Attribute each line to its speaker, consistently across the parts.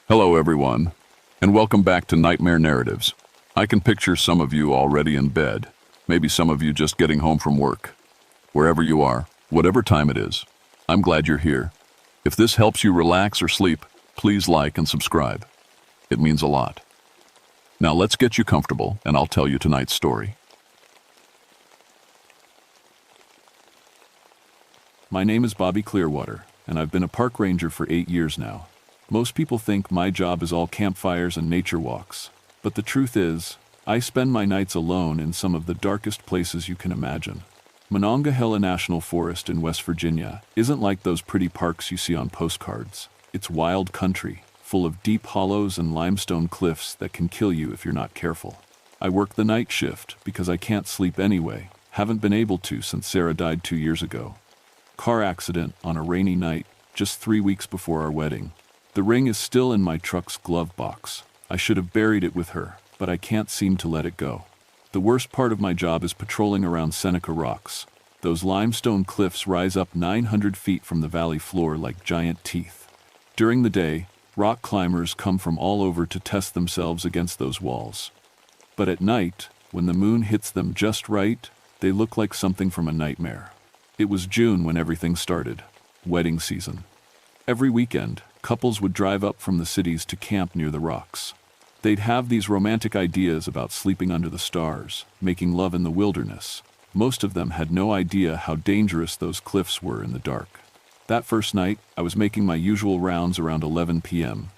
Speaker 1: Hello, everyone, and welcome back to Nightmare Narratives. I can picture some of you already in bed, maybe some of you just getting home from work. Wherever you are, whatever time it is, I'm glad you're here. If this helps you relax or sleep, please like and subscribe. It means a lot. Now let's get you comfortable, and I'll tell you tonight's story. My name is Bobby Clearwater, and I've been a park ranger for 8 years now. Most people think my job is all campfires and nature walks, but the truth is, I spend my nights alone in some of the darkest places you can imagine. Monongahela National Forest in West Virginia isn't like those pretty parks you see on postcards. It's wild country, full of deep hollows and limestone cliffs that can kill you if you're not careful. I work the night shift because I can't sleep anyway, haven't been able to since Sarah died 2 years ago. Car accident on a rainy night, just 3 weeks before our wedding. The ring is still in my truck's glove box. I should have buried it with her, but I can't seem to let it go. The worst part of my job is patrolling around Seneca Rocks. Those limestone cliffs rise up 900 feet from the valley floor like giant teeth. During the day, rock climbers come from all over to test themselves against those walls. But at night, when the moon hits them just right, they look like something from a nightmare. It was June when everything started. Wedding season. Every weekend, couples would drive up from the cities to camp near the rocks. They'd have these romantic ideas about sleeping under the stars, making love in the wilderness. Most of them had no idea how dangerous those cliffs were in the dark. That first night, I was making my usual rounds around 11 p.m.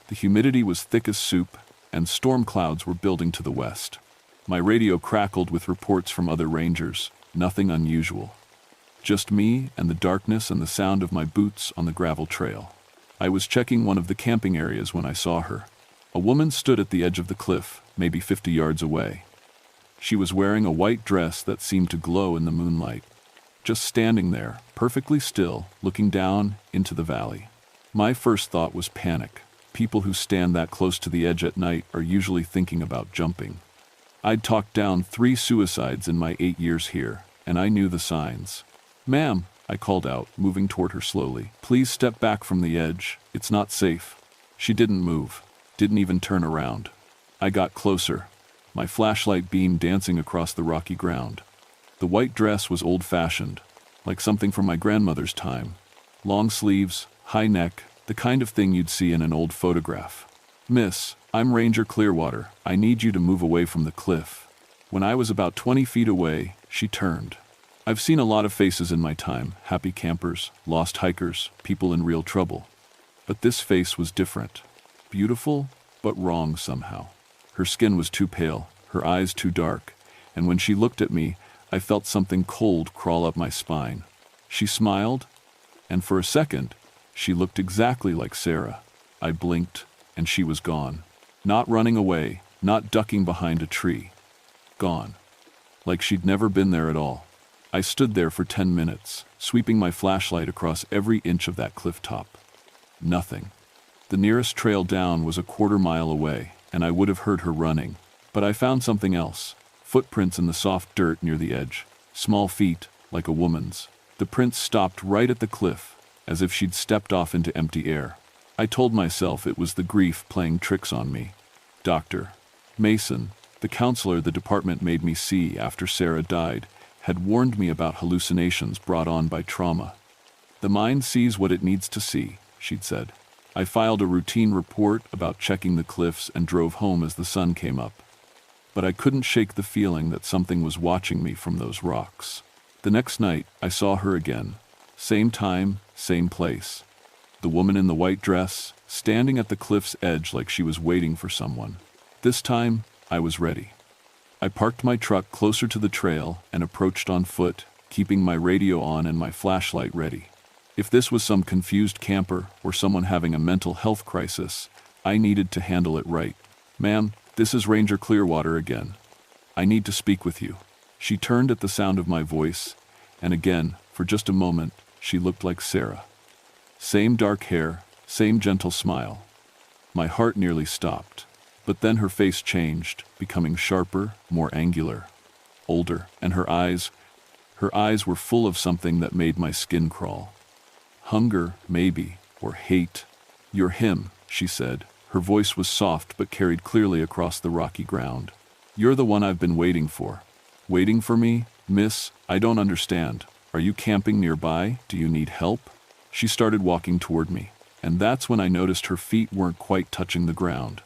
Speaker 1: The humidity was thick as soup, and storm clouds were building to the west. My radio crackled with reports from other rangers, nothing unusual. Just me and the darkness and the sound of my boots on the gravel trail. I was checking one of the camping areas when I saw her. A woman stood at the edge of the cliff, maybe 50 yards away. She was wearing a white dress that seemed to glow in the moonlight. Just standing there, perfectly still, looking down into the valley. My first thought was panic. People who stand that close to the edge at night are usually thinking about jumping. I'd talked down 3 suicides in my 8 years here, and I knew the signs. "Ma'am," I called out, moving toward her slowly. "Please step back from the edge. It's not safe." She didn't move, didn't even turn around. I got closer, my flashlight beam dancing across the rocky ground. The white dress was old-fashioned, like something from my grandmother's time. Long sleeves, high neck, the kind of thing you'd see in an old photograph. "Miss, I'm Ranger Clearwater. I need you to move away from the cliff." When I was about 20 feet away, she turned. I've seen a lot of faces in my time, happy campers, lost hikers, people in real trouble. But this face was different. Beautiful, but wrong somehow. Her skin was too pale, her eyes too dark, and when she looked at me, I felt something cold crawl up my spine. She smiled, and for a second, she looked exactly like Sarah. I blinked, and she was gone. Not running away, not ducking behind a tree. Gone. Like she'd never been there at all. I stood there for 10 minutes, sweeping my flashlight across every inch of that cliff top. Nothing. The nearest trail down was a quarter-mile away, and I would have heard her running. But I found something else. Footprints in the soft dirt near the edge. Small feet, like a woman's. The prints stopped right at the cliff, as if she'd stepped off into empty air. I told myself it was the grief playing tricks on me. Dr. Mason, the counselor the department made me see after Sarah died, had warned me about hallucinations brought on by trauma. "The mind sees what it needs to see," she'd said. I filed a routine report about checking the cliffs and drove home as the sun came up. But I couldn't shake the feeling that something was watching me from those rocks. The next night, I saw her again. Same time, same place. The woman in the white dress, standing at the cliff's edge like she was waiting for someone. This time, I was ready. I parked my truck closer to the trail and approached on foot, keeping my radio on and my flashlight ready. If this was some confused camper or someone having a mental health crisis, I needed to handle it right. "Ma'am, this is Ranger Clearwater again. I need to speak with you." She turned at the sound of my voice, and again, for just a moment, she looked like Sarah. Same dark hair, same gentle smile. My heart nearly stopped. But then her face changed, becoming sharper, more angular, older, and her eyes were full of something that made my skin crawl. Hunger, maybe, or hate. "You're him," she said, Her voice was soft but carried clearly across the rocky ground. "You're the one I've been waiting for." "Waiting for me? Miss, I don't understand. Are you camping nearby? Do you need help?" She started walking toward me, and that's when I noticed her feet weren't quite touching the ground.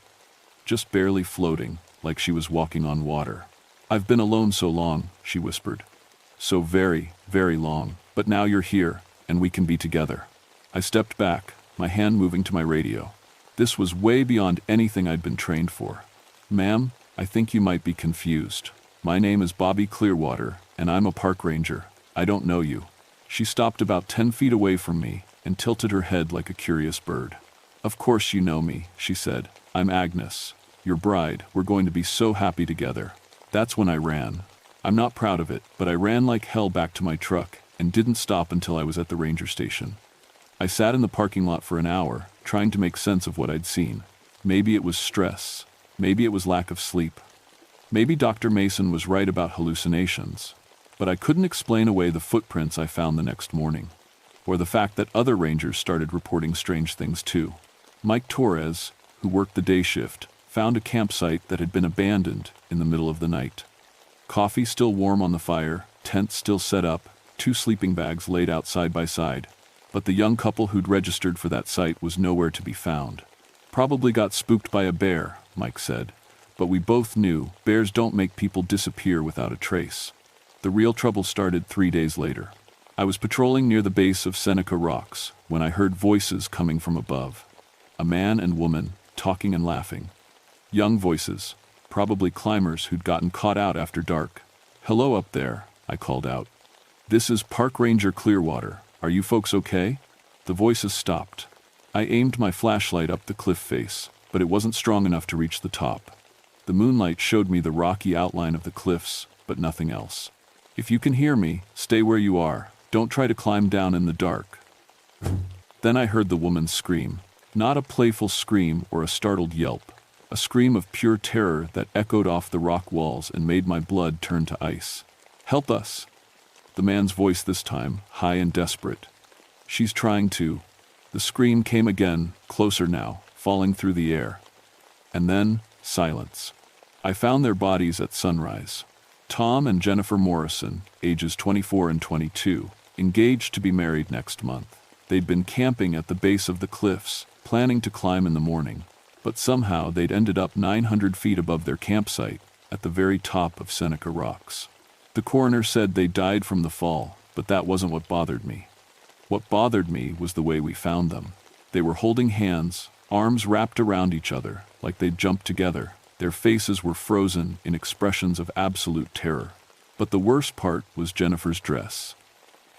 Speaker 1: Just barely floating, like she was walking on water. "I've been alone so long," she whispered. "So very, very long, but now you're here, and we can be together." I stepped back, my hand moving to my radio. This was way beyond anything I'd been trained for. "Ma'am, I think you might be confused. My name is Bobby Clearwater, and I'm a park ranger. I don't know you." She stopped about 10 feet away from me and tilted her head like a curious bird. "Of course you know me," she said. "I'm Agnes, your bride. We're going to be so happy together." That's when I ran. I'm not proud of it, but I ran like hell back to my truck and didn't stop until I was at the ranger station. I sat in the parking lot for an hour, trying to make sense of what I'd seen. Maybe it was stress. Maybe it was lack of sleep. Maybe Dr. Mason was right about hallucinations. But I couldn't explain away the footprints I found the next morning, or the fact that other rangers started reporting strange things too. Mike Torres, who worked the day shift, found a campsite that had been abandoned in the middle of the night. Coffee still warm on the fire, tent still set up, 2 sleeping bags laid out side by side. But the young couple who'd registered for that site was nowhere to be found. "Probably got spooked by a bear," Mike said. But we both knew bears don't make people disappear without a trace. The real trouble started 3 days later. I was patrolling near the base of Seneca Rocks when I heard voices coming from above. A man and woman, talking and laughing. Young voices, probably climbers who'd gotten caught out after dark. "Hello up there," I called out. "This is Park Ranger Clearwater. Are you folks okay?" The voices stopped. I aimed my flashlight up the cliff face, but it wasn't strong enough to reach the top. The moonlight showed me the rocky outline of the cliffs, but nothing else. "If you can hear me, stay where you are. Don't try to climb down in the dark." Then I heard the woman scream. Not a playful scream or a startled yelp. A scream of pure terror that echoed off the rock walls and made my blood turn to ice. "Help us!" The man's voice this time, high and desperate. "She's trying to." The scream came again, closer now, falling through the air. And then, silence. I found their bodies at sunrise. Tom and Jennifer Morrison, ages 24 and 22, engaged to be married next month. They'd been camping at the base of the cliffs, planning to climb in the morning. But somehow they'd ended up 900 feet above their campsite, at the very top of Seneca Rocks. The coroner said they died from the fall, but that wasn't what bothered me. What bothered me was the way we found them. They were holding hands, arms wrapped around each other, like they'd jumped together. Their faces were frozen in expressions of absolute terror. But the worst part was Jennifer's dress.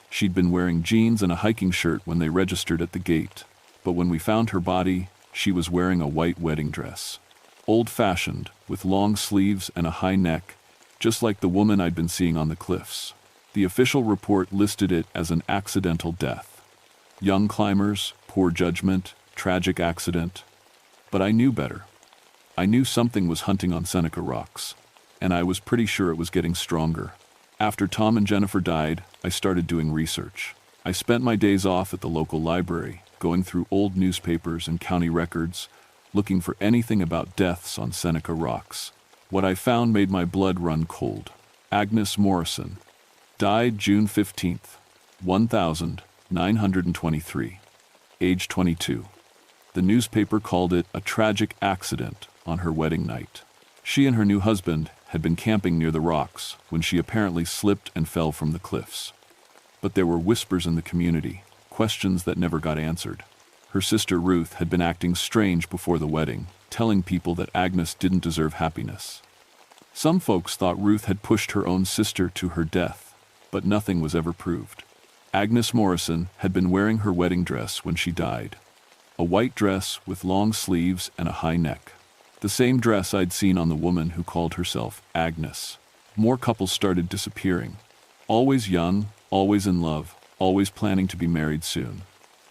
Speaker 1: She'd been wearing jeans and a hiking shirt when they registered at the gate, but when we found her body, she was wearing a white wedding dress. Old-fashioned, with long sleeves and a high neck, just like the woman I'd been seeing on the cliffs. The official report listed it as an accidental death. Young climbers, poor judgment, tragic accident. But I knew better. I knew something was hunting on Seneca Rocks, and I was pretty sure it was getting stronger. After Tom and Jennifer died, I started doing research. I spent my days off at the local library, going through old newspapers and county records, looking for anything about deaths on Seneca Rocks. What I found made my blood run cold. Agnes Morrison died June 15th, 1923, age 22. The newspaper called it a tragic accident on her wedding night. She and her new husband had been camping near the rocks when she apparently slipped and fell from the cliffs. But there were whispers in the community, questions that never got answered. Her sister Ruth had been acting strange before the wedding, telling people that Agnes didn't deserve happiness. Some folks thought Ruth had pushed her own sister to her death, but nothing was ever proved. Agnes Morrison had been wearing her wedding dress when she died. A white dress with long sleeves and a high neck. The same dress I'd seen on the woman who called herself Agnes. More couples started disappearing. Always young, always in love, always planning to be married soon.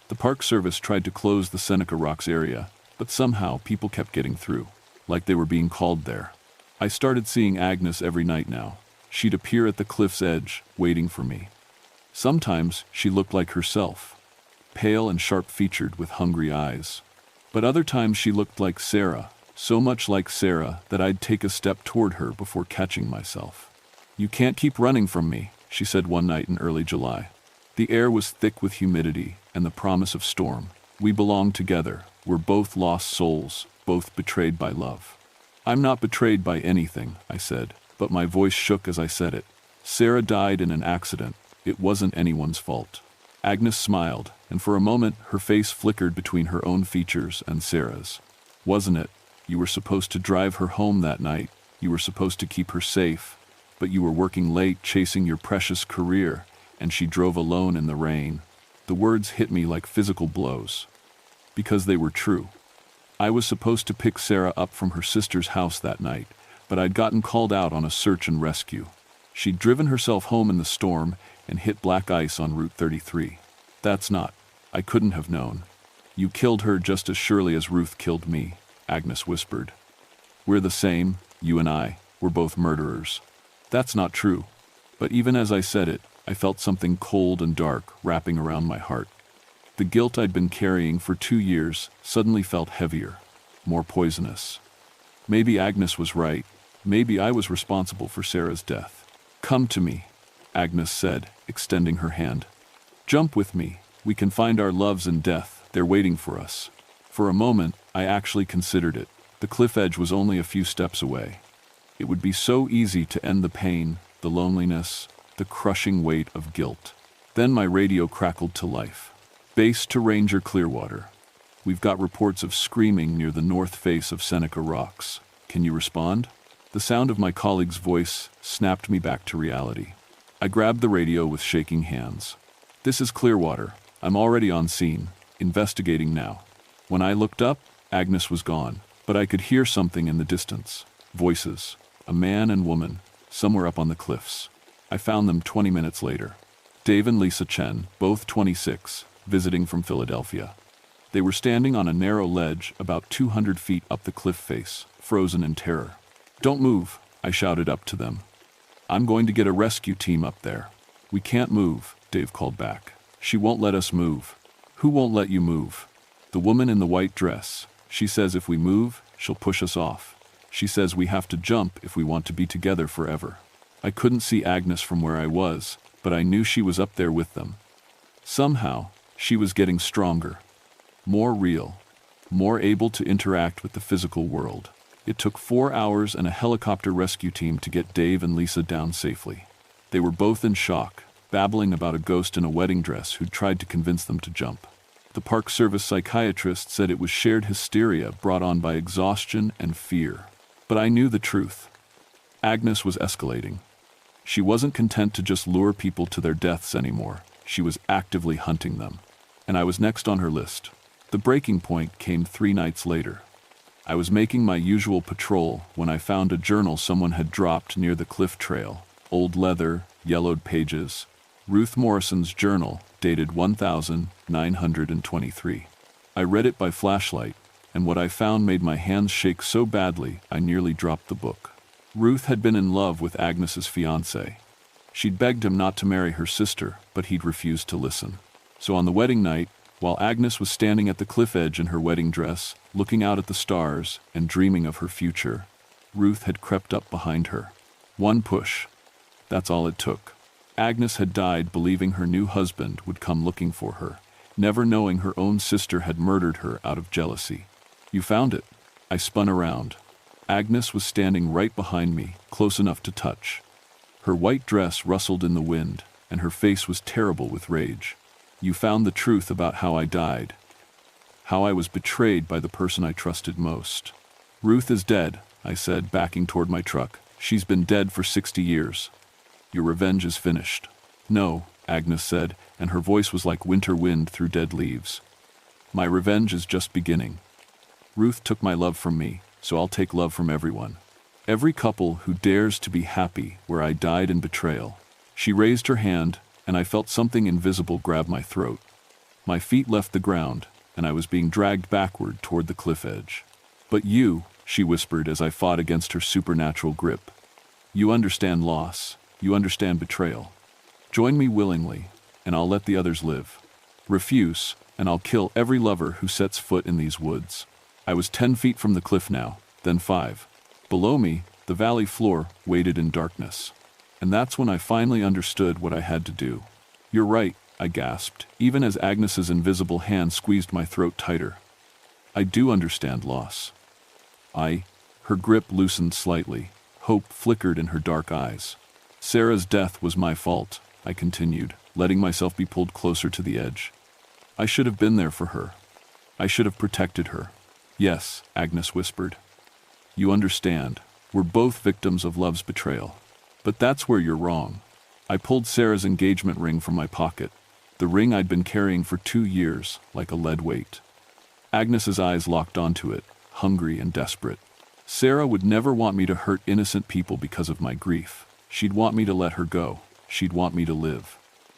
Speaker 1: The Park Service tried to close the Seneca Rocks area, but somehow people kept getting through, like they were being called there. I started seeing Agnes every night now. She'd appear at the cliff's edge, waiting for me. Sometimes she looked like herself, pale and sharp-featured with hungry eyes. But other times she looked like Sarah, so much like Sarah that I'd take a step toward her before catching myself. "You can't keep running from me," she said one night in early July. The air was thick with humidity and the promise of storm. "We belong together. We're both lost souls, both betrayed by love." "I'm not betrayed by anything," I said, but my voice shook as I said it. "Sarah died in an accident. It wasn't anyone's fault." Agnes smiled, and for a moment her face flickered between her own features and Sarah's. "Wasn't it? You were supposed to drive her home that night. You were supposed to keep her safe, but you were working late chasing your precious career, and she drove alone in the rain." The words hit me like physical blows, because they were true. I was supposed to pick Sarah up from her sister's house that night, but I'd gotten called out on a search and rescue. She'd driven herself home in the storm and hit black ice on Route 33. "That's not. I couldn't have known. You killed her just as surely as Ruth killed me," Agnes whispered. "We're the same, you and I. We're both murderers." "That's not true." But even as I said it, I felt something cold and dark wrapping around my heart. The guilt I'd been carrying for 2 years suddenly felt heavier, more poisonous. Maybe Agnes was right. Maybe I was responsible for Sarah's death. "Come to me," Agnes said, extending her hand. "Jump with me. We can find our loves in death. They're waiting for us." For a moment, I actually considered it. The cliff edge was only a few steps away. It would be so easy to end the pain, the loneliness, the crushing weight of guilt. Then my radio crackled to life. "Base to Ranger Clearwater. We've got reports of screaming near the north face of Seneca Rocks. Can you respond?" The sound of my colleague's voice snapped me back to reality. I grabbed the radio with shaking hands. "This is Clearwater. I'm already on scene, investigating now." When I looked up, Agnes was gone, but I could hear something in the distance. Voices. A man and woman, somewhere up on the cliffs. I found them 20 minutes later. Dave and Lisa Chen, both 26, visiting from Philadelphia. They were standing on a narrow ledge about 200 feet up the cliff face, frozen in terror. "Don't move," I shouted up to them. "I'm going to get a rescue team up there." "We can't move," Dave called back. "She won't let us move." "Who won't let you move?" "The woman in the white dress. She says if we move, she'll push us off. She says we have to jump if we want to be together forever." I couldn't see Agnes from where I was, but I knew she was up there with them. Somehow, she was getting stronger, more real, more able to interact with the physical world. It took 4 hours and a helicopter rescue team to get Dave and Lisa down safely. They were both in shock, babbling about a ghost in a wedding dress who'd tried to convince them to jump. The Park Service psychiatrist said it was shared hysteria brought on by exhaustion and fear. But I knew the truth. Agnes was escalating. She wasn't content to just lure people to their deaths anymore. She was actively hunting them. And I was next on her list. The breaking point came 3 nights later. I was making my usual patrol when I found a journal someone had dropped near the cliff trail. Old leather, yellowed pages. Ruth Morrison's journal, dated 1923. I read it by flashlight, and what I found made my hands shake so badly I nearly dropped the book. Ruth had been in love with Agnes's fiancé. She'd begged him not to marry her sister, but he'd refused to listen. So on the wedding night, while Agnes was standing at the cliff edge in her wedding dress, looking out at the stars and dreaming of her future, Ruth had crept up behind her. One push. That's all it took. Agnes had died believing her new husband would come looking for her, never knowing her own sister had murdered her out of jealousy. "You found it." I spun around. Agnes was standing right behind me, close enough to touch. Her white dress rustled in the wind, and her face was terrible with rage. "You found the truth about how I died. How I was betrayed by the person I trusted most." "Ruth is dead," I said, backing toward my truck. "She's been dead for 60 years. Your revenge is finished." "No," Agnes said, and her voice was like winter wind through dead leaves. "My revenge is just beginning. Ruth took my love from me, so I'll take love from everyone. Every couple who dares to be happy where I died in betrayal." She raised her hand, and I felt something invisible grab my throat. My feet left the ground, and I was being dragged backward toward the cliff edge. "But you," she whispered as I fought against her supernatural grip. "You understand loss. You understand betrayal. Join me willingly, and I'll let the others live. Refuse, and I'll kill every lover who sets foot in these woods. I was 10 feet from the cliff now, then 5. Below me, the valley floor waited in darkness. And that's when I finally understood what I had to do. "You're right," I gasped, even as Agnes's invisible hand squeezed my throat tighter. "I do understand loss." Her grip loosened slightly. Hope flickered in her dark eyes. "Sarah's death was my fault," I continued, letting myself be pulled closer to the edge. "I should have been there for her. I should have protected her." "Yes," Agnes whispered. "You understand. We're both victims of love's betrayal. But that's where you're wrong." I pulled Sarah's engagement ring from my pocket, the ring I'd been carrying for 2 years, like a lead weight. Agnes's eyes locked onto it, hungry and desperate. Sarah would never want me to hurt innocent people because of my grief. She'd want me to let her go. She'd want me to live.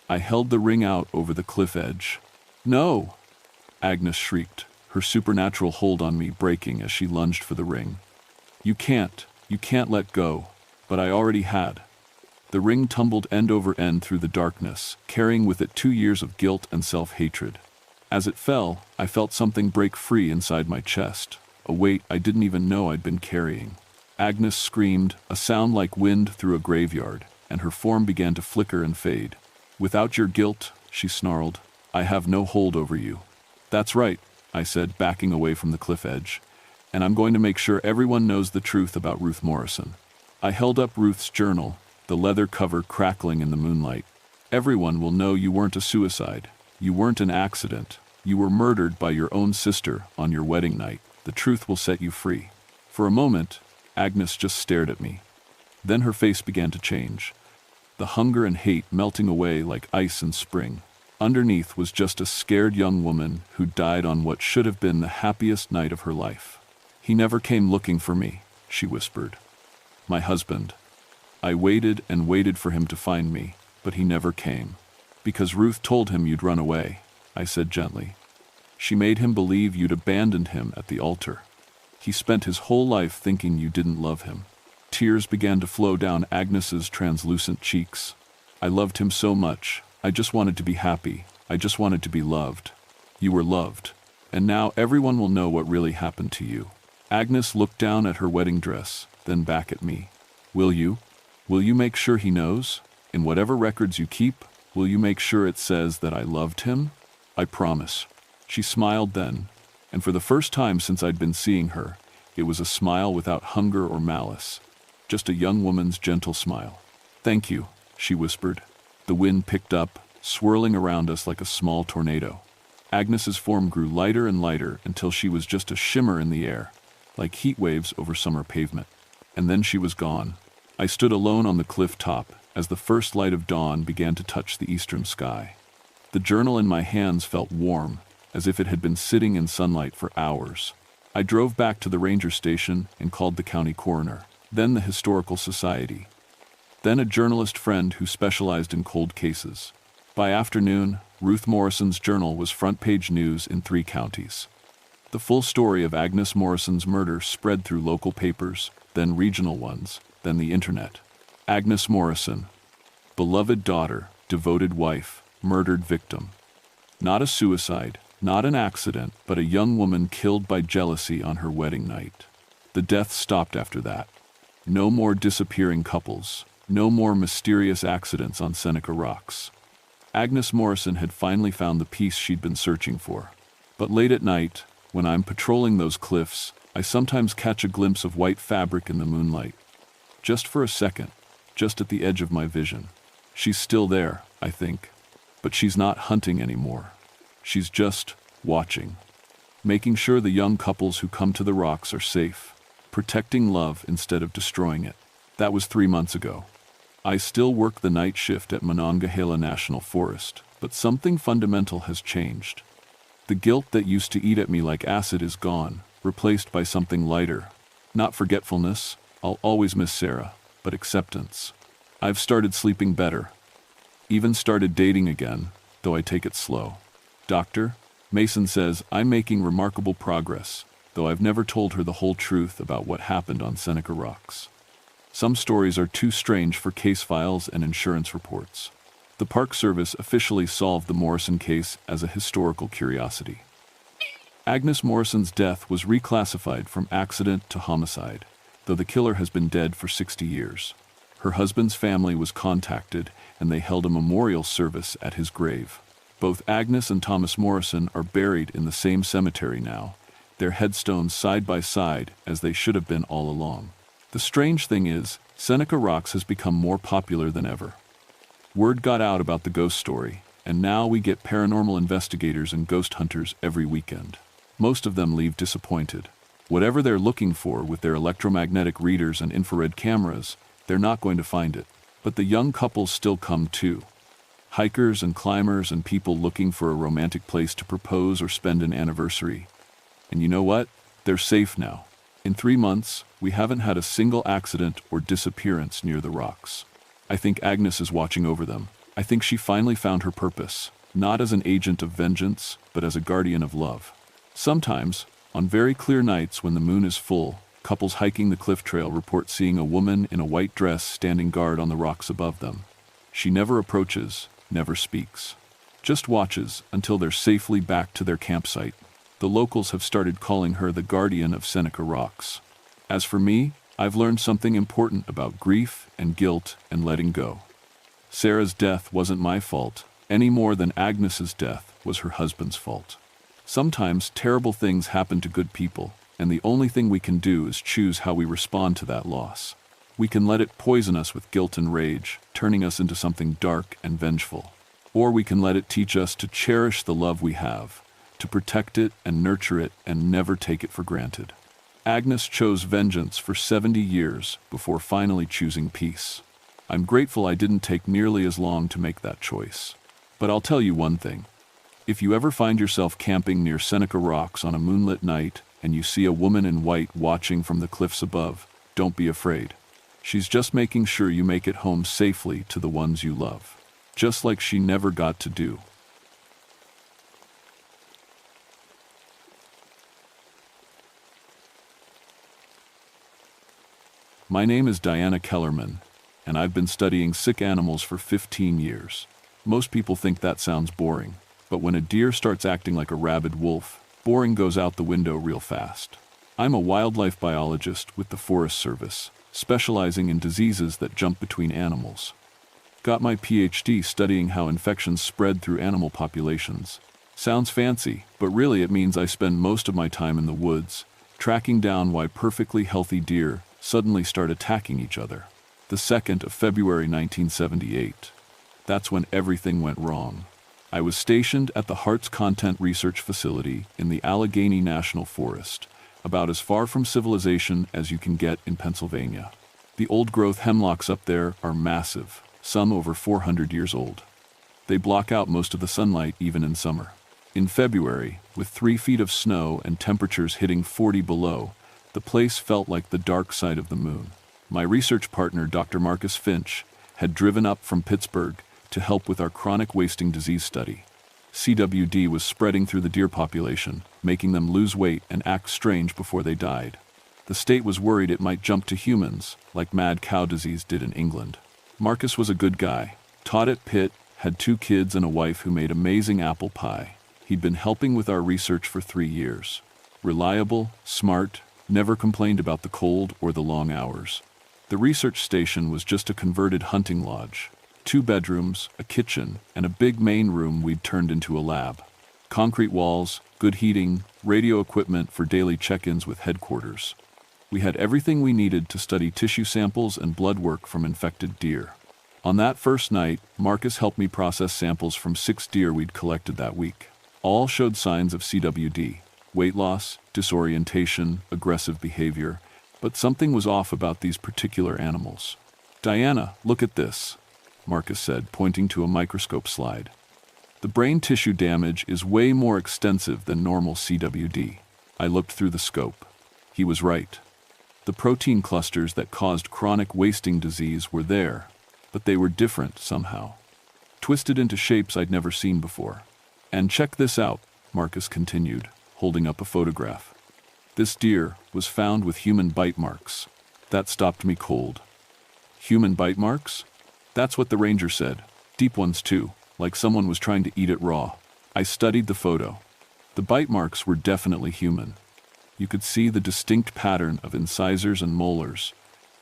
Speaker 1: I held the ring out over the cliff edge. "No!" Agnes shrieked, her supernatural hold on me breaking as she lunged for the ring. You can't let go." But I already had. The ring tumbled end over end through the darkness, carrying with it 2 years of guilt and self-hatred. As it fell, I felt something break free inside my chest, a weight I didn't even know I'd been carrying. Agnes screamed, a sound like wind through a graveyard, and her form began to flicker and fade. "Without your guilt," she snarled, "I have no hold over you." "That's right," I said, backing away from the cliff edge, "and I'm going to make sure everyone knows the truth about Ruth Morrison." I held up Ruth's journal, the leather cover crackling in the moonlight. "Everyone will know you weren't a suicide. You weren't an accident. You were murdered by your own sister on your wedding night. The truth will set you free." For a moment, Agnes just stared at me. Then her face began to change, the hunger and hate melting away like ice in spring. Underneath was just a scared young woman who died on what should have been the happiest night of her life. "He never came looking for me," she whispered. "My husband. I waited and waited for him to find me, but he never came." "Because Ruth told him you'd run away," I said gently. "She made him believe you'd abandoned him at the altar. He spent his whole life thinking you didn't love him." Tears began to flow down Agnes's translucent cheeks. "I loved him so much. I just wanted to be happy. I just wanted to be loved." "You were loved. And now everyone will know what really happened to you." Agnes looked down at her wedding dress, then back at me. Will you make sure he knows? In whatever records you keep, will you make sure it says that I loved him?" "I promise." She smiled then, and for the first time since I'd been seeing her, it was a smile without hunger or malice, just a young woman's gentle smile. "Thank you," she whispered. The wind picked up, swirling around us like a small tornado. Agnes's form grew lighter and lighter until she was just a shimmer in the air, like heat waves over summer pavement. And then she was gone. I stood alone on the cliff top as the first light of dawn began to touch the eastern sky. The journal in my hands felt warm, as if it had been sitting in sunlight for hours. I drove back to the ranger station and called the county coroner, then the historical society, then a journalist friend who specialized in cold cases. By afternoon, Ruth Morrison's journal was front-page news in 3 counties. The full story of Agnes Morrison's murder spread through local papers, then regional ones, then the internet. Agnes Morrison, beloved daughter, devoted wife, murdered victim. Not a suicide, not an accident, but a young woman killed by jealousy on her wedding night. The death stopped after that. No more disappearing couples, no more mysterious accidents on Seneca Rocks. Agnes Morrison had finally found the peace she'd been searching for. But late at night, when I'm patrolling those cliffs, I sometimes catch a glimpse of white fabric in the moonlight. Just for a second, just at the edge of my vision. She's still there, I think. But she's not hunting anymore. She's just watching. Making sure the young couples who come to the rocks are safe. Protecting love instead of destroying it. That was 3 months ago. I still work the night shift at Monongahela National Forest, but something fundamental has changed. The guilt that used to eat at me like acid is gone, replaced by something lighter. Not forgetfulness, I'll always miss Sarah, but acceptance. I've started sleeping better. Even started dating again, though I take it slow. Doctor, Mason says I'm making remarkable progress, though I've never told her the whole truth about what happened on Seneca Rocks. Some stories are too strange for case files and insurance reports. The Park Service officially solved the Morrison case as a historical curiosity. Agnes Morrison's death was reclassified from accident to homicide, though the killer has been dead for 60 years. Her husband's family was contacted, and they held a memorial service at his grave. Both Agnes and Thomas Morrison are buried in the same cemetery now, their headstones side by side as they should have been all along. The strange thing is, Seneca Rocks has become more popular than ever. Word got out about the ghost story, and now we get paranormal investigators and ghost hunters every weekend. Most of them leave disappointed. Whatever they're looking for with their electromagnetic readers and infrared cameras, they're not going to find it. But the young couples still come too. Hikers and climbers and people looking for a romantic place to propose or spend an anniversary. And you know what? They're safe now. In 3 months, we haven't had a single accident or disappearance near the rocks. I think Agnes is watching over them. I think she finally found her purpose, not as an agent of vengeance, but as a guardian of love. Sometimes, on very clear nights when the moon is full, couples hiking the cliff trail report seeing a woman in a white dress standing guard on the rocks above them. She never approaches, never speaks. Just watches until they're safely back to their campsite. The locals have started calling her the guardian of Seneca Rocks. As for me, I've learned something important about grief and guilt and letting go. Sarah's death wasn't my fault, any more than Agnes's death was her husband's fault. Sometimes terrible things happen to good people, and the only thing we can do is choose how we respond to that loss. We can let it poison us with guilt and rage, turning us into something dark and vengeful. Or we can let it teach us to cherish the love we have, to protect it and nurture it and never take it for granted. Agnes chose vengeance for 70 years before finally choosing peace. I'm grateful I didn't take nearly as long to make that choice. But I'll tell you one thing. If you ever find yourself camping near Seneca Rocks on a moonlit night and you see a woman in white watching from the cliffs above, don't be afraid. She's just making sure you make it home safely to the ones you love, just like she never got to do. My name is Diana Kellerman, and I've been studying sick animals for 15 years. Most people think that sounds boring, but when a deer starts acting like a rabid wolf, boring goes out the window real fast. I'm a wildlife biologist with the Forest Service, specializing in diseases that jump between animals. Got my PhD studying how infections spread through animal populations. Sounds fancy, but really it means I spend most of my time in the woods, tracking down why perfectly healthy deer suddenly start attacking each other. The 2nd of February 1978. That's when everything went wrong. I was stationed at the Hart's Content Research Facility in the Allegheny National Forest, about as far from civilization as you can get in Pennsylvania. The old-growth hemlocks up there are massive, some over 400 years old. They block out most of the sunlight even in summer. In February, with 3 feet of snow and temperatures hitting 40 below, the place felt like the dark side of the moon. My research partner, Dr. Marcus Finch, had driven up from Pittsburgh to help with our chronic wasting disease study. CWD was spreading through the deer population, making them lose weight and act strange before they died. The state was worried it might jump to humans, like mad cow disease did in England. Marcus was a good guy, taught at Pitt, had 2 kids and a wife who made amazing apple pie. He'd been helping with our research for 3 years. Reliable, smart, never complained about the cold or the long hours. The research station was just a converted hunting lodge. 2 bedrooms, a kitchen, and a big main room we'd turned into a lab. Concrete walls, good heating, radio equipment for daily check-ins with headquarters. We had everything we needed to study tissue samples and blood work from infected deer. On that first night, Marcus helped me process samples from 6 deer we'd collected that week. All showed signs of CWD. Weight loss, disorientation, aggressive behavior, but something was off about these particular animals. "Diana, look at this," Marcus said, pointing to a microscope slide. "The brain tissue damage is way more extensive than normal CWD." I looked through the scope. He was right. The protein clusters that caused chronic wasting disease were there, but they were different somehow. Twisted into shapes I'd never seen before. "And check this out," Marcus continued, holding up a photograph. "This deer was found with human bite marks. That stopped me cold." "Human bite marks?" "That's what the ranger said. deep ones too, like someone was trying to eat it raw. I studied the photo. The bite marks were definitely human. You could see the distinct pattern of incisors and molars,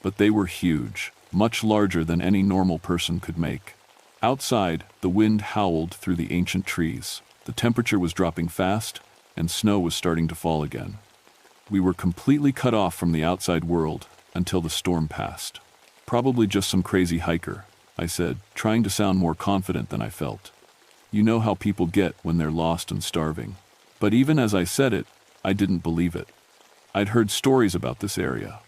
Speaker 1: but they were huge, much larger than any normal person could make. Outside, the wind howled through the ancient trees. The temperature was dropping fast, and snow was starting to fall again. We were completely cut off from the outside world until the storm passed. Probably just some crazy hiker, I said, trying to sound more confident than I felt. You know how people get when they're lost and starving. But even as I said it, I didn't believe it. I'd heard stories about this area.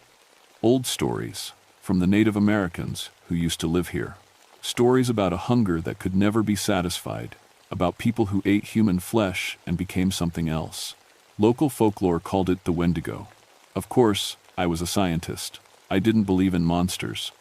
Speaker 1: Old stories, from the Native Americans who used to live here. Stories about a hunger that could never be satisfied, about people who ate human flesh and became something else. Local folklore called it the Wendigo. Of course, I was a scientist. I didn't believe in monsters.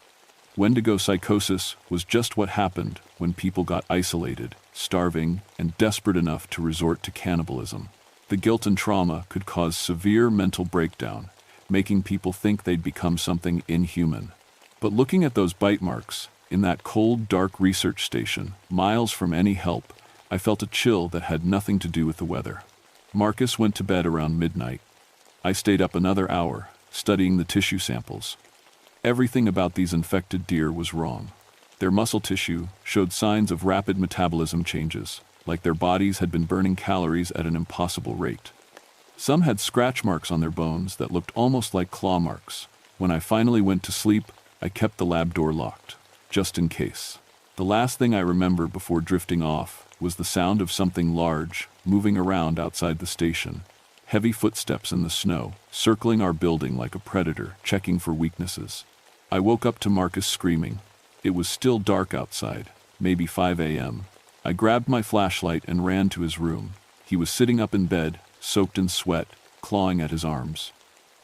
Speaker 1: Wendigo psychosis was just what happened when people got isolated, starving, and desperate enough to resort to cannibalism. The guilt and trauma could cause severe mental breakdown, making people think they'd become something inhuman. But looking at those bite marks, in that cold, dark research station, miles from any help, I felt a chill that had nothing to do with the weather. Marcus went to bed around midnight. I stayed up another hour, studying the tissue samples. Everything about these infected deer was wrong. Their muscle tissue showed signs of rapid metabolism changes, like their bodies had been burning calories at an impossible rate. Some had scratch marks on their bones that looked almost like claw marks. When I finally went to sleep, I kept the lab door locked, just in case. The last thing I remember before drifting off was the sound of something large moving around outside the station. Heavy footsteps in the snow, circling our building like a predator, checking for weaknesses. I woke up to Marcus screaming. It was still dark outside, maybe 5 a.m. I grabbed my flashlight and ran to his room. He was sitting up in bed, soaked in sweat, clawing at his arms.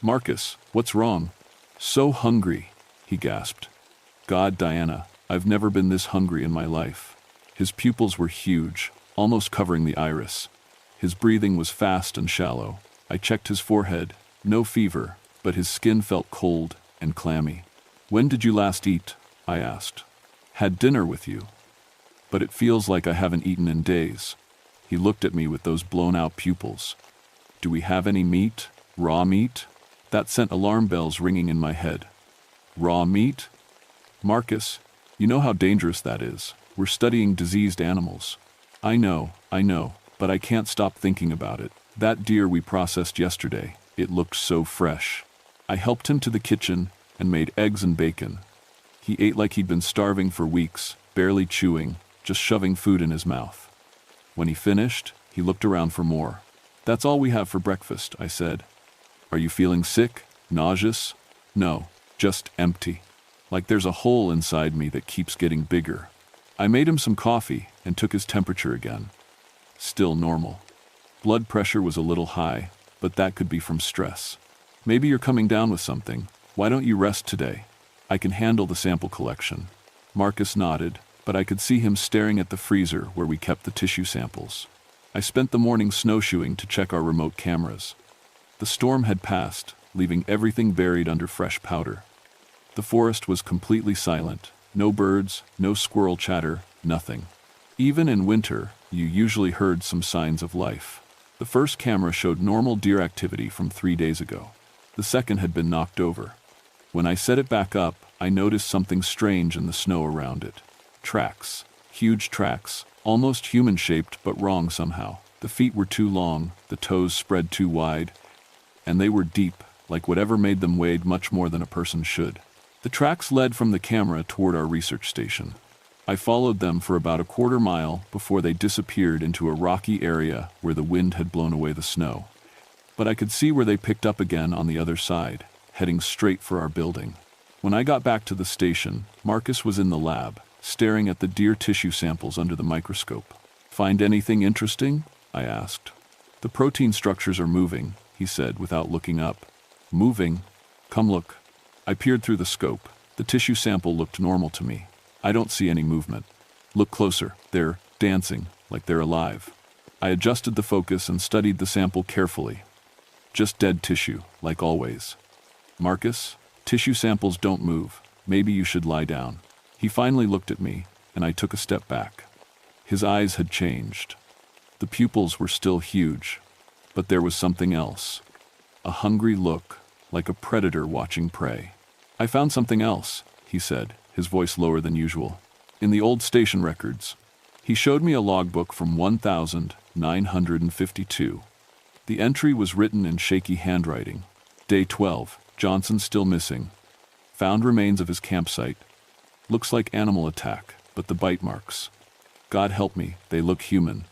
Speaker 1: "Marcus, what's wrong?" "So hungry," he gasped. "God, Diana, I've never been this hungry in my life." His pupils were huge, almost covering the iris. His breathing was fast and shallow. I checked his forehead. No fever, but his skin felt cold and clammy. "When did you last eat?" I asked. "Had dinner with you. But it feels like I haven't eaten in days." He looked at me with those blown-out pupils. "Do we have any meat? Raw meat?" That sent alarm bells ringing in my head. Raw meat? "Marcus, you know how dangerous that is. We're studying diseased animals." I know, but I can't stop thinking about it. That deer we processed yesterday, it looked so fresh. I helped him to the kitchen and made eggs and bacon. He ate like he'd been starving for weeks, barely chewing, just shoving food in his mouth. When he finished, he looked around for more. "That's all we have for breakfast," I said. "Are you feeling sick? Nauseous?" "No, just empty. Like there's a hole inside me that keeps getting bigger." I made him some coffee and took his temperature again. Still normal. Blood pressure was a little high, but that could be from stress. "Maybe you're coming down with something. Why don't you rest today? I can handle the sample collection." Marcus nodded, but I could see him staring at the freezer where we kept the tissue samples. I spent the morning snowshoeing to check our remote cameras. The storm had passed, leaving everything buried under fresh powder. The forest was completely silent. No birds, no squirrel chatter, nothing. Even in winter, you usually heard some signs of life. The first camera showed normal deer activity from 3 days ago. The second had been knocked over. When I set it back up, I noticed something strange in the snow around it. Tracks. Huge tracks, almost human-shaped but wrong somehow. The feet were too long, the toes spread too wide, and they were deep, like whatever made them weighed much more than a person should. The tracks led from the camera toward our research station. I followed them for about a quarter mile before they disappeared into a rocky area where the wind had blown away the snow. But I could see where they picked up again on the other side, heading straight for our building. When I got back to the station, Marcus was in the lab, staring at the deer tissue samples under the microscope. "Find anything interesting?" I asked. "The protein structures are moving," he said without looking up. "Moving? Come look." I peered through the scope. The tissue sample looked normal to me. "I don't see any movement." "Look closer. They're dancing, like they're alive." I adjusted the focus and studied the sample carefully. Just dead tissue, like always. "Marcus, tissue samples don't move. Maybe you should lie down." He finally looked at me, and I took a step back. His eyes had changed. The pupils were still huge, but there was something else. A hungry look, like a predator watching prey. "I found something else," he said, his voice lower than usual. "In the old station records." He showed me a logbook from 1952. The entry was written in shaky handwriting. Day 12, Johnson still missing. Found remains of his campsite. Looks like animal attack, but the bite marks. God help me, they look human.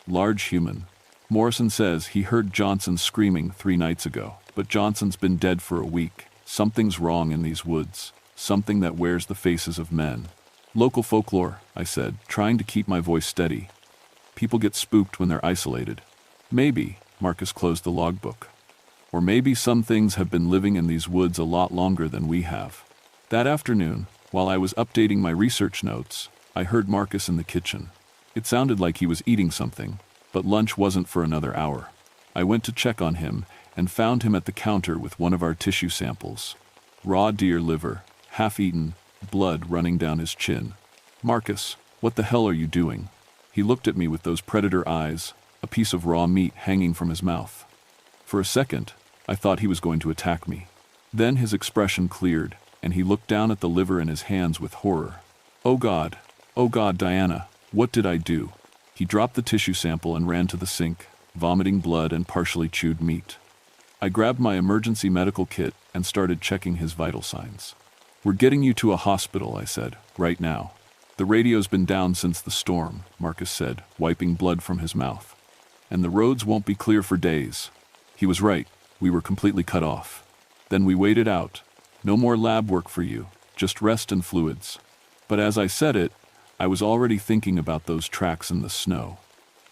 Speaker 1: Large human. Morrison says he heard Johnson screaming 3 nights ago, but Johnson's been dead for a week. Something's wrong in these woods. Something that wears the faces of men. "Local folklore," I said, trying to keep my voice steady. "People get spooked when they're isolated." "Maybe," Marcus closed the logbook. "Or maybe some things have been living in these woods a lot longer than we have." That afternoon, while I was updating my research notes, I heard Marcus in the kitchen. It sounded like he was eating something, but lunch wasn't for another hour. I went to check on him and found him at the counter with one of our tissue samples. Raw deer liver, half-eaten, blood running down his chin. "Marcus, what the hell are you doing?" He looked at me with those predator eyes, a piece of raw meat hanging from his mouth. For a second, I thought he was going to attack me. Then his expression cleared, and he looked down at the liver in his hands with horror. Oh God, Diana, what did I do?" He dropped the tissue sample and ran to the sink, vomiting blood and partially chewed meat. I grabbed my emergency medical kit and started checking his vital signs. "We're getting you to a hospital," I said, "right now." "The radio's been down since the storm," Marcus said, wiping blood from his mouth. "And the roads won't be clear for days." He was right. We were completely cut off. Then we waited out. "No more lab work for you, just rest and fluids." But as I said it, I was already thinking about those tracks in the snow,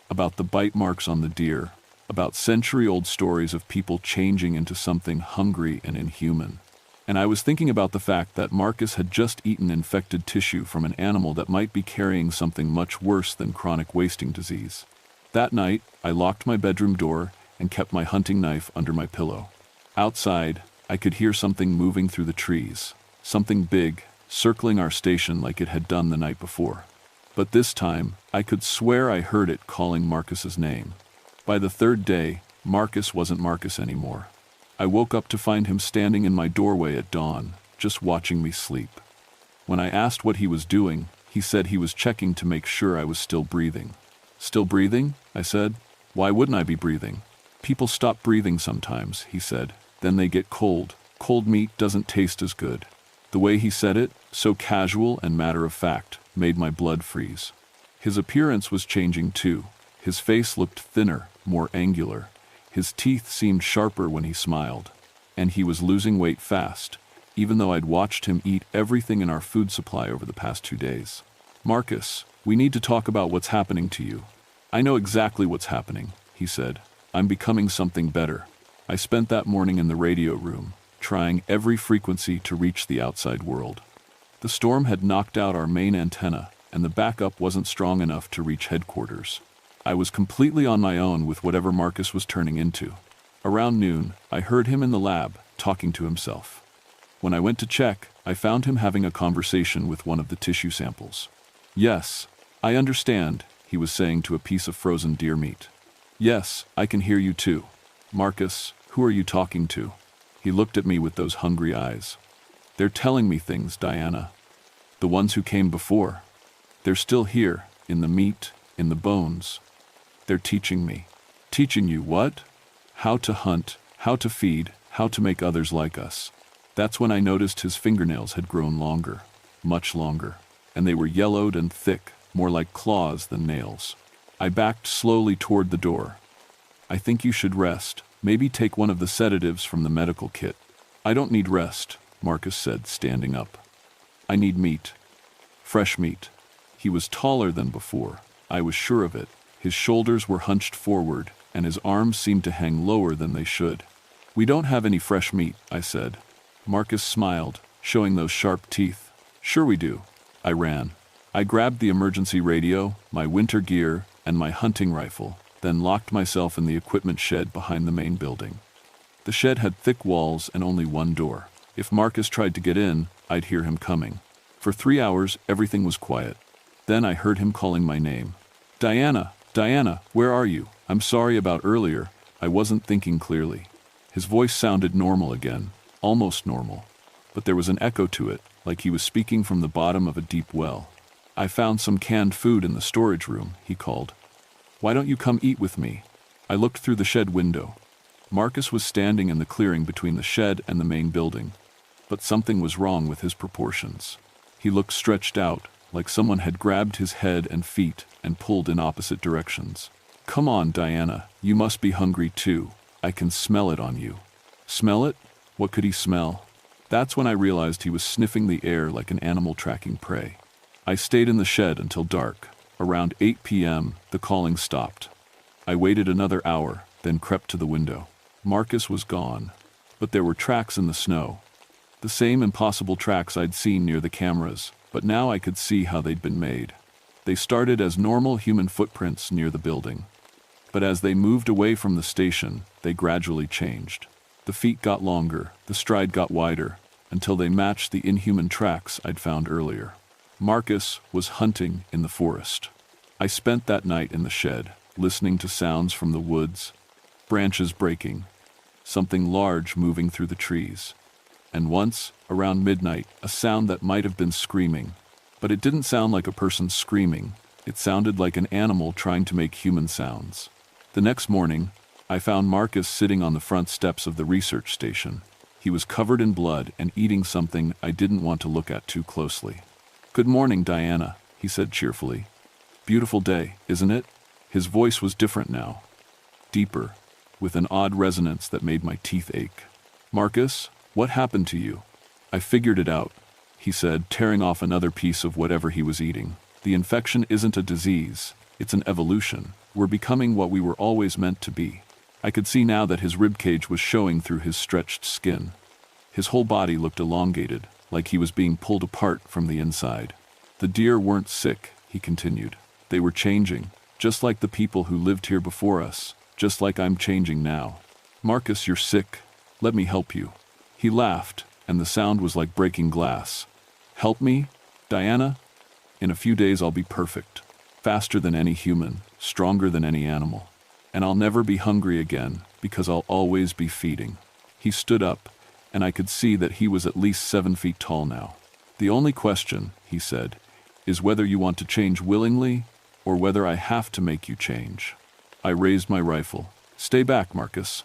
Speaker 1: about the bite marks on the deer, about century-old stories of people changing into something hungry and inhuman. And I was thinking about the fact that Marcus had just eaten infected tissue from an animal that might be carrying something much worse than chronic wasting disease. That night, I locked my bedroom door and kept my hunting knife under my pillow. Outside, I could hear something moving through the trees, something big, circling our station like it had done the night before. But this time, I could swear I heard it calling Marcus's name. By the 3rd day, Marcus wasn't Marcus anymore. I woke up to find him standing in my doorway at dawn, just watching me sleep. When I asked what he was doing, he said he was checking to make sure I was still breathing. "Still breathing?" I said. "Why wouldn't I be breathing?" "People stop breathing sometimes," he said. "Then they get cold. Cold meat doesn't taste as good." The way he said it, so casual and matter-of-fact, made my blood freeze. His appearance was changing too. His face looked thinner, more angular. His teeth seemed sharper when he smiled. And he was losing weight fast, even though I'd watched him eat everything in our food supply over the past 2 days. "Marcus, we need to talk about what's happening to you." "I know exactly what's happening," he said. "I'm becoming something better." I spent that morning in the radio room, trying every frequency to reach the outside world. The storm had knocked out our main antenna, and the backup wasn't strong enough to reach headquarters. I was completely on my own with whatever Marcus was turning into. Around noon, I heard him in the lab, talking to himself. When I went to check, I found him having a conversation with one of the tissue samples. "Yes, I understand," he was saying to a piece of frozen deer meat. "Yes, I can hear you too." "Marcus, who are you talking to?" He looked at me with those hungry eyes. "They're telling me things, Diana. The ones who came before. They're still here, in the meat, in the bones. They're teaching me." "Teaching you what?" "How to hunt, how to feed, how to make others like us." That's when I noticed his fingernails had grown longer, much longer, and they were yellowed and thick, more like claws than nails. I backed slowly toward the door. "I think you should rest. Maybe take one of the sedatives from the medical kit." "I don't need rest," Marcus said, standing up. "I need meat. Fresh meat." He was taller than before. I was sure of it. His shoulders were hunched forward, and his arms seemed to hang lower than they should. "We don't have any fresh meat," I said. Marcus smiled, showing those sharp teeth. "Sure we do." I ran. I grabbed the emergency radio, my winter gear, and my hunting rifle, then locked myself in the equipment shed behind the main building. The shed had thick walls and only one door. If Marcus tried to get in, I'd hear him coming. For 3 hours, everything was quiet. Then I heard him calling my name. Diana, Diana, where are you? I'm sorry about earlier, I wasn't thinking clearly. His voice sounded normal again, almost normal. But there was an echo to it, like he was speaking from the bottom of a deep well. I found some canned food in the storage room, he called. Why don't you come eat with me? I looked through the shed window. Marcus was standing in the clearing between the shed and the main building. But something was wrong with his proportions. He looked stretched out, like someone had grabbed his head and feet and pulled in opposite directions. Come on, Diana, you must be hungry too. I can smell it on you. Smell it? What could he smell? That's when I realized he was sniffing the air like an animal tracking prey. I stayed in the shed until dark. Around 8 p.m., the calling stopped. I waited another hour, then crept to the window. Marcus was gone, but there were tracks in the snow. The same impossible tracks I'd seen near the cameras, but now I could see how they'd been made. They started as normal human footprints near the building. But as they moved away from the station, they gradually changed. The feet got longer, the stride got wider, until they matched the inhuman tracks I'd found earlier. Marcus was hunting in the forest. I spent that night in the shed, listening to sounds from the woods, branches breaking, something large moving through the trees. And once, around midnight, a sound that might have been screaming. But it didn't sound like a person screaming. It sounded like an animal trying to make human sounds. The next morning, I found Marcus sitting on the front steps of the research station. He was covered in blood and eating something I didn't want to look at too closely. Good morning, Diana, he said cheerfully. Beautiful day, isn't it? His voice was different now. Deeper, with an odd resonance that made my teeth ache. Marcus, what happened to you? I figured it out, he said, tearing off another piece of whatever he was eating. The infection isn't a disease, it's an evolution. We're becoming what we were always meant to be. I could see now that his ribcage was showing through his stretched skin. His whole body looked elongated, like he was being pulled apart from the inside. The deer weren't sick, he continued. They were changing, just like the people who lived here before us, just like I'm changing now. Marcus, you're sick. Let me help you. He laughed, and the sound was like breaking glass. Help me, Diana? In a few days I'll be perfect. Faster than any human, stronger than any animal. And I'll never be hungry again, because I'll always be feeding. He stood up, and I could see that he was at least 7 feet tall now. The only question, he said, is whether you want to change willingly, or whether I have to make you change. I raised my rifle. Stay back, Marcus.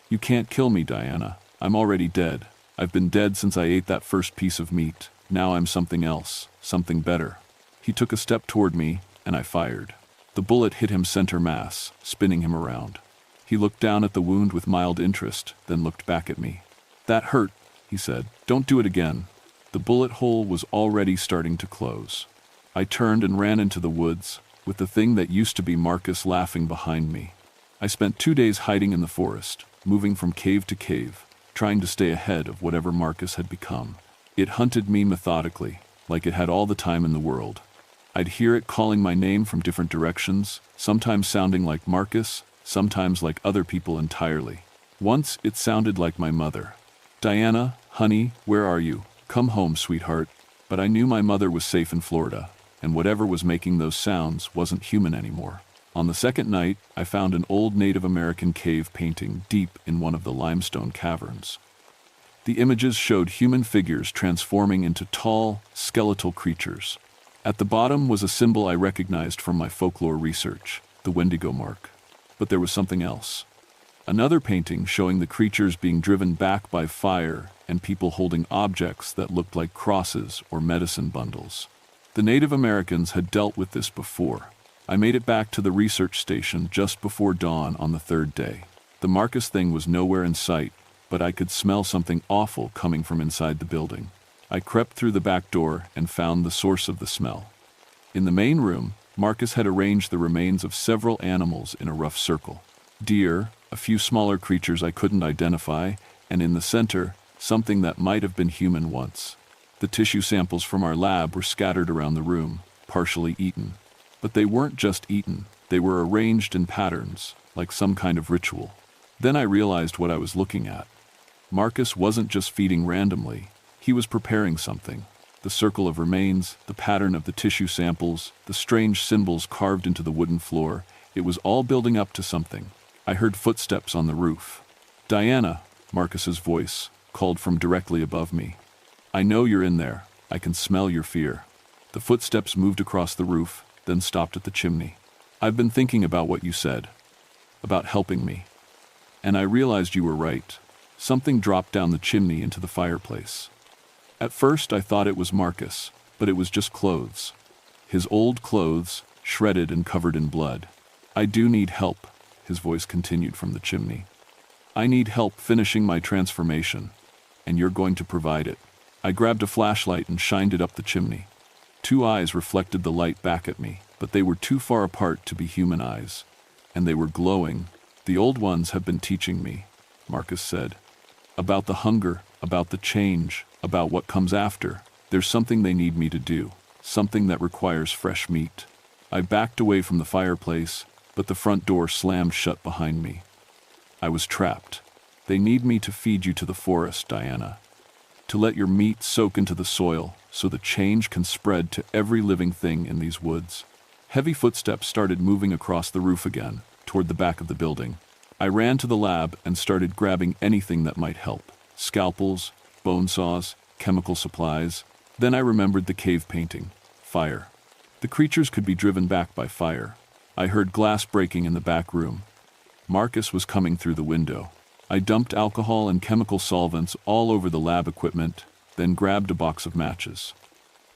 Speaker 1: You can't kill me, Diana. I'm already dead. I've been dead since I ate that first piece of meat. Now I'm something else, something better. He took a step toward me, and I fired. The bullet hit him center mass, spinning him around. He looked down at the wound with mild interest, then looked back at me. That hurt, he said. Don't do it again. The bullet hole was already starting to close. I turned and ran into the woods, with the thing that used to be Marcus laughing behind me. I spent 2 days hiding in the forest, moving from cave to cave, trying to stay ahead of whatever Marcus had become. It hunted me methodically, like it had all the time in the world. I'd hear it calling my name from different directions, sometimes sounding like Marcus, sometimes like other people entirely. Once it sounded like my mother. Diana, honey, where are you? Come home, sweetheart. But I knew my mother was safe in Florida, and whatever was making those sounds wasn't human anymore. On the second night, I found an old Native American cave painting deep in one of the limestone caverns. The images showed human figures transforming into tall, skeletal creatures. At the bottom was a symbol I recognized from my folklore research, the Wendigo mark. But there was something else. Another painting showing the creatures being driven back by fire and people holding objects that looked like crosses or medicine bundles. The Native Americans had dealt with this before. I made it back to the research station just before dawn on the third day. The Marcus thing was nowhere in sight, but I could smell something awful coming from inside the building. I crept through the back door and found the source of the smell. In the main room, Marcus had arranged the remains of several animals in a rough circle. Deer, a few smaller creatures I couldn't identify, and in the center, something that might have been human once. The tissue samples from our lab were scattered around the room, partially eaten. But they weren't just eaten, they were arranged in patterns, like some kind of ritual. Then I realized what I was looking at. Marcus wasn't just feeding randomly, he was preparing something. The The circle of remains, the pattern of the tissue samples, the strange symbols carved into the wooden floor, it was all building up to something. I heard footsteps on the roof. "Diana," Marcus's voice called from directly above me. "I know you're in there. I can smell your fear." The footsteps moved across the roof, then stopped at the chimney. "I've been thinking about what you said, about helping me. And I realized you were right." Something dropped down the chimney into the fireplace. At first I thought it was Marcus, but it was just clothes. His old clothes, shredded and covered in blood. "I do need help," his voice continued from the chimney. "I need help finishing my transformation, and you're going to provide it." I grabbed a flashlight and shined it up the chimney. Two eyes reflected the light back at me, but they were too far apart to be human eyes, and they were glowing. "The old ones have been teaching me," Marcus said. "About the hunger, about the change, about what comes after. There's something they need me to do, something that requires fresh meat." I backed away from the fireplace, but the front door slammed shut behind me. I was trapped. "They need me to feed you to the forest, Diana. To let your meat soak into the soil, so the change can spread to every living thing in these woods." Heavy footsteps started moving across the roof again, toward the back of the building. I ran to the lab and started grabbing anything that might help. Scalpels, bone saws, chemical supplies. Then I remembered the cave painting. Fire. The creatures could be driven back by fire. I heard glass breaking in the back room. Marcus was coming through the window. I dumped alcohol and chemical solvents all over the lab equipment, then grabbed a box of matches.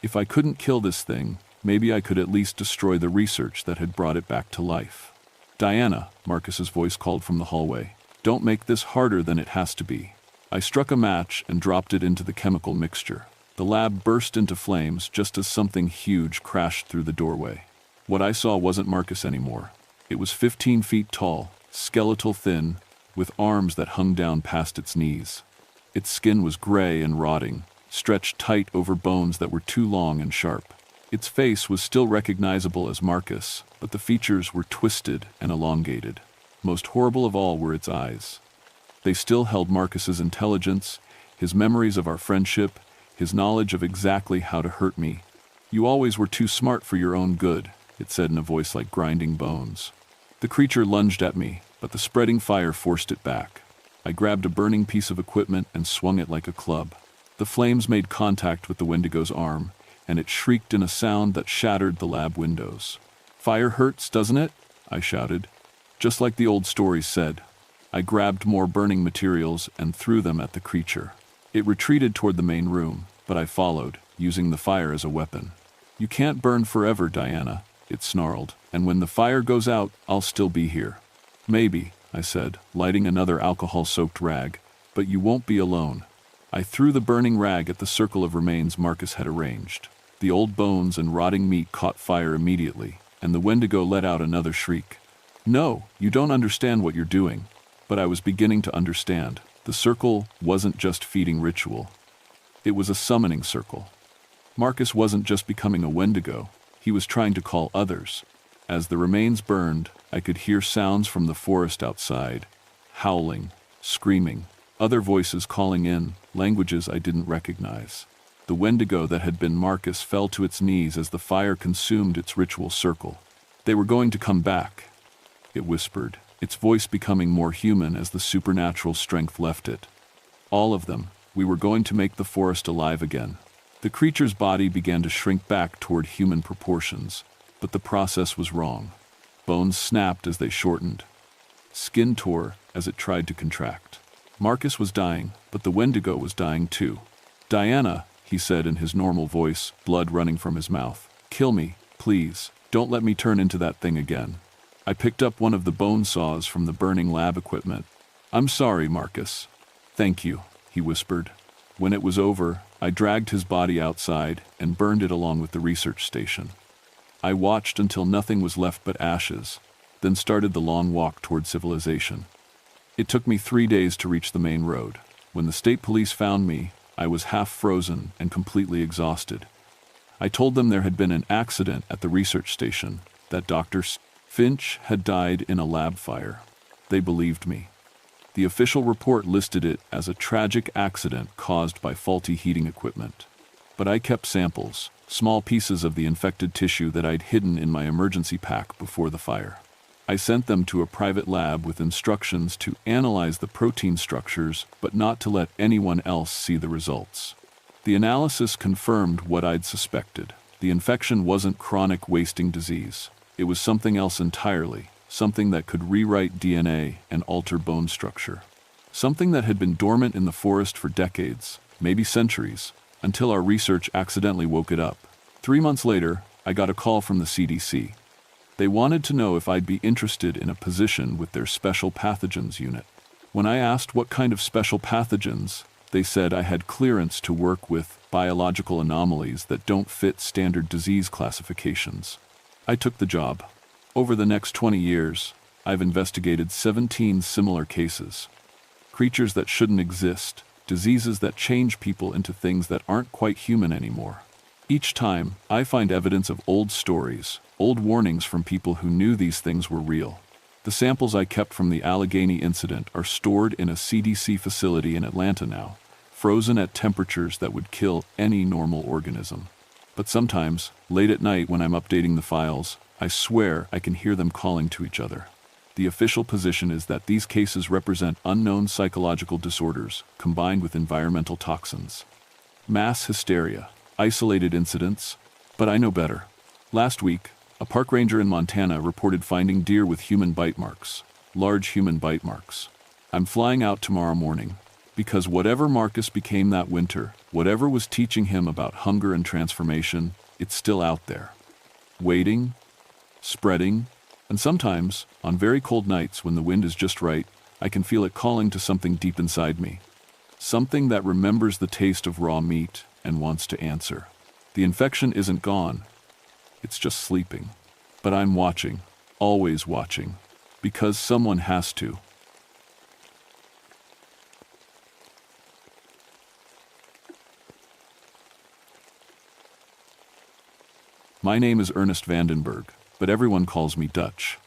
Speaker 1: If I couldn't kill this thing, maybe I could at least destroy the research that had brought it back to life. "Diana," Marcus's voice called from the hallway. "Don't make this harder than it has to be." I struck a match and dropped it into the chemical mixture. The lab burst into flames just as something huge crashed through the doorway. What I saw wasn't Marcus anymore. It was 15 feet tall, skeletal thin, with arms that hung down past its knees. Its skin was gray and rotting, stretched tight over bones that were too long and sharp. Its face was still recognizable as Marcus, but the features were twisted and elongated. Most horrible of all were its eyes. They still held Marcus's intelligence, his memories of our friendship, his knowledge of exactly how to hurt me. "You always were too smart for your own good," it said in a voice like grinding bones. The creature lunged at me, but the spreading fire forced it back. I grabbed a burning piece of equipment and swung it like a club. The flames made contact with the Wendigo's arm, and it shrieked in a sound that shattered the lab windows. "Fire hurts, doesn't it?" I shouted. Just like the old stories said. I grabbed more burning materials and threw them at the creature. It retreated toward the main room, but I followed, using the fire as a weapon. "You can't burn forever, Diana," it snarled, "and when the fire goes out, I'll still be here." "Maybe," I said, lighting another alcohol-soaked rag, "but you won't be alone." I threw the burning rag at the circle of remains Marcus had arranged. The old bones and rotting meat caught fire immediately, and the Wendigo let out another shriek. "No, you don't understand what you're doing." But I was beginning to understand. The circle wasn't just feeding ritual. It was a summoning circle. Marcus wasn't just becoming a Wendigo, he was trying to call others. As the remains burned, I could hear sounds from the forest outside, howling, screaming, other voices calling in, languages I didn't recognize. The Wendigo that had been Marcus fell to its knees as the fire consumed its ritual circle. "They were going to come back," it whispered, its voice becoming more human as the supernatural strength left it. "All of them. We were going to make the forest alive again." The creature's body began to shrink back toward human proportions, but the process was wrong. Bones snapped as they shortened. Skin tore as it tried to contract. Marcus was dying, but the Wendigo was dying too. "Diana," he said in his normal voice, blood running from his mouth. "Kill me, please. Don't let me turn into that thing again." I picked up one of the bone saws from the burning lab equipment. "I'm sorry, Marcus." "Thank you," he whispered. When it was over, I dragged his body outside and burned it along with the research station. I watched until nothing was left but ashes, then started the long walk toward civilization. It took me 3 days to reach the main road. When the state police found me, I was half frozen and completely exhausted. I told them there had been an accident at the research station, that Dr. Finch had died in a lab fire. They believed me. The official report listed it as a tragic accident caused by faulty heating equipment. But I kept samples, small pieces of the infected tissue that I'd hidden in my emergency pack before the fire. I sent them to a private lab with instructions to analyze the protein structures, but not to let anyone else see the results. The analysis confirmed what I'd suspected. The infection wasn't chronic wasting disease. It was something else entirely, something that could rewrite DNA and alter bone structure. Something that had been dormant in the forest for decades, maybe centuries, until our research accidentally woke it up. 3 months later, I got a call from the CDC. They wanted to know if I'd be interested in a position with their special pathogens unit. When I asked what kind of special pathogens, they said I had clearance to work with biological anomalies that don't fit standard disease classifications. I took the job. Over the next 20 years, I've investigated 17 similar cases. Creatures that shouldn't exist, diseases that change people into things that aren't quite human anymore. Each time, I find evidence of old stories, old warnings from people who knew these things were real. The samples I kept from the Allegheny incident are stored in a CDC facility in Atlanta now, frozen at temperatures that would kill any normal organism. But sometimes, late at night when I'm updating the files, I swear I can hear them calling to each other. The official position is that these cases represent unknown psychological disorders combined with environmental toxins. Mass hysteria, isolated incidents, but I know better. Last week, a park ranger in Montana reported finding deer with human bite marks, large human bite marks. I'm flying out tomorrow morning, because whatever Marcus became that winter, whatever was teaching him about hunger and transformation, it's still out there. Waiting, spreading, and sometimes, on very cold nights when the wind is just right, I can feel it calling to something deep inside me. Something that remembers the taste of raw meat and wants to answer. The infection isn't gone. It's just sleeping. But I'm watching, always watching, because someone has to. My name is Ernest Vandenberg, but everyone calls me Dutch.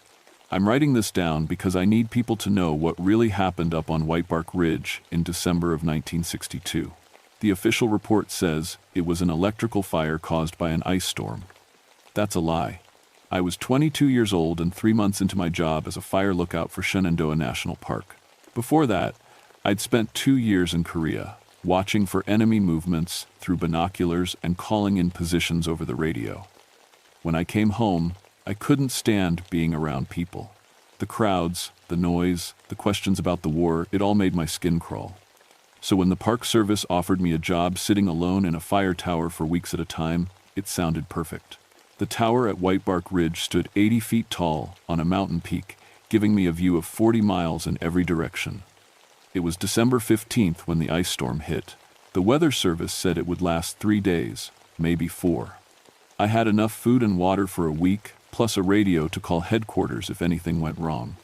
Speaker 1: I'm writing this down because I need people to know what really happened up on Whitebark Ridge in December of 1962. The official report says it was an electrical fire caused by an ice storm. That's a lie. I was 22 years old and 3 months into my job as a fire lookout for Shenandoah National Park. Before that, I'd spent 2 years in Korea, watching for enemy movements through binoculars and calling in positions over the radio. When I came home, I couldn't stand being around people. The crowds, the noise, the questions about the war, it all made my skin crawl. So when the Park Service offered me a job sitting alone in a fire tower for weeks at a time, it sounded perfect. The tower at Whitebark Ridge stood 80 feet tall on a mountain peak, giving me a view of 40 miles in every direction. It was December 15th when the ice storm hit. The Weather Service said it would last 3 days, maybe 4. I had enough food and water for a week, plus a radio to call headquarters if anything went wrong.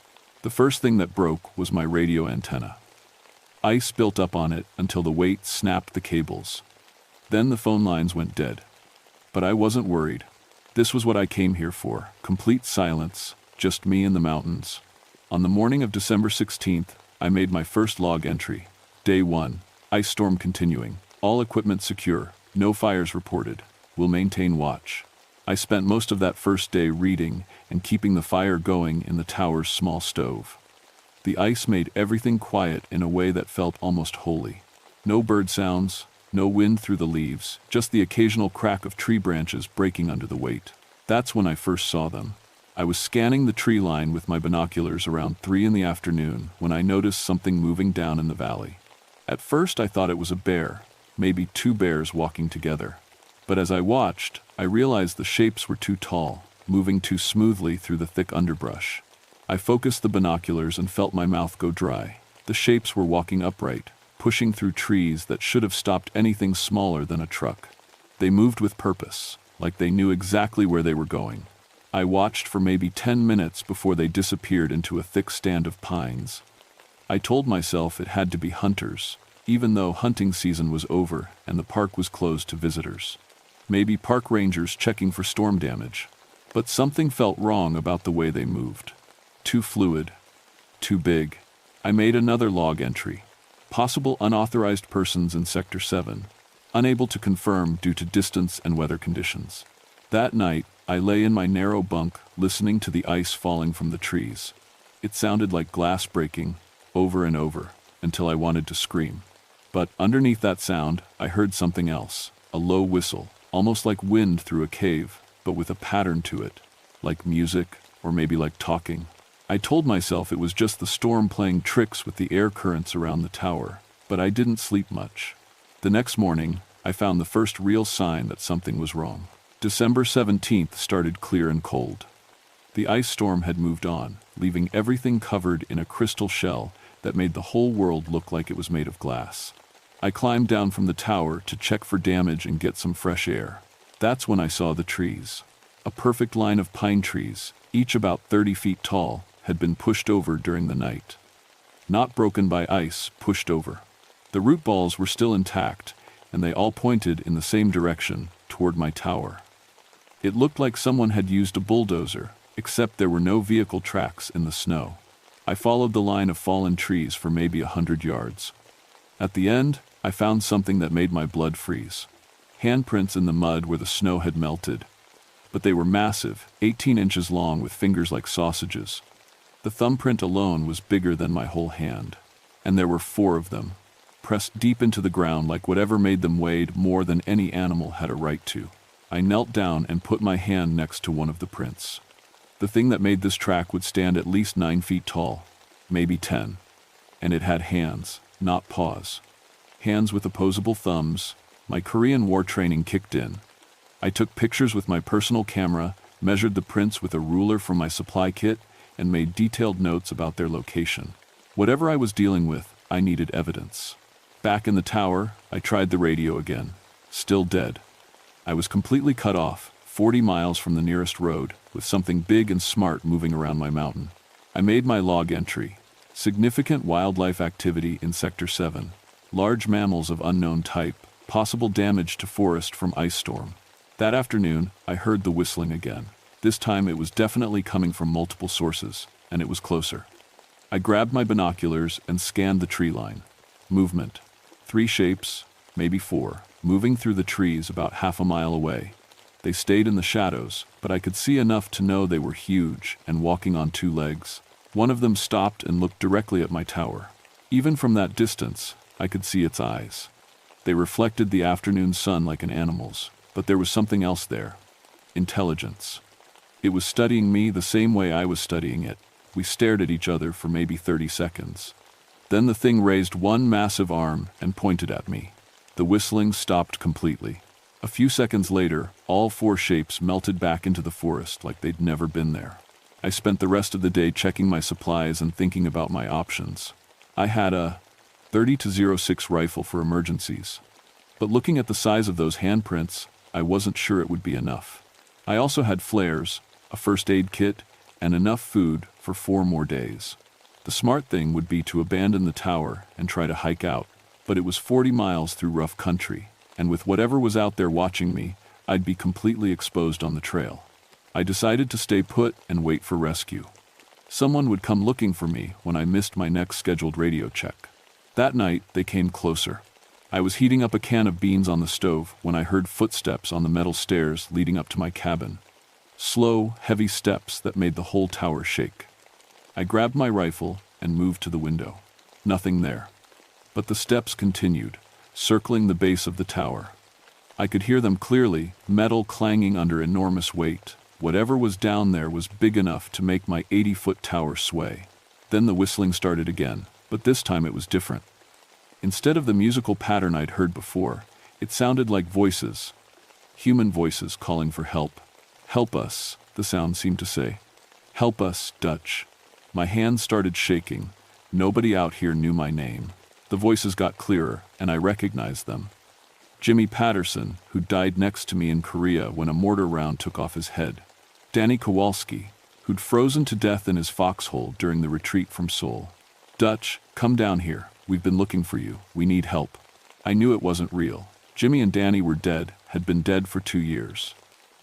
Speaker 1: The first thing that broke was my radio antenna. Ice built up on it until the weight snapped the cables. Then the phone lines went dead. But I wasn't worried. This was what I came here for, complete silence, just me and the mountains. On the morning of December 16th, I made my first log entry. Day 1, ice storm continuing, all equipment secure, no fires reported. Will maintain watch. I spent most of that first day reading and keeping the fire going in the tower's small stove. The ice made everything quiet in a way that felt almost holy. No bird sounds, no wind through the leaves, just the occasional crack of tree branches breaking under the weight. That's when I first saw them. I was scanning the tree line with my binoculars around 3 in the afternoon when I noticed something moving down in the valley. At first I thought it was a bear, maybe 2 bears walking together. But as I watched, I realized the shapes were too tall, moving too smoothly through the thick underbrush. I focused the binoculars and felt my mouth go dry. The shapes were walking upright, pushing through trees that should have stopped anything smaller than a truck. They moved with purpose, like they knew exactly where they were going. I watched for maybe 10 minutes before they disappeared into a thick stand of pines. I told myself it had to be hunters, even though hunting season was over and the park was closed to visitors. Maybe park rangers checking for storm damage. But something felt wrong about the way they moved. Too fluid. Too big. I made another log entry. Possible unauthorized persons in Sector 7. unable to confirm due to distance and weather conditions. That night, I lay in my narrow bunk, listening to the ice falling from the trees. It sounded like glass breaking, over and over, until I wanted to scream. But underneath that sound, I heard something else, a low whistle, almost like wind through a cave, but with a pattern to it, like music, or maybe like talking. I told myself it was just the storm playing tricks with the air currents around the tower, but I didn't sleep much. The next morning, I found the first real sign that something was wrong. December 17th started clear and cold. The ice storm had moved on, leaving everything covered in a crystal shell that made the whole world look like it was made of glass. I climbed down from the tower to check for damage and get some fresh air. That's when I saw the trees. A perfect line of pine trees, each about 30 feet tall, had been pushed over during the night. Not broken by ice, pushed over. The root balls were still intact, and they all pointed in the same direction, toward my tower. It looked like someone had used a bulldozer, except there were no vehicle tracks in the snow. I followed the line of fallen trees for maybe 100 yards. At the end, I found something that made my blood freeze. Handprints in the mud where the snow had melted. But they were massive, 18 inches long with fingers like sausages. The thumbprint alone was bigger than my whole hand. And there were 4 of them, pressed deep into the ground like whatever made them weighed more than any animal had a right to. I knelt down and put my hand next to one of the prints. The thing that made this track would stand at least 9 feet tall, maybe 10. And it had hands, not paws. Hands with opposable thumbs. My Korean War training kicked in. I took pictures with my personal camera, measured the prints with a ruler from my supply kit, and made detailed notes about their location. Whatever I was dealing with, I needed evidence. Back in the tower, I tried the radio again. Still dead. I was completely cut off, 40 miles from the nearest road, with something big and smart moving around my mountain. I made my log entry. Significant wildlife activity in Sector 7. Large mammals of unknown type. Possible damage to forest from ice storm. That afternoon, I heard the whistling again. This time it was definitely coming from multiple sources, and it was closer. I grabbed my binoculars and scanned the tree line. Movement. 3 shapes, maybe 4, moving through the trees about half a mile away. They stayed in the shadows, but I could see enough to know they were huge and walking on 2 legs. One of them stopped and looked directly at my tower. Even from that distance, I could see its eyes. They reflected the afternoon sun like an animal's, but there was something else there. Intelligence. It was studying me the same way I was studying it. We stared at each other for maybe 30 seconds. Then the thing raised one massive arm and pointed at me. The whistling stopped completely. A few seconds later, all 4 shapes melted back into the forest like they'd never been there. I spent the rest of the day checking my supplies and thinking about my options. I had a .30-06 rifle for emergencies. But looking at the size of those handprints, I wasn't sure it would be enough. I also had flares, a first aid kit, and enough food for 4 more days. The smart thing would be to abandon the tower and try to hike out, but it was 40 miles through rough country, and with whatever was out there watching me, I'd be completely exposed on the trail. I decided to stay put and wait for rescue. Someone would come looking for me when I missed my next scheduled radio check. That night, they came closer. I was heating up a can of beans on the stove when I heard footsteps on the metal stairs leading up to my cabin. Slow, heavy steps that made the whole tower shake. I grabbed my rifle and moved to the window. Nothing there. But the steps continued, circling the base of the tower. I could hear them clearly, metal clanging under enormous weight. Whatever was down there was big enough to make my 80-foot tower sway. Then the whistling started again, but this time it was different. Instead of the musical pattern I'd heard before, it sounded like voices. Human voices calling for help. "Help us," the sound seemed to say. "Help us, Dutch." My hands started shaking. Nobody out here knew my name. The voices got clearer, and I recognized them. Jimmy Patterson, who died next to me in Korea when a mortar round took off his head. Danny Kowalski, who'd frozen to death in his foxhole during the retreat from Seoul. "Dutch, come down here. We've been looking for you. We need help." I knew it wasn't real. Jimmy and Danny were dead, had been dead for 2 years.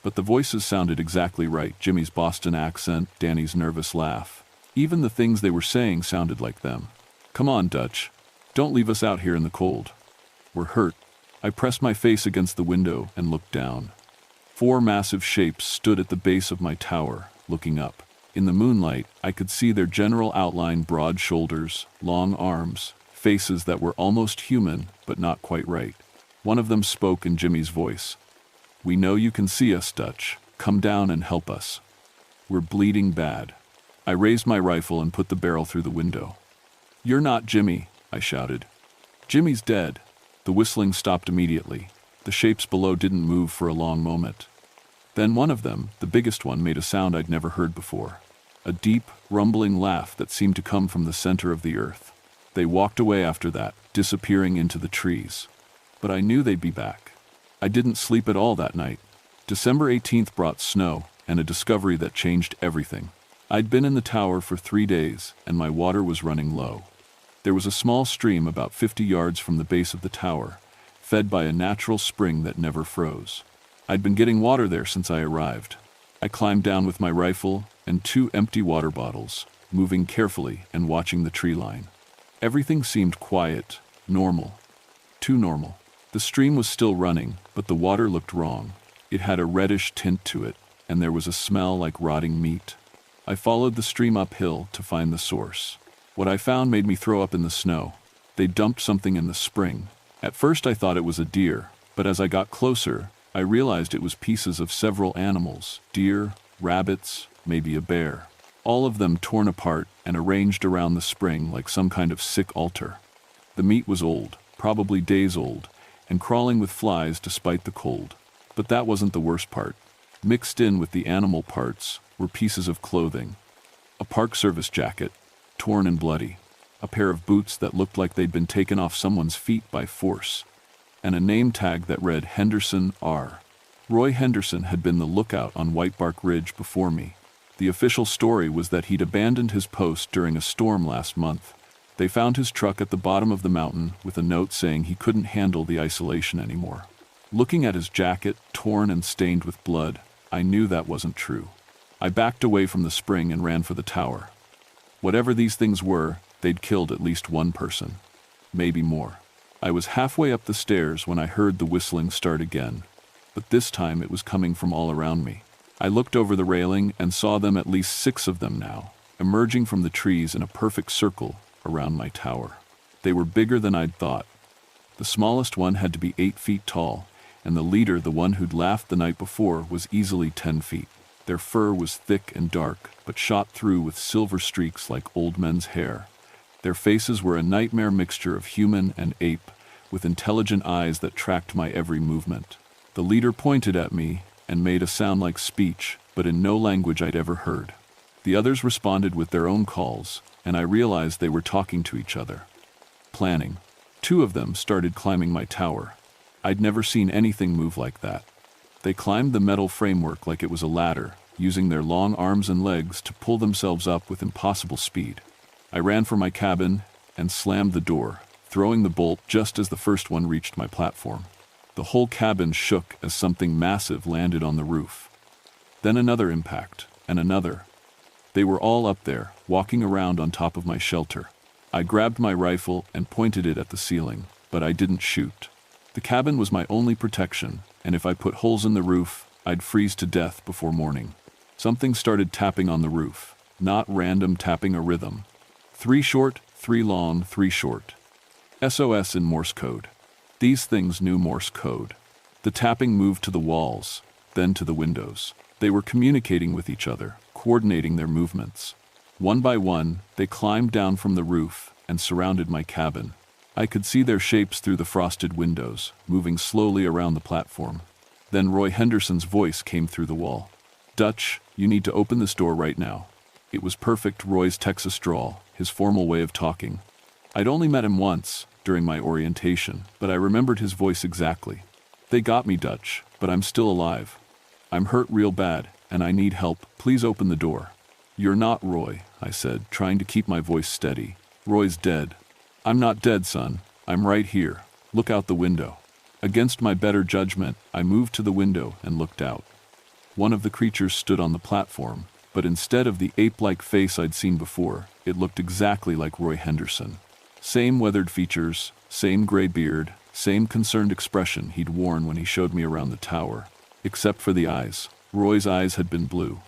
Speaker 1: But the voices sounded exactly right. Jimmy's Boston accent, Danny's nervous laugh. Even the things they were saying sounded like them. "Come on, Dutch. Don't leave us out here in the cold. We're hurt." I pressed my face against the window and looked down. 4 massive shapes stood at the base of my tower, looking up. In the moonlight, I could see their general outline: broad shoulders, long arms, faces that were almost human, but not quite right. One of them spoke in Jimmy's voice. "We know you can see us, Dutch. Come down and help us. We're bleeding bad." I raised my rifle and put the barrel through the window. "You're not Jimmy," I shouted. "Jimmy's dead." The whistling stopped immediately. The shapes below didn't move for a long moment. Then one of them, the biggest one, made a sound I'd never heard before. A deep, rumbling laugh that seemed to come from the center of the earth. They walked away after that, disappearing into the trees. But I knew they'd be back. I didn't sleep at all that night. December 18th brought snow and a discovery that changed everything. I'd been in the tower for 3 days, and my water was running low. There was a small stream about 50 yards from the base of the tower, fed by a natural spring that never froze. I'd been getting water there since I arrived. I climbed down with my rifle and 2 empty water bottles, moving carefully and watching the tree line. Everything seemed quiet, normal. Too normal. The stream was still running, but the water looked wrong. It had a reddish tint to it, and there was a smell like rotting meat. I followed the stream uphill to find the source. What I found made me throw up in the snow. They dumped something in the spring. At first I thought it was a deer, but as I got closer, I realized it was pieces of several animals: deer, rabbits, maybe a bear. All of them torn apart and arranged around the spring like some kind of sick altar. The meat was old, probably days old, and crawling with flies despite the cold. But that wasn't the worst part. Mixed in with the animal parts were pieces of clothing. A Park Service jacket, torn and bloody. A pair of boots that looked like they'd been taken off someone's feet by force. And a name tag that read Henderson R. Roy Henderson had been the lookout on White Bark Ridge before me. The official story was that he'd abandoned his post during a storm last month. They found his truck at the bottom of the mountain with a note saying he couldn't handle the isolation anymore. Looking at his jacket, torn and stained with blood, I knew that wasn't true. I backed away from the spring and ran for the tower. Whatever these things were, they'd killed at least one person. Maybe more. I was halfway up the stairs when I heard the whistling start again, but this time it was coming from all around me. I looked over the railing and saw them, at least 6 of them now, emerging from the trees in a perfect circle around my tower. They were bigger than I'd thought. The smallest one had to be 8 feet tall, and the leader, the one who'd laughed the night before, was easily 10 feet. Their fur was thick and dark, but shot through with silver streaks like old men's hair. Their faces were a nightmare mixture of human and ape, with intelligent eyes that tracked my every movement. The leader pointed at me and made a sound like speech, but in no language I'd ever heard. The others responded with their own calls, and I realized they were talking to each other. Planning. 2 of them started climbing my tower. I'd never seen anything move like that. They climbed the metal framework like it was a ladder, using their long arms and legs to pull themselves up with impossible speed. I ran for my cabin and slammed the door, throwing the bolt just as the first one reached my platform. The whole cabin shook as something massive landed on the roof. Then another impact, and another. They were all up there, walking around on top of my shelter. I grabbed my rifle and pointed it at the ceiling, but I didn't shoot. The cabin was my only protection, and if I put holes in the roof, I'd freeze to death before morning. Something started tapping on the roof, not random tapping, a rhythm. 3 short, 3 long, 3 short. SOS in Morse code. These things knew Morse code. The tapping moved to the walls, then to the windows. They were communicating with each other, coordinating their movements. One by one, they climbed down from the roof and surrounded my cabin. I could see their shapes through the frosted windows, moving slowly around the platform. Then Roy Henderson's voice came through the wall. "Dutch, you need to open this door right now." It was perfect Roy's Texas drawl, his formal way of talking. I'd only met him once, during my orientation, but I remembered his voice exactly. "They got me, Dutch, but I'm still alive. I'm hurt real bad, and I need help. Please open the door." "You're not Roy," I said, trying to keep my voice steady. "Roy's dead." "I'm not dead, son. I'm right here. Look out the window." Against my better judgment, I moved to the window and looked out. One of the creatures stood on the platform, but instead of the ape-like face I'd seen before, it looked exactly like Roy Henderson. Same weathered features, same gray beard, same concerned expression he'd worn when he showed me around the tower. Except for the eyes. Roy's eyes had been blue.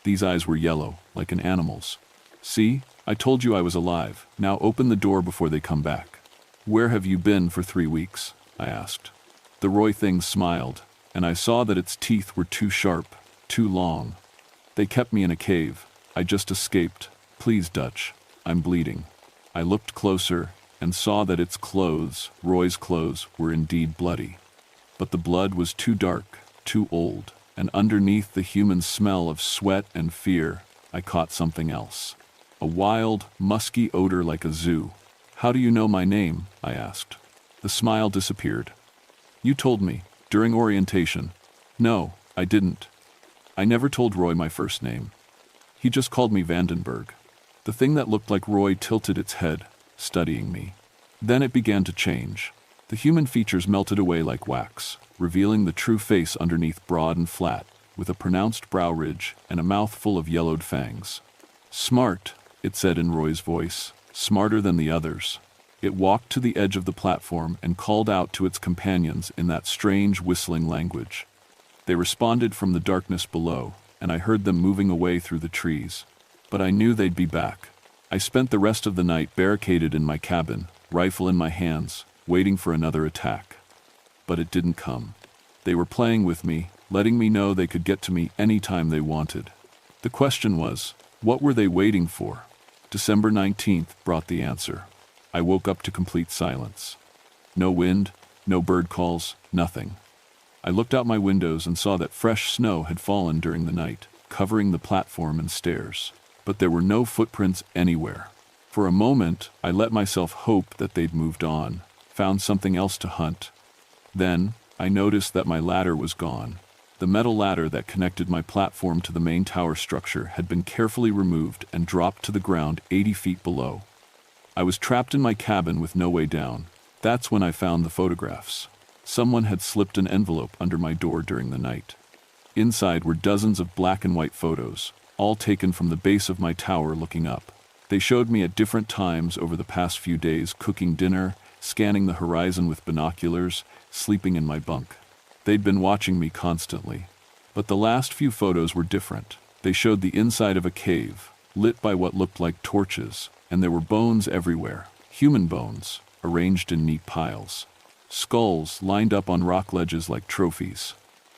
Speaker 1: These eyes were yellow, like an animal's. "See? I told you I was alive. Now open the door before they come back." "Where have you been for 3 weeks?" I asked. The Roy thing smiled, and I saw that its teeth were too sharp, too long. "They kept me in a cave. I just escaped. Please, Dutch. I'm bleeding." I looked closer and saw that its clothes, Roy's clothes, were indeed bloody. But the blood was too dark, too old, and underneath the human smell of sweat and fear, I caught something else. A wild, musky odor like a zoo. "How do you know my name?" I asked. The smile disappeared. "You told me, during orientation." "No, I didn't. I never told Roy my first name. He just called me Vandenberg." The thing that looked like Roy tilted its head, studying me. Then it began to change. The human features melted away like wax, revealing the true face underneath broad and flat, with a pronounced brow ridge and a mouth full of yellowed fangs. "Smart," it said in Roy's voice, "smarter than the others." It walked to the edge of the platform and called out to its companions in that strange whistling language. They responded from the darkness below, and I heard them moving away through the trees. But I knew they'd be back. I spent the rest of the night barricaded in my cabin, rifle in my hands, waiting for another attack. But it didn't come. They were playing with me, letting me know they could get to me any time they wanted. The question was, what were they waiting for? December 19th brought the answer. I woke up to complete silence. No wind, no bird calls, nothing. I looked out my windows and saw that fresh snow had fallen during the night, covering the platform and stairs. But there were no footprints anywhere. For a moment, I let myself hope that they'd moved on, found something else to hunt. Then, I noticed that my ladder was gone. The metal ladder that connected my platform to the main tower structure had been carefully removed and dropped to the ground 80 feet below. I was trapped in my cabin with no way down. That's when I found the photographs. Someone had slipped an envelope under my door during the night. Inside were dozens of black and white photos, all taken from the base of my tower looking up. They showed me at different times over the past few days cooking dinner, scanning the horizon with binoculars, sleeping in my bunk. They'd been watching me constantly. But the last few photos were different. They showed the inside of a cave, lit by what looked like torches, and there were bones everywhere, human bones, arranged in neat piles. Skulls lined up on rock ledges like trophies.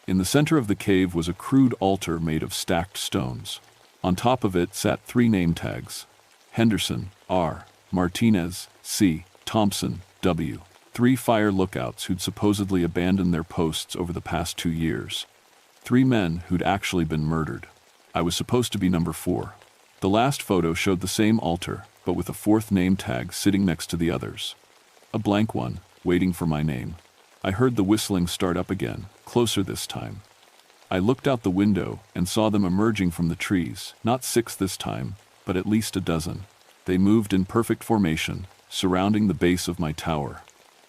Speaker 1: In the center of the cave was a crude altar made of stacked stones. On top of it sat 3 name tags. Henderson, R. Martinez, C. Thompson, W. 3 fire lookouts who'd supposedly abandoned their posts over the past 2 years. 3 men who'd actually been murdered. I was supposed to be number 4. The last photo showed the same altar, but with a 4th name tag sitting next to the others. A blank one, waiting for my name. I heard the whistling start up again, closer this time. I looked out the window and saw them emerging from the trees, not 6 this time, but at least a dozen. They moved in perfect formation, surrounding the base of my tower.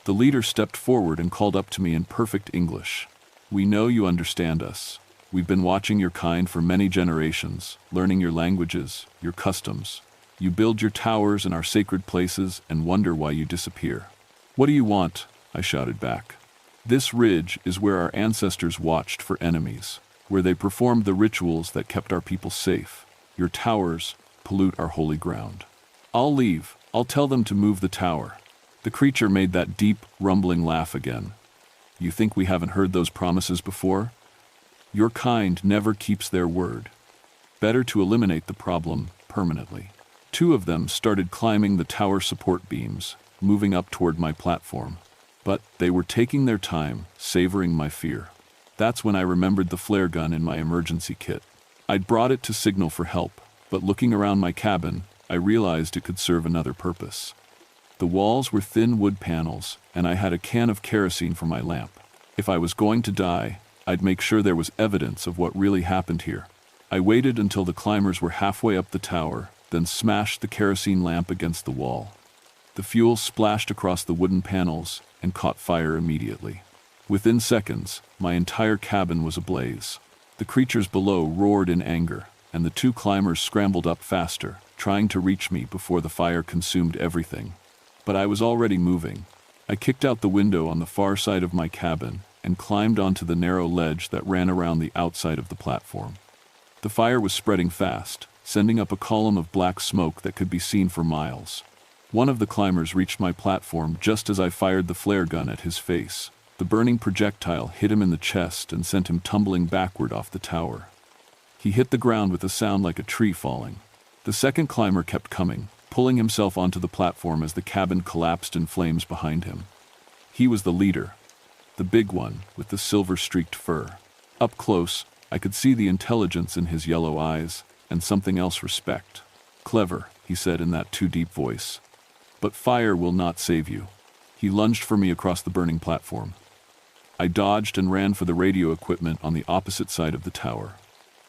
Speaker 1: The leader stepped forward and called up to me in perfect English. "We know you understand us. We've been watching your kind for many generations, learning your languages, your customs. You build your towers in our sacred places and wonder why you disappear." "What do you want?" I shouted back. "This ridge is where our ancestors watched for enemies, where they performed the rituals that kept our people safe. Your towers pollute our holy ground." "I'll leave. I'll tell them to move the tower." The creature made that deep, rumbling laugh again. "You think we haven't heard those promises before? Your kind never keeps their word. Better to eliminate the problem permanently." 2 of them started climbing the tower support beams, moving up toward my platform. But they were taking their time, savoring my fear. That's when I remembered the flare gun in my emergency kit. I'd brought it to signal for help, but looking around my cabin, I realized it could serve another purpose. The walls were thin wood panels, and I had a can of kerosene for my lamp. If I was going to die, I'd make sure there was evidence of what really happened here. I waited until the climbers were halfway up the tower, then smashed the kerosene lamp against the wall. The fuel splashed across the wooden panels and caught fire immediately. Within seconds, my entire cabin was ablaze. The creatures below roared in anger, and the 2 climbers scrambled up faster, trying to reach me before the fire consumed everything. But I was already moving. I kicked out the window on the far side of my cabin and climbed onto the narrow ledge that ran around the outside of the platform. The fire was spreading fast, sending up a column of black smoke that could be seen for miles. One of the climbers reached my platform just as I fired the flare gun at his face. The burning projectile hit him in the chest and sent him tumbling backward off the tower. He hit the ground with a sound like a tree falling. The second climber kept coming, pulling himself onto the platform as the cabin collapsed in flames behind him. He was the leader, the big one with the silver-streaked fur. Up close, I could see the intelligence in his yellow eyes, and something else: respect. "Clever," he said in that too-deep voice. "But fire will not save you." He lunged for me across the burning platform. I dodged and ran for the radio equipment on the opposite side of the tower.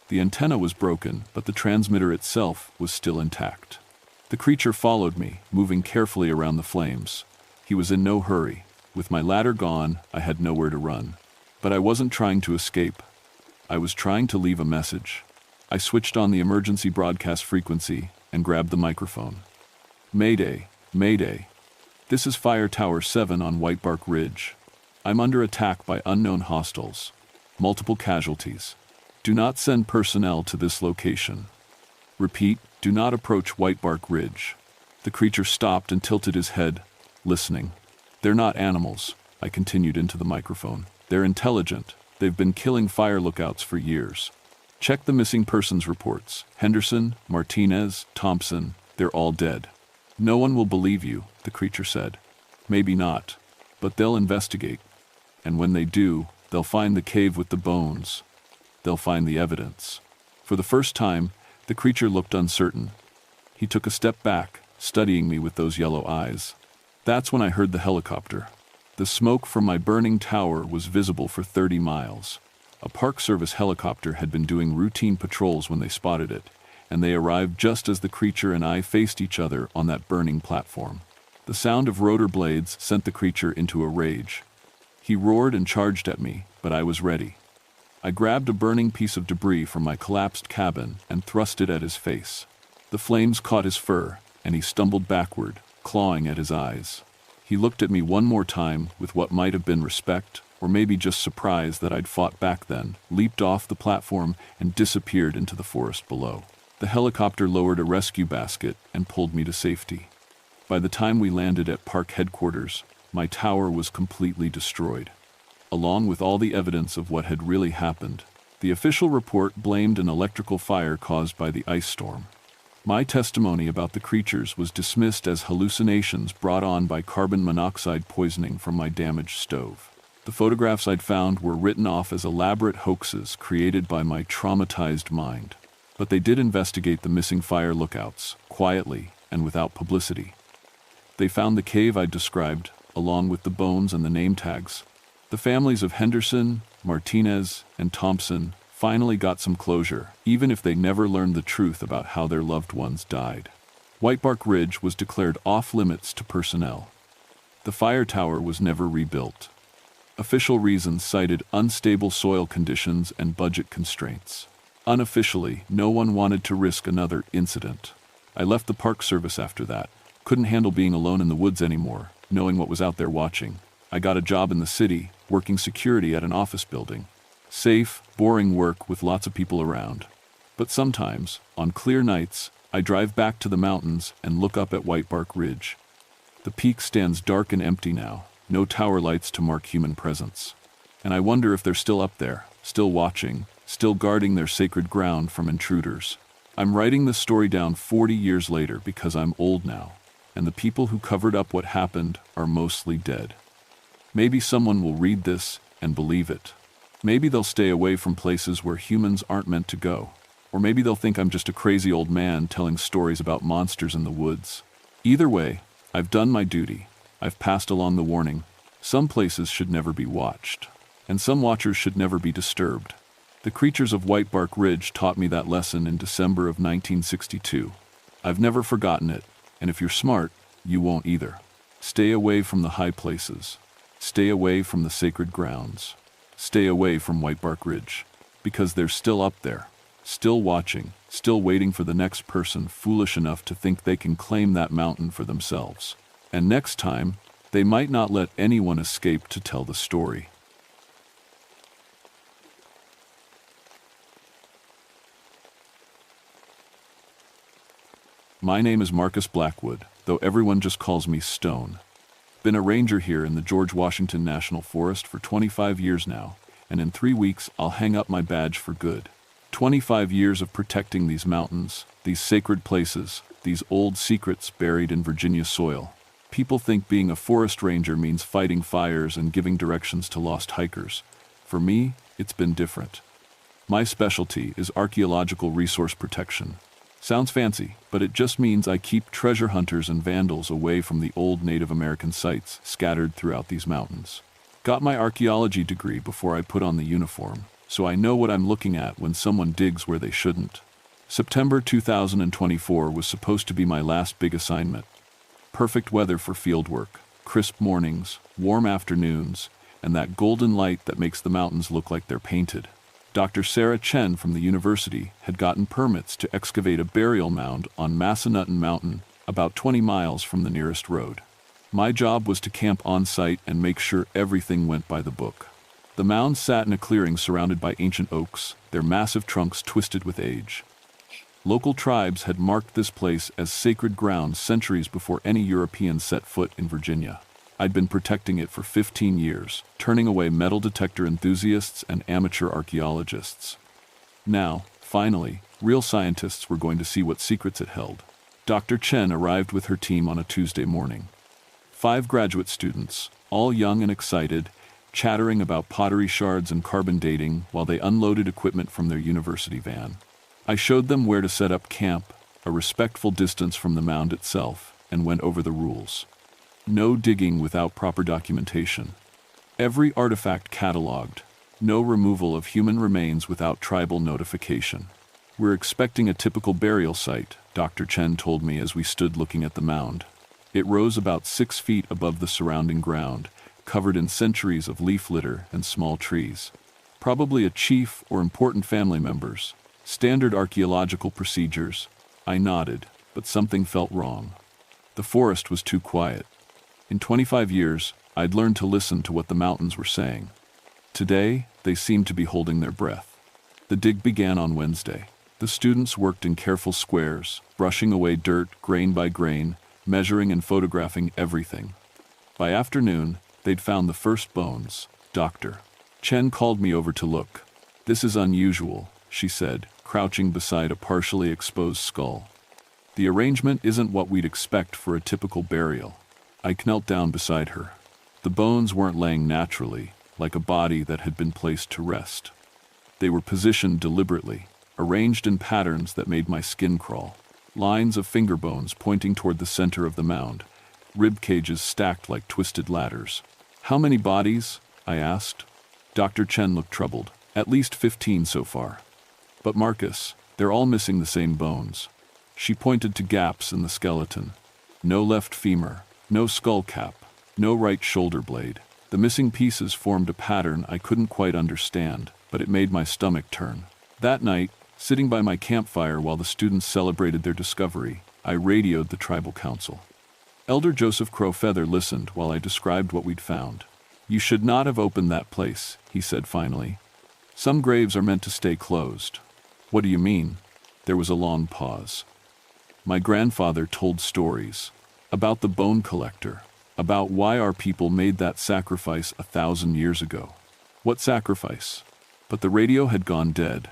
Speaker 1: The antenna was broken, but the transmitter itself was still intact. The creature followed me, moving carefully around the flames. He was in no hurry. With my ladder gone, I had nowhere to run. But I wasn't trying to escape. I was trying to leave a message. I switched on the emergency broadcast frequency and grabbed the microphone. "Mayday, Mayday. This is Fire Tower 7 on Whitebark Ridge. I'm under attack by unknown hostiles. Multiple casualties. Do not send personnel to this location. Repeat, do not approach Whitebark Ridge." The creature stopped and tilted his head, listening. "They're not animals," I continued into the microphone. "They're intelligent. They've been killing fire lookouts for years. Check the missing persons reports. Henderson, Martinez, Thompson, they're all dead." "No one will believe you," the creature said. "Maybe not, but they'll investigate. And when they do, they'll find the cave with the bones. They'll find the evidence." For the first time, the creature looked uncertain. He took a step back, studying me with those yellow eyes. That's when I heard the helicopter. The smoke from my burning tower was visible for 30 miles. A Park Service helicopter had been doing routine patrols when they spotted it, and they arrived just as the creature and I faced each other on that burning platform. The sound of rotor blades sent the creature into a rage. He roared and charged at me, but I was ready. I grabbed a burning piece of debris from my collapsed cabin and thrust it at his face. The flames caught his fur, and he stumbled backward, clawing at his eyes. He looked at me one more time with what might have been respect, or maybe just surprise that I'd fought back then, leaped off the platform and disappeared into the forest below. The helicopter lowered a rescue basket and pulled me to safety. By the time we landed at park headquarters, my tower was completely destroyed. Along with all the evidence of what had really happened, the official report blamed an electrical fire caused by the ice storm. My testimony about the creatures was dismissed as hallucinations brought on by carbon monoxide poisoning from my damaged stove. The photographs I'd found were written off as elaborate hoaxes created by my traumatized mind. But they did investigate the missing fire lookouts, quietly and without publicity. They found the cave I'd described, along with the bones and the name tags. The families of Henderson, Martinez, and Thompson finally got some closure, even if they never learned the truth about how their loved ones died. Whitebark Ridge was declared off-limits to personnel. The fire tower was never rebuilt. Official reasons cited unstable soil conditions and budget constraints. Unofficially, no one wanted to risk another incident. I left the Park Service after that. Couldn't handle being alone in the woods anymore, knowing what was out there watching. I got a job in the city, working security at an office building. Safe, boring work with lots of people around. But sometimes, on clear nights, I drive back to the mountains and look up at Whitebark Ridge. The peak stands dark and empty now, no tower lights to mark human presence. And I wonder if they're still up there, still watching, still guarding their sacred ground from intruders. I'm writing this story down 40 years later because I'm old now, and the people who covered up what happened are mostly dead. Maybe someone will read this and believe it. Maybe they'll stay away from places where humans aren't meant to go. Or maybe they'll think I'm just a crazy old man telling stories about monsters in the woods. Either way, I've done my duty. I've passed along the warning. Some places should never be watched, and some watchers should never be disturbed. The creatures of Whitebark Ridge taught me that lesson in December of 1962. I've never forgotten it, and if you're smart, you won't either. Stay away from the high places. Stay away from the sacred grounds. Stay away from Whitebark Ridge, because they're still up there, still watching, still waiting for the next person foolish enough to think they can claim that mountain for themselves. And next time, They might not let anyone escape to tell the story. My name is Marcus Blackwood, though everyone just calls me Stone. Been a ranger here in the George Washington National Forest for 25 years now, and in 3 weeks I'll hang up my badge for good. 25 years of protecting these mountains, these sacred places, these old secrets buried in Virginia soil. People think being a forest ranger means fighting fires and giving directions to lost hikers. For me, it's been different. My specialty is archaeological resource protection. Sounds fancy, but it just means I keep treasure hunters and vandals away from the old Native American sites scattered throughout these mountains. Got my archaeology degree before I put on the uniform, so I know what I'm looking at when someone digs where they shouldn't. September 2024 was supposed to be my last big assignment. Perfect weather for field work, crisp mornings, warm afternoons, and that golden light that makes the mountains look like they're painted. Dr. Sarah Chen from the university had gotten permits to excavate a burial mound on Massanutten Mountain, about 20 miles from the nearest road. My job was to camp on site and make sure everything went by the book. The mound sat in a clearing surrounded by ancient oaks, their massive trunks twisted with age. Local tribes had marked this place as sacred ground centuries before any Europeans set foot in Virginia. I'd been protecting it for 15 years, turning away metal detector enthusiasts and amateur archaeologists. Now, finally, real scientists were going to see what secrets it held. Dr. Chen arrived with her team on a Tuesday morning. 5 graduate students, all young and excited, chattering about pottery shards and carbon dating while they unloaded equipment from their university van. I showed them where to set up camp, a respectful distance from the mound itself, and went over the rules. No digging without proper documentation. Every artifact cataloged. No removal of human remains without tribal notification. We're expecting a typical burial site, Dr. Chen told me as we stood looking at the mound. It rose about 6 feet above the surrounding ground, covered in centuries of leaf litter and small trees. Probably a chief or important family members. Standard archaeological procedures. I nodded, but something felt wrong. The forest was too quiet. In 25 years, I'd learned to listen to what the mountains were saying. Today, they seemed to be holding their breath. The dig began on Wednesday. The students worked in careful squares, brushing away dirt grain by grain, measuring and photographing everything. By afternoon, they'd found the first bones. Dr. Chen called me over to look. "This is unusual," she said, crouching beside a partially exposed skull. "The arrangement isn't what we'd expect for a typical burial." I knelt down beside her. The bones weren't laying naturally, like a body that had been placed to rest. They were positioned deliberately, arranged in patterns that made my skin crawl. Lines of finger bones pointing toward the center of the mound, rib cages stacked like twisted ladders. "How many bodies?" I asked. Dr. Chen looked troubled. "At least 15 so far." "But Marcus, they're all missing the same bones." She pointed to gaps in the skeleton. No left femur. No skull cap, no right shoulder blade. The missing pieces formed a pattern I couldn't quite understand, but it made my stomach turn. That night, sitting by my campfire while the students celebrated their discovery, I radioed the tribal council. Elder Joseph Crow Feather listened while I described what we'd found. "You should not have opened that place," he said finally. "Some graves are meant to stay closed." "What do you mean?" There was a long pause. My grandfather told stories. About the bone collector, about why our people made that sacrifice 1,000 years ago. What sacrifice? But the radio had gone dead.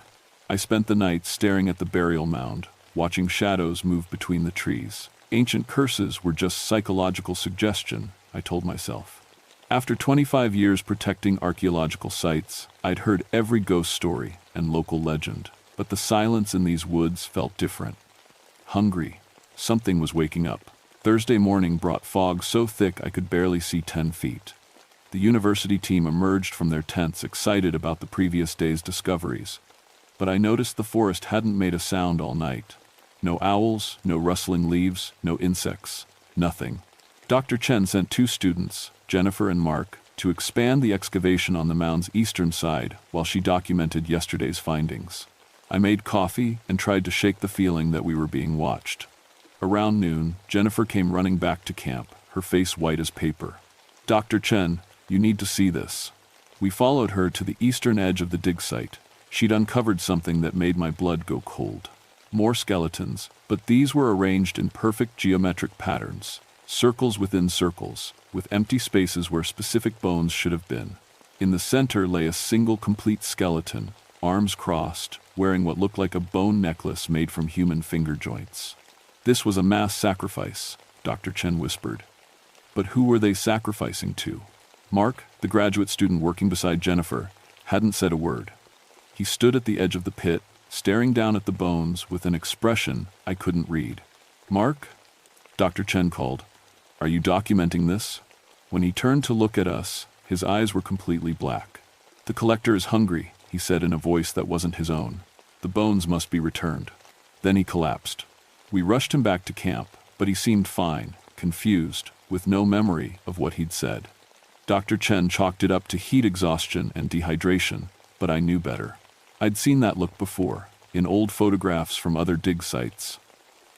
Speaker 1: I spent the night staring at the burial mound, watching shadows move between the trees. Ancient curses were just psychological suggestion, I told myself. After 25 years protecting archaeological sites, I'd heard every ghost story and local legend, but the silence in these woods felt different. Hungry. Something was waking up. Thursday morning brought fog so thick I could barely see 10 feet. The university team emerged from their tents excited about the previous day's discoveries. But I noticed the forest hadn't made a sound all night. No owls, no rustling leaves, no insects, nothing. Dr. Chen sent 2 students, Jennifer and Mark, to expand the excavation on the mound's eastern side while she documented yesterday's findings. I made coffee and tried to shake the feeling that we were being watched. Around noon, Jennifer came running back to camp, her face white as paper. Dr. Chen, you need to see this. We followed her to the eastern edge of the dig site. She'd uncovered something that made my blood go cold. More skeletons, but these were arranged in perfect geometric patterns, circles within circles, with empty spaces where specific bones should have been. In the center lay a single complete skeleton, arms crossed, wearing what looked like a bone necklace made from human finger joints. This was a mass sacrifice, Dr. Chen whispered. But who were they sacrificing to? Mark, the graduate student working beside Jennifer, hadn't said a word. He stood at the edge of the pit, staring down at the bones with an expression I couldn't read. Mark? Dr. Chen called. Are you documenting this? When he turned to look at us, his eyes were completely black. The collector is hungry, he said in a voice that wasn't his own. The bones must be returned. Then he collapsed. We rushed him back to camp, but he seemed fine, confused, with no memory of what he'd said. Dr. Chen chalked it up to heat exhaustion and dehydration, but I knew better. I'd seen that look before, in old photographs from other dig sites.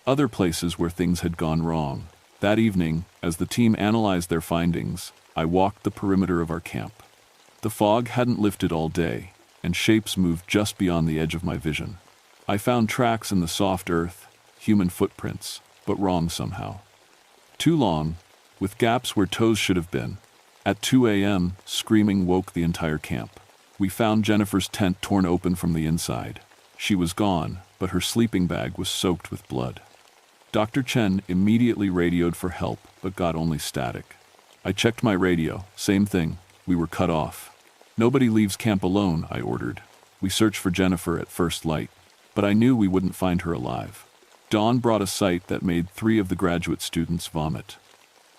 Speaker 1: Other places where things had gone wrong. That evening, as the team analyzed their findings, I walked the perimeter of our camp. The fog hadn't lifted all day, and shapes moved just beyond the edge of my vision. I found tracks in the soft earth, human footprints, but wrong somehow. Too long, with gaps where toes should have been. At 2 a.m., screaming woke the entire camp. We found Jennifer's tent torn open from the inside. She was gone, but her sleeping bag was soaked with blood. Dr. Chen immediately radioed for help, but got only static. I checked my radio, same thing, we were cut off. Nobody leaves camp alone, I ordered. We searched for Jennifer at first light, but I knew we wouldn't find her alive. Dawn brought a sight that made 3 of the graduate students vomit.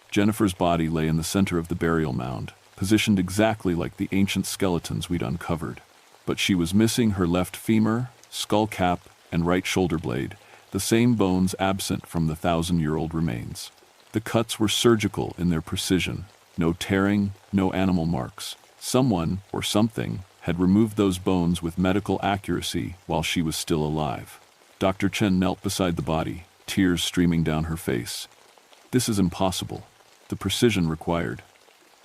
Speaker 1: Jennifer's body lay in the center of the burial mound, positioned exactly like the ancient skeletons we'd uncovered. But she was missing her left femur, skull cap, and right shoulder blade, the same bones absent from the 1,000-year-old remains. The cuts were surgical in their precision, no tearing, no animal marks. Someone, or something, had removed those bones with medical accuracy while she was still alive. Dr. Chen knelt beside the body, tears streaming down her face. This is impossible. The precision required.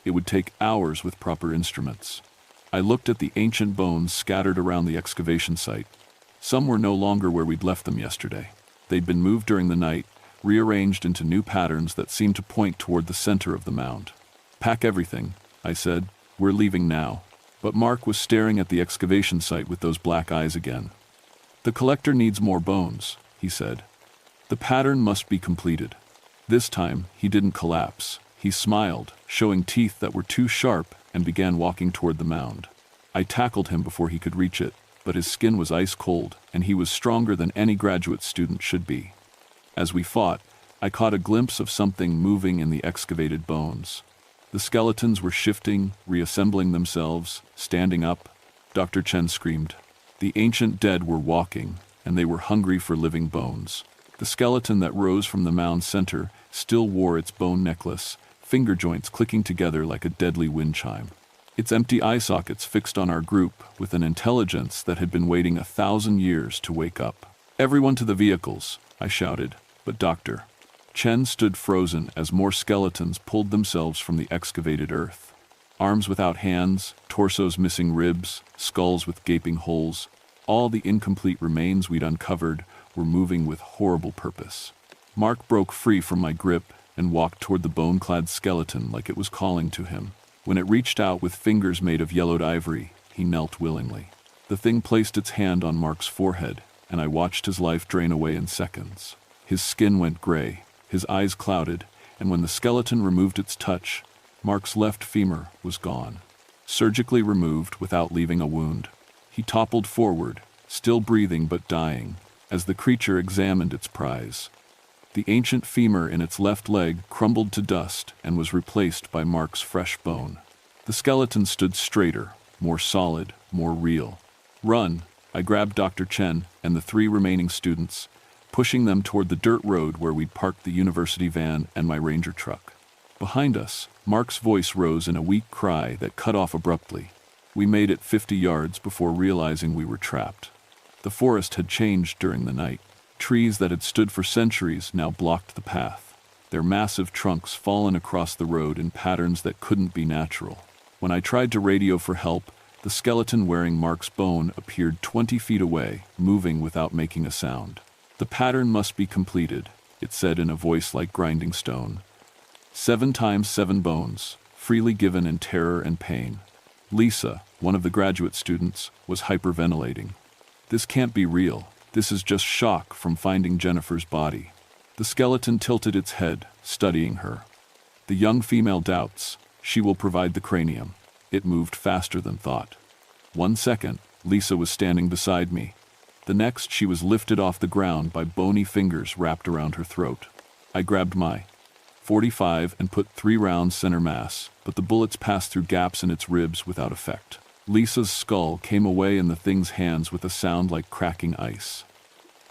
Speaker 1: It would take hours with proper instruments. I looked at the ancient bones scattered around the excavation site. Some were no longer where we'd left them yesterday. They'd been moved during the night, rearranged into new patterns that seemed to point toward the center of the mound. Pack everything, I said. We're leaving now. But Mark was staring at the excavation site with those black eyes again. The collector needs more bones, he said. The pattern must be completed. This time, he didn't collapse. He smiled, showing teeth that were too sharp, and began walking toward the mound. I tackled him before he could reach it, but his skin was ice cold, and he was stronger than any graduate student should be. As we fought, I caught a glimpse of something moving in the excavated bones. The skeletons were shifting, reassembling themselves, standing up. Dr. Chen screamed. The ancient dead were walking, and they were hungry for living bones. The skeleton that rose from the mound's center still wore its bone necklace, finger joints clicking together like a deadly wind chime. Its empty eye sockets fixed on our group with an intelligence that had been waiting 1,000 years to wake up. Everyone to the vehicles, I shouted, but Dr. Chen stood frozen as more skeletons pulled themselves from the excavated earth. Arms without hands, torsos missing ribs, skulls with gaping holes, all the incomplete remains we'd uncovered were moving with horrible purpose. Mark broke free from my grip and walked toward the bone-clad skeleton like it was calling to him. When it reached out with fingers made of yellowed ivory, he knelt willingly. The thing placed its hand on Mark's forehead, and I watched his life drain away in seconds. His skin went gray, his eyes clouded, and when the skeleton removed its touch, Mark's left femur was gone, surgically removed without leaving a wound. He toppled forward, still breathing but dying, as the creature examined its prize. The ancient femur in its left leg crumbled to dust and was replaced by Mark's fresh bone. The skeleton stood straighter, more solid, more real. Run! I grabbed Dr. Chen and the 3 remaining students, pushing them toward the dirt road where we'd parked the university van and my ranger truck. Behind us, Mark's voice rose in a weak cry that cut off abruptly. We made it 50 yards before realizing we were trapped. The forest had changed during the night. Trees that had stood for centuries now blocked the path. their massive trunks fallen across the road in patterns that couldn't be natural. When I tried to radio for help, the skeleton wearing Mark's bone appeared 20 feet away, moving without making a sound. "The pattern must be completed," it said in a voice like grinding stone. 7 times 7 bones, freely given in terror and pain. Lisa, one of the graduate students, was hyperventilating. "This can't be real. This is just shock from finding Jennifer's body." The skeleton tilted its head, studying her. The young female doubts. "She will provide the cranium." It moved faster than thought. 1 second, Lisa was standing beside me. The next, she was lifted off the ground by bony fingers wrapped around her throat. I grabbed my .45 and put 3 rounds center mass, but the bullets passed through gaps in its ribs without effect. Lisa's skull came away in the thing's hands with a sound like cracking ice.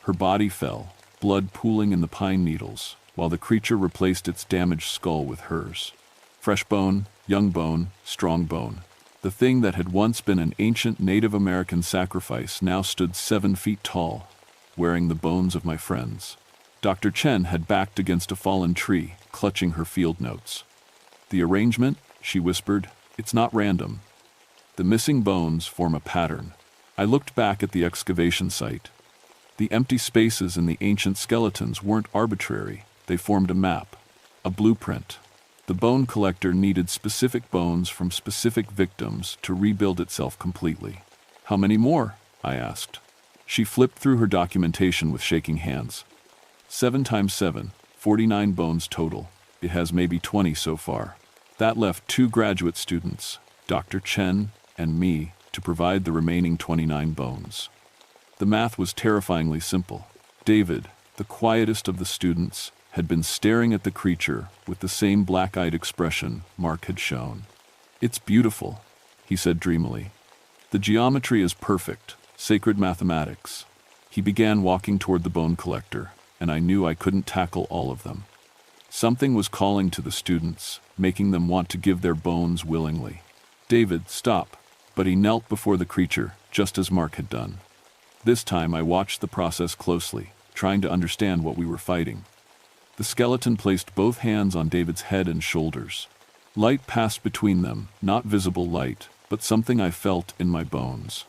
Speaker 1: Her body fell, blood pooling in the pine needles, while the creature replaced its damaged skull with hers. Fresh bone, young bone, strong bone. The thing that had once been an ancient Native American sacrifice now stood 7 feet tall, wearing the bones of my friends. Dr. Chen had backed against a fallen tree, clutching her field notes. "The arrangement," she whispered, "it's not random. The missing bones form a pattern." I looked back at the excavation site. The empty spaces in the ancient skeletons weren't arbitrary. They formed a map, a blueprint. The bone collector needed specific bones from specific victims to rebuild itself completely. "How many more?" I asked. She flipped through her documentation with shaking hands. 7 times 7, 49 bones total. It has maybe 20 so far. That left 2 graduate students, Dr. Chen and me, to provide the remaining 29 bones. The math was terrifyingly simple. David, the quietest of the students, had been staring at the creature with the same black-eyed expression Mark had shown. "It's beautiful," he said dreamily. "The geometry is perfect, sacred mathematics." He began walking toward the bone collector, and I knew I couldn't tackle all of them. Something was calling to the students, making them want to give their bones willingly. "David, stop." But he knelt before the creature, just as Mark had done. This time I watched the process closely, trying to understand what we were fighting. The skeleton placed both hands on David's head and shoulders. Light passed between them, not visible light, but something I felt in my bones.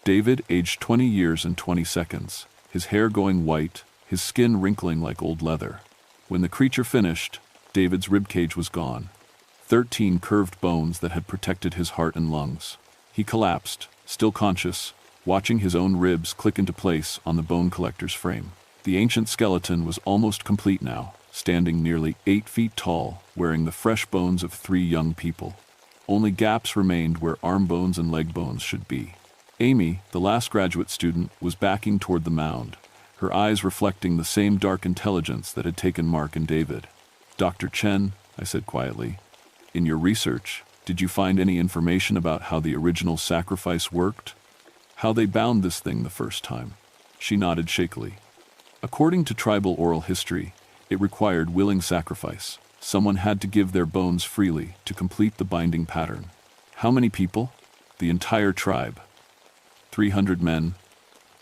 Speaker 1: David, aged 20 years and 20 seconds, his hair going white, his skin wrinkling like old leather. When the creature finished, David's ribcage was gone. 13 curved bones that had protected his heart and lungs. He collapsed, still conscious, watching his own ribs click into place on the bone collector's frame. The ancient skeleton was almost complete now, standing nearly 8 feet tall, wearing the fresh bones of 3 young people. Only gaps remained where arm bones and leg bones should be. Amy, the last graduate student, was backing toward the mound, her eyes reflecting the same dark intelligence that had taken Mark and David. "Dr. Chen," I said quietly, "in your research, did you find any information about how the original sacrifice worked? How they bound this thing the first time?" She nodded shakily. "According to tribal oral history, it required willing sacrifice. Someone had to give their bones freely to complete the binding pattern." "How many people?" "The entire tribe. 300 men,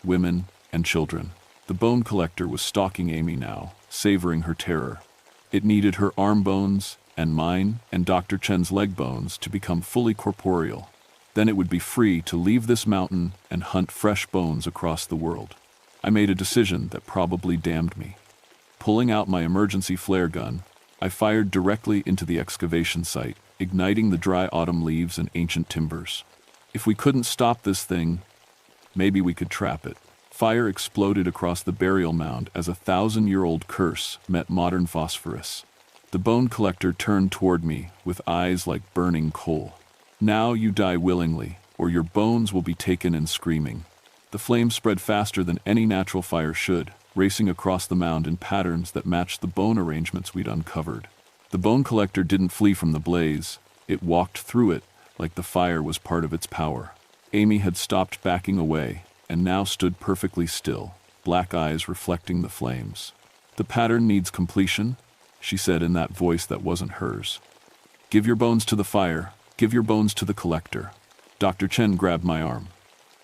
Speaker 1: women, and children." The bone collector was stalking Amy now, savoring her terror. It needed her arm bones, and mine, and Dr. Chen's leg bones to become fully corporeal. Then it would be free to leave this mountain and hunt fresh bones across the world. I made a decision that probably damned me. Pulling out my emergency flare gun, I fired directly into the excavation site, igniting the dry autumn leaves and ancient timbers. If we couldn't stop this thing, maybe we could trap it. Fire exploded across the burial mound as a 1,000-year-old curse met modern phosphorus. The bone collector turned toward me with eyes like burning coal. "Now you die willingly, or your bones will be taken in screaming." The flame spread faster than any natural fire should, racing across the mound in patterns that matched the bone arrangements we'd uncovered. The bone collector didn't flee from the blaze, it walked through it like the fire was part of its power. Amy had stopped backing away, and now stood perfectly still, black eyes reflecting the flames. "The pattern needs completion," she said in that voice that wasn't hers. "Give your bones to the fire, give your bones to the collector." Dr. Chen grabbed my arm.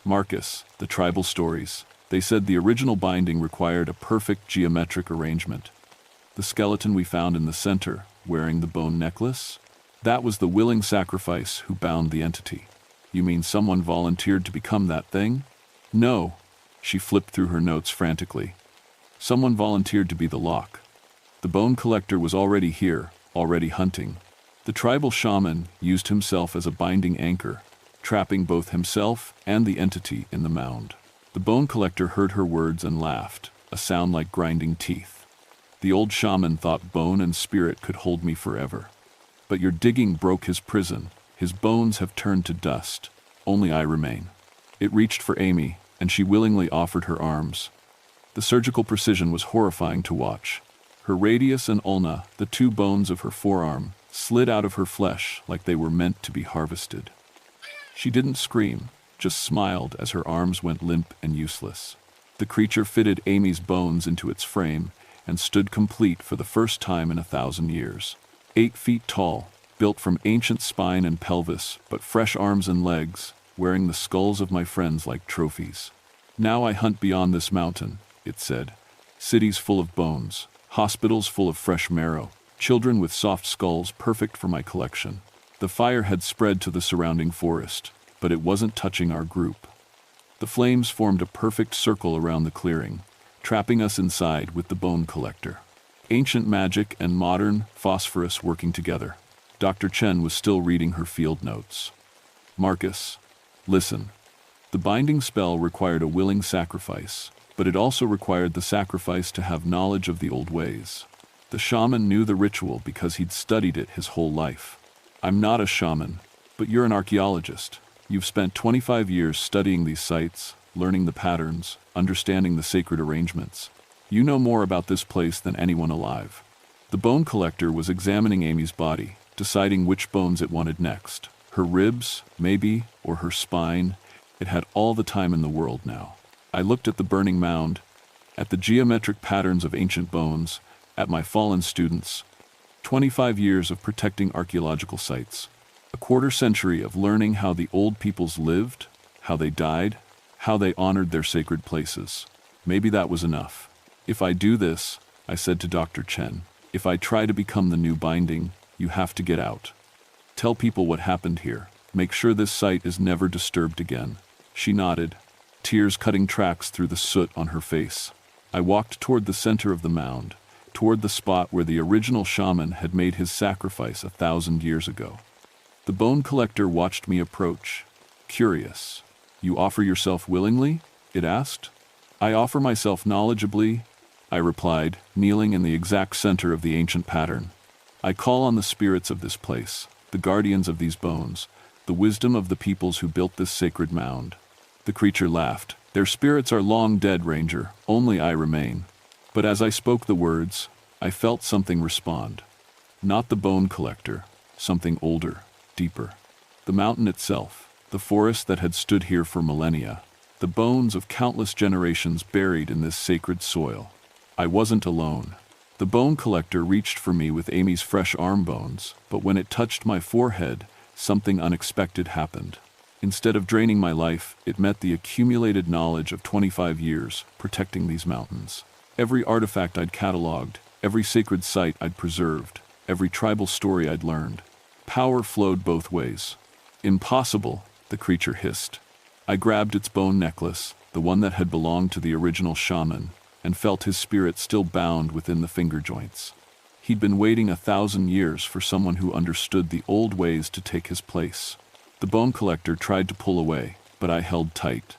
Speaker 1: "Marcus, the tribal stories. They said the original binding required a perfect geometric arrangement. The skeleton we found in the center, wearing the bone necklace? That was the willing sacrifice who bound the entity. You mean someone volunteered to become that thing? No. She flipped through her notes frantically. Someone volunteered to be the lock. The bone collector was already here, already hunting. The tribal shaman used himself as a binding anchor, trapping both himself and the entity in the mound. The bone collector heard her words and laughed, a sound like grinding teeth. The old shaman thought bone and spirit could hold me forever. But your digging broke his prison. His bones have turned to dust. Only I remain. It reached for Amy, and she willingly offered her arms. The surgical precision was horrifying to watch. Her radius and ulna, the two bones of her forearm, slid out of her flesh like they were meant to be harvested. She didn't scream, just smiled as her arms went limp and useless. The creature fitted Amy's bones into its frame and stood complete for the first time in 1,000 years. 8 feet tall, built from ancient spine and pelvis, but fresh arms and legs, wearing the skulls of my friends like trophies. Now I hunt beyond this mountain, it said. Cities full of bones, hospitals full of fresh marrow, children with soft skulls perfect for my collection. The fire had spread to the surrounding forest, but it wasn't touching our group. The flames formed a perfect circle around the clearing, trapping us inside with the bone collector. Ancient magic and modern phosphorus working together. Dr. Chen was still reading her field notes. Marcus, listen. The binding spell required a willing sacrifice, but it also required the sacrifice to have knowledge of the old ways. The shaman knew the ritual because he'd studied it his whole life. I'm not a shaman, but you're an archaeologist. You've spent 25 years studying these sites, learning the patterns, understanding the sacred arrangements. You know more about this place than anyone alive. The bone collector was examining Amy's body, deciding which bones it wanted next. Her ribs, maybe, or her spine. It had all the time in the world now. I looked at the burning mound, at the geometric patterns of ancient bones, at my fallen students. 25 years of protecting archaeological sites. A quarter-century of learning how the old peoples lived, how they died, how they honored their sacred places. Maybe that was enough. If I do this, I said to Dr. Chen, if I try to become the new binding, you have to get out. Tell people what happened here. Make sure this site is never disturbed again. She nodded, tears cutting tracks through the soot on her face. I walked toward the center of the mound, toward the spot where the original shaman had made his sacrifice 1,000 years ago. The bone collector watched me approach, curious. You offer yourself willingly? It asked. I offer myself knowledgeably, I replied, kneeling in the exact center of the ancient pattern. I call on the spirits of this place, the guardians of these bones, the wisdom of the peoples who built this sacred mound. The creature laughed. Their spirits are long dead, Ranger. Only I remain. But as I spoke the words, I felt something respond. Not the bone collector, something older, deeper. The mountain itself, the forest that had stood here for millennia, the bones of countless generations buried in this sacred soil. I wasn't alone. The bone collector reached for me with Amy's fresh arm bones, but when it touched my forehead, something unexpected happened. Instead of draining my life, it met the accumulated knowledge of 25 years protecting these mountains. Every artifact I'd cataloged, every sacred site I'd preserved, every tribal story I'd learned. Power flowed both ways. Impossible, the creature hissed. I grabbed its bone necklace, the one that had belonged to the original shaman, and felt his spirit still bound within the finger joints. He'd been waiting 1,000 years for someone who understood the old ways to take his place. The bone collector tried to pull away, but I held tight.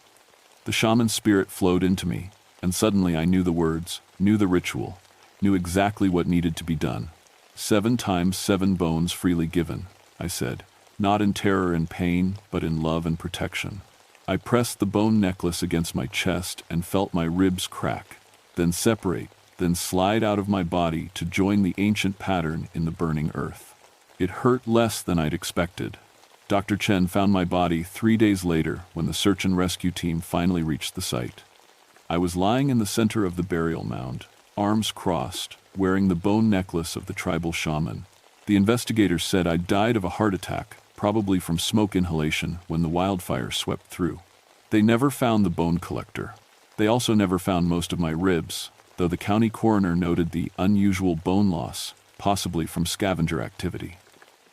Speaker 1: The shaman's spirit flowed into me, and suddenly I knew the words, knew the ritual, knew exactly what needed to be done. 7 times 7 bones freely given, I said, not in terror and pain, but in love and protection. I pressed the bone necklace against my chest and felt my ribs crack, then separate, then slide out of my body to join the ancient pattern in the burning earth. It hurt less than I'd expected. Dr. Chen found my body 3 days later when the search and rescue team finally reached the site. I was lying in the center of the burial mound, arms crossed, wearing the bone necklace of the tribal shaman. The investigators said I'd died of a heart attack, probably from smoke inhalation when the wildfire swept through. They never found the bone collector. They also never found most of my ribs, though the county coroner noted the unusual bone loss, possibly from scavenger activity.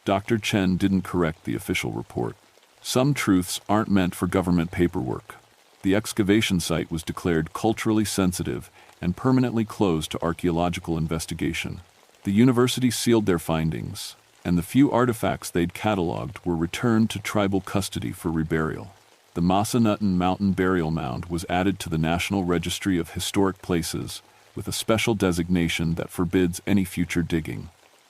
Speaker 1: Dr. Chen didn't correct the official report. Some truths aren't meant for government paperwork. The excavation site was declared culturally sensitive and permanently closed to archaeological investigation. The university sealed their findings, and the few artifacts they'd cataloged were returned to tribal custody for reburial. The Massanutten Mountain Burial Mound was added to the National Registry of Historic Places with a special designation that forbids any future digging.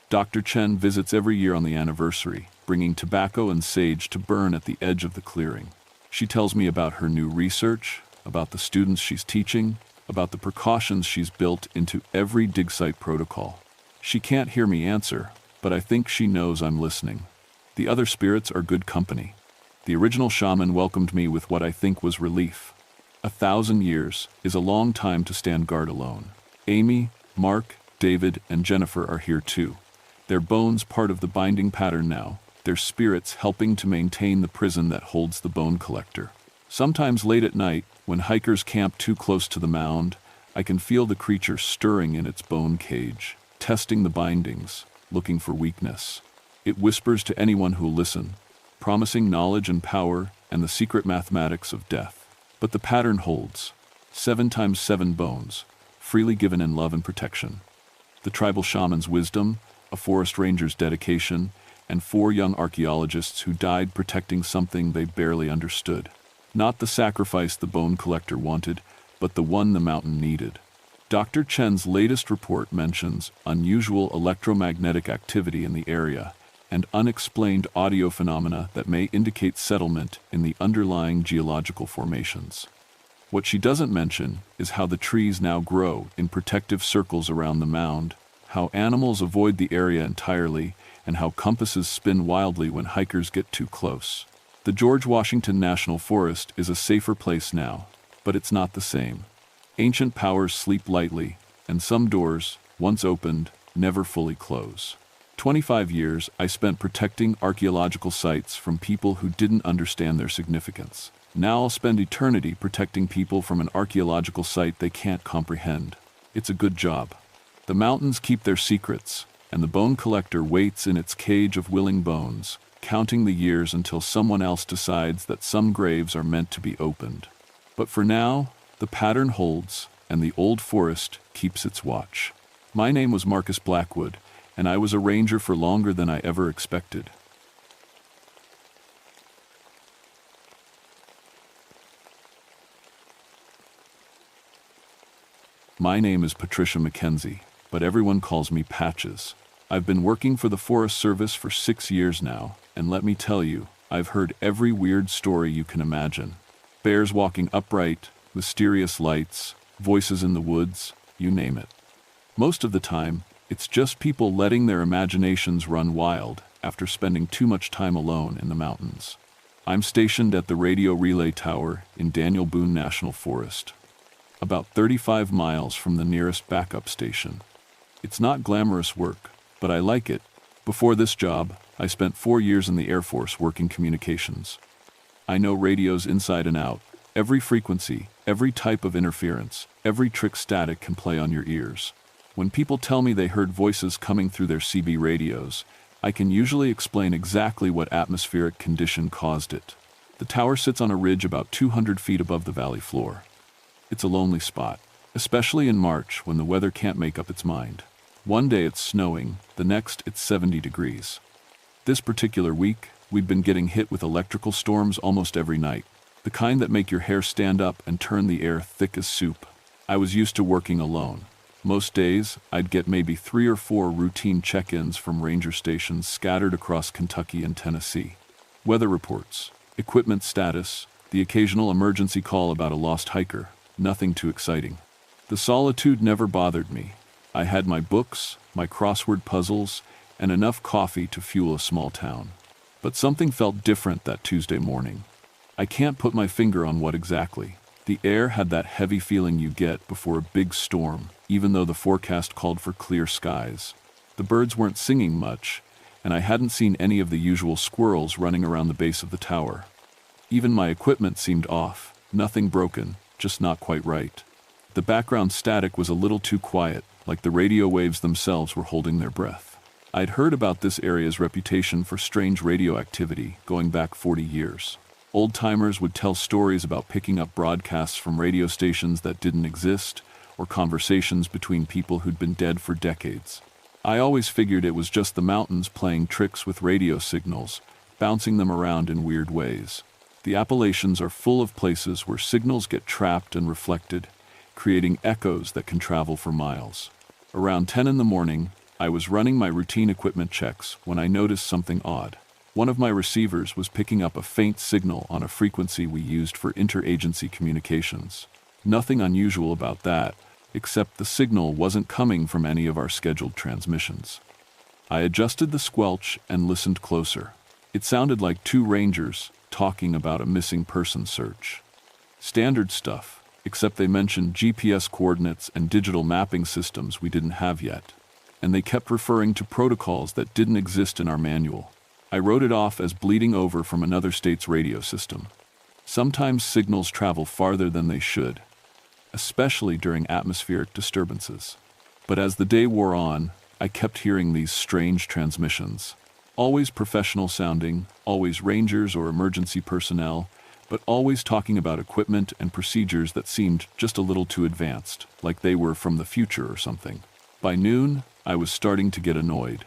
Speaker 1: Dr. Chen visits every year on the anniversary, bringing tobacco and sage to burn at the edge of the clearing. She tells me about her new research, about the students she's teaching, about the precautions she's built into every dig site protocol. She can't hear me answer, but I think she knows I'm listening. The other spirits are good company. The original shaman welcomed me with what I think was relief. 1,000 years is a long time to stand guard alone. Amy, Mark, David, and Jennifer are here too. Their bones part of the binding pattern now, their spirits helping to maintain the prison that holds the bone collector. Sometimes late at night, when hikers camp too close to the mound, I can feel the creature stirring in its bone cage, testing the bindings, looking for weakness. It whispers to anyone who'll listen, promising knowledge and power and the secret mathematics of death. But the pattern holds. 7 times 7 bones, freely given in love and protection. The tribal shaman's wisdom, a forest ranger's dedication, and 4 young archaeologists who died protecting something they barely understood. Not the sacrifice the bone collector wanted, but the one the mountain needed. Dr. Chen's latest report mentions unusual electromagnetic activity in the area and unexplained audio phenomena that may indicate settlement in the underlying geological formations. What she doesn't mention is how the trees now grow in protective circles around the mound, how animals avoid the area entirely, and how compasses spin wildly when hikers get too close. The George Washington National Forest is a safer place now, but it's not the same. Ancient powers sleep lightly, and some doors, once opened, never fully close. 25 years I spent protecting archaeological sites from people who didn't understand their significance. Now I'll spend eternity protecting people from an archaeological site they can't comprehend. It's a good job. The mountains keep their secrets, and the bone collector waits in its cage of willing bones, counting the years until someone else decides that some graves are meant to be opened. But for now, the pattern holds, and the old forest keeps its watch. My name was Marcus Blackwood, and I was a ranger for longer than I ever expected. My name is Patricia Mackenzie, but everyone calls me Patches. I've been working for the Forest Service for 6 years now, and let me tell you, I've heard every weird story you can imagine. Bears walking upright, mysterious lights, voices in the woods, you name it. Most of the time, it's just people letting their imaginations run wild after spending too much time alone in the mountains. I'm stationed at the radio relay tower in Daniel Boone National Forest, about 35 miles from the nearest backup station. It's not glamorous work, but I like it. Before this job, I spent 4 years in the Air Force working communications. I know radios inside and out. Every frequency, every type of interference, every trick static can play on your ears. When people tell me they heard voices coming through their CB radios, I can usually explain exactly what atmospheric condition caused it. The tower sits on a ridge about 200 feet above the valley floor. It's a lonely spot, especially in March when the weather can't make up its mind. One day it's snowing, the next it's 70 degrees. This particular week, we've been getting hit with electrical storms almost every night, the kind that make your hair stand up and turn the air thick as soup. I was used to working alone. Most days, I'd get maybe 3 or 4 routine check-ins from ranger stations scattered across Kentucky and Tennessee. Weather reports, equipment status, the occasional emergency call about a lost hiker, nothing too exciting. The solitude never bothered me. I had my books, my crossword puzzles, and enough coffee to fuel a small town. But something felt different that Tuesday morning. I can't put my finger on what exactly. The air had that heavy feeling you get before a big storm, even though the forecast called for clear skies. The birds weren't singing much, and I hadn't seen any of the usual squirrels running around the base of the tower. Even my equipment seemed off, nothing broken, just not quite right. The background static was a little too quiet, like the radio waves themselves were holding their breath. I'd heard about this area's reputation for strange radioactivity going back 40 years. Old-timers would tell stories about picking up broadcasts from radio stations that didn't exist, or conversations between people who'd been dead for decades. I always figured it was just the mountains playing tricks with radio signals, bouncing them around in weird ways. The Appalachians are full of places where signals get trapped and reflected, creating echoes that can travel for miles. Around 10 in the morning, I was running my routine equipment checks when I noticed something odd. One of my receivers was picking up a faint signal on a frequency we used for interagency communications. Nothing unusual about that, except the signal wasn't coming from any of our scheduled transmissions. I adjusted the squelch and listened closer. It sounded like two rangers talking about a missing person search. Standard stuff, except they mentioned GPS coordinates and digital mapping systems we didn't have yet. And they kept referring to protocols that didn't exist in our manual. I wrote it off as bleeding over from another state's radio system. Sometimes signals travel farther than they should, especially during atmospheric disturbances. But as the day wore on, I kept hearing these strange transmissions. Always professional sounding, always rangers or emergency personnel, but always talking about equipment and procedures that seemed just a little too advanced, like they were from the future or something. By noon, I was starting to get annoyed.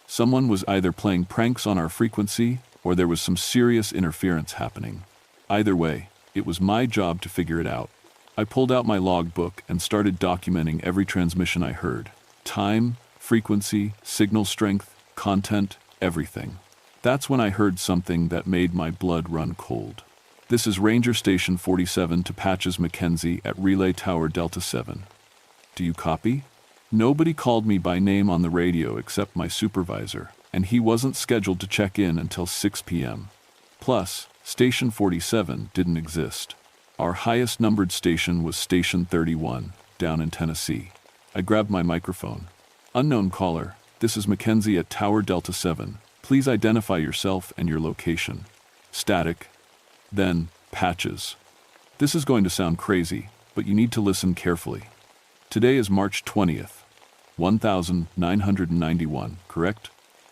Speaker 1: Someone was either playing pranks on our frequency, or there was some serious interference happening. Either way, it was my job to figure it out. I pulled out my logbook and started documenting every transmission I heard. Time, frequency, signal strength, content, everything. That's when I heard something that made my blood run cold. This is Ranger Station 47 to Patches Mackenzie at Relay Tower Delta 7. Do you copy? Nobody called me by name on the radio except my supervisor, and he wasn't scheduled to check in until 6 p.m. Plus, Station 47 didn't exist. Our highest numbered station was Station 31, down in Tennessee. I grabbed my microphone. Unknown caller, this is Mackenzie at Tower Delta 7. Please identify yourself and your location. Static. Then, Patches. This is going to sound crazy, but you need to listen carefully. Today is March 20th, 1991, correct?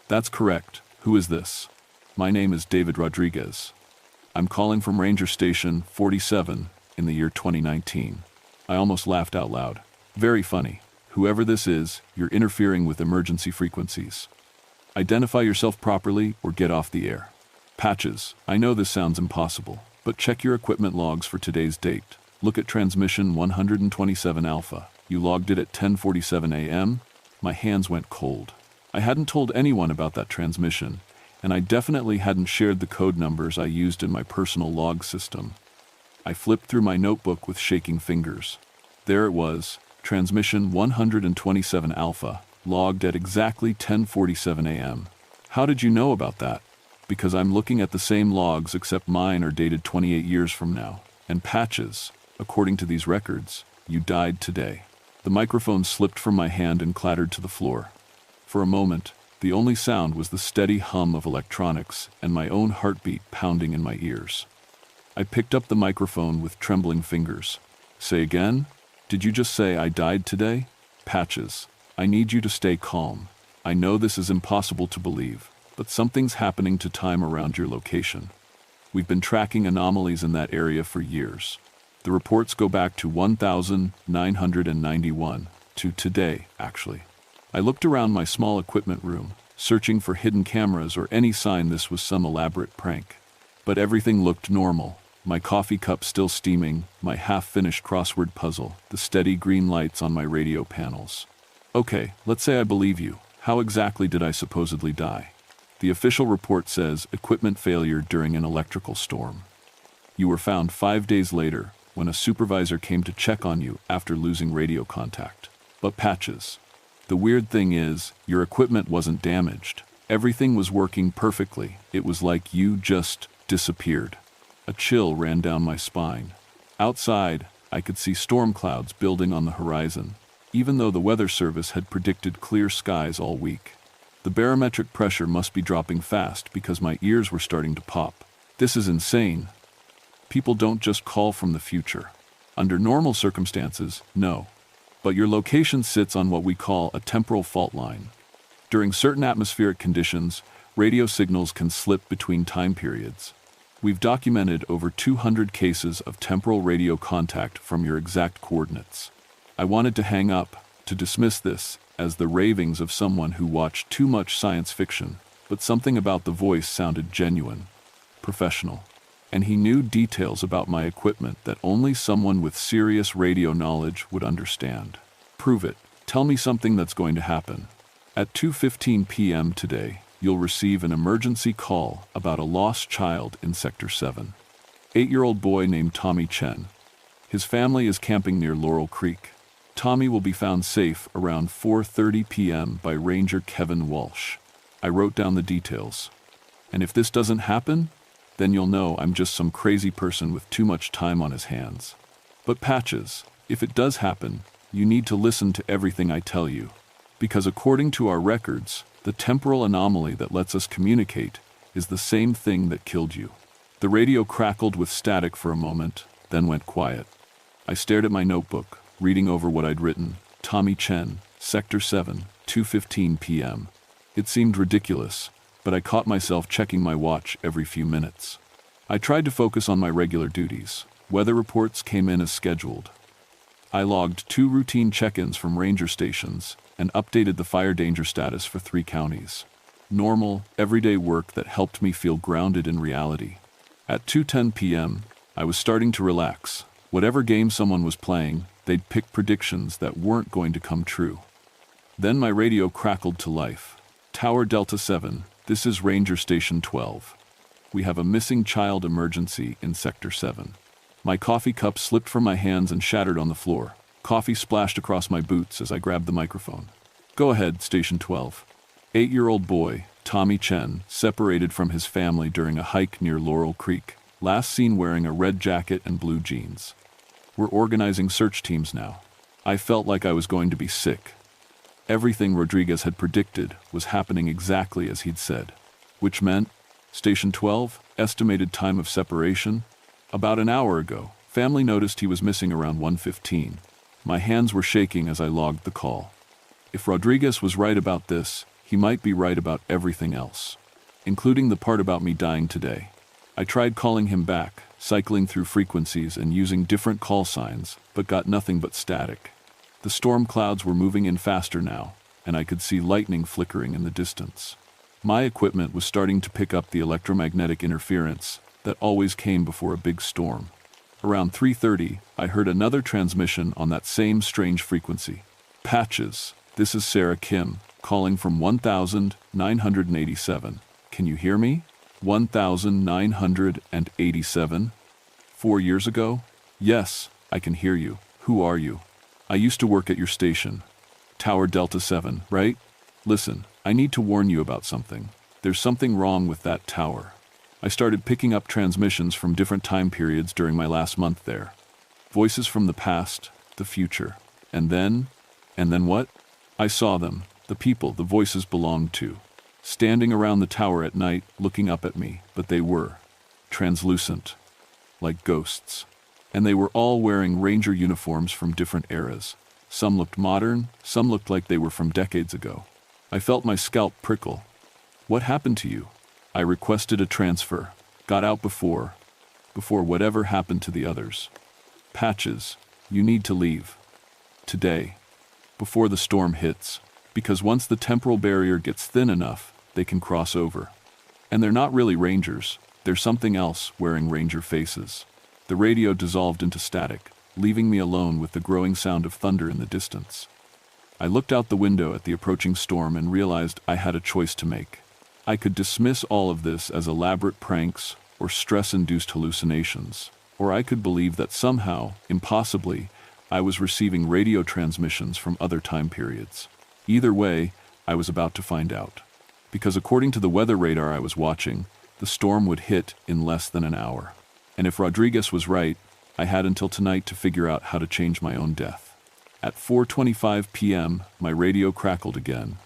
Speaker 1: That's correct. Who is this? My name is David Rodriguez. I'm calling from Ranger Station 47 in the year 2019. I almost laughed out loud. Very funny. Whoever this is, you're interfering with emergency frequencies. Identify yourself properly or get off the air. Patches, I know this sounds impossible, but check your equipment logs for today's date. Look at transmission 127 Alpha. You logged it at 10:47 a.m. My hands went cold. I hadn't told anyone about that transmission, and I definitely hadn't shared the code numbers I used in my personal log system. I flipped through my notebook with shaking fingers. There it was, transmission 127 Alpha, logged at exactly 10:47 a.m. How did you know about that? Because I'm looking at the same logs except mine are dated 28 years from now. And Patches, according to these records, you died today. The microphone slipped from my hand and clattered to the floor. For a moment, the only sound was the steady hum of electronics and my own heartbeat pounding in my ears. I picked up the microphone with trembling fingers. Say again? Did you just say I died today? Patches, I need you to stay calm. I know this is impossible to believe, but something's happening to time around your location. We've been tracking anomalies in that area for years. The reports go back to 1991, to today, actually. I looked around my small equipment room, searching for hidden cameras or any sign this was some elaborate prank. But everything looked normal. My coffee cup still steaming, my half-finished crossword puzzle, the steady green lights on my radio panels. Okay, let's say I believe you. How exactly did I supposedly die? The official report says equipment failure during an electrical storm. You were found 5 days later, when a supervisor came to check on you after losing radio contact. But Patches, the weird thing is, your equipment wasn't damaged. Everything was working perfectly. It was like you just disappeared. A chill ran down my spine. Outside, I could see storm clouds building on the horizon, even though the weather service had predicted clear skies all week. The barometric pressure must be dropping fast because my ears were starting to pop. This is insane. People don't just call from the future. Under normal circumstances, no. But your location sits on what we call a temporal fault line. During certain atmospheric conditions, radio signals can slip between time periods. We've documented over 200 cases of temporal radio contact from your exact coordinates. I wanted to hang up, to dismiss this as the ravings of someone who watched too much science fiction, but something about the voice sounded genuine, professional, and he knew details about my equipment that only someone with serious radio knowledge would understand. Prove it. Tell me something that's going to happen. At 2:15 p.m. today, you'll receive an emergency call about a lost child in Sector 7. 8-year-old boy named Tommy Chen. His family is camping near Laurel Creek. Tommy will be found safe around 4:30 p.m. by Ranger Kevin Walsh. I wrote down the details. And if this doesn't happen, then you'll know I'm just some crazy person with too much time on his hands. But Patches, if it does happen, you need to listen to everything I tell you. Because according to our records, the temporal anomaly that lets us communicate is the same thing that killed you. The radio crackled with static for a moment, then went quiet. I stared at my notebook, reading over what I'd written. Tommy Chen, Sector 7, 2:15 p.m. It seemed ridiculous, but I caught myself checking my watch every few minutes. I tried to focus on my regular duties. Weather reports came in as scheduled. I logged 2 routine check-ins from ranger stations and updated the fire danger status for 3 counties. Normal, everyday work that helped me feel grounded in reality. At 2:10 p.m., I was starting to relax. Whatever game someone was playing, they'd pick predictions that weren't going to come true. Then my radio crackled to life. Tower Delta 7, this is Ranger Station 12. We have a missing child emergency in Sector 7. My coffee cup slipped from my hands and shattered on the floor. Coffee splashed across my boots as I grabbed the microphone. Go ahead, Station 12. 8-year-old boy, Tommy Chen, separated from his family during a hike near Laurel Creek. Last seen wearing a red jacket and blue jeans. We're organizing search teams now. I felt like I was going to be sick. Everything Rodriguez had predicted was happening exactly as he'd said. Which meant, Station 12, estimated time of separation, about an hour ago. Family noticed he was missing around 1:15. My hands were shaking as I logged the call. If Rodriguez was right about this, he might be right about everything else, including the part about me dying today. I tried calling him back, cycling through frequencies and using different call signs, but got nothing but static. The storm clouds were moving in faster now, and I could see lightning flickering in the distance. My equipment was starting to pick up the electromagnetic interference that always came before a big storm. Around 3:30, I heard another transmission on that same strange frequency. Patches, this is Sarah Kim, calling from 1987. Can you hear me? 1987? 4 years ago? Yes, I can hear you. Who are you? I used to work at your station. Tower Delta 7, right? Listen, I need to warn you about something. There's something wrong with that tower. I started picking up transmissions from different time periods during my last month there. Voices from the past, the future. And then what? I saw them, the people the voices belonged to, standing around the tower at night looking up at me, but they were translucent, like ghosts. And they were all wearing ranger uniforms from different eras. Some looked modern, some looked like they were from decades ago. I felt my scalp prickle. What happened to you? I requested a transfer, got out before whatever happened to the others. Patches, you need to leave. Today, before the storm hits, because once the temporal barrier gets thin enough, they can cross over. And they're not really rangers, they're something else wearing ranger faces. The radio dissolved into static, leaving me alone with the growing sound of thunder in the distance. I looked out the window at the approaching storm and realized I had a choice to make. I could dismiss all of this as elaborate pranks or stress-induced hallucinations, or I could believe that somehow, impossibly, I was receiving radio transmissions from other time periods. Either way, I was about to find out. Because according to the weather radar I was watching, the storm would hit in less than an hour. And if Rodriguez was right, I had until tonight to figure out how to change my own death. At 4:25 p.m., my radio crackled again.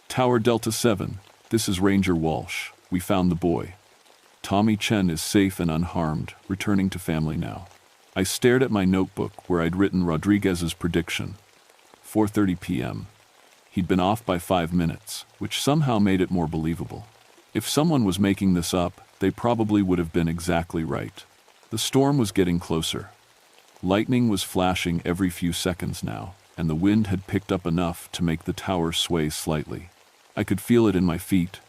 Speaker 1: Tower Delta 7, this is Ranger Walsh. We found the boy. Tommy Chen is safe and unharmed, returning to family now. I stared at my notebook where I'd written Rodriguez's prediction. 4:30 p.m. He'd been off by 5 minutes, which somehow made it more believable. If someone was making this up, they probably would have been exactly right. The storm was getting closer. Lightning was flashing every few seconds now, and the wind had picked up enough to make the tower sway slightly. I could feel it in my feet,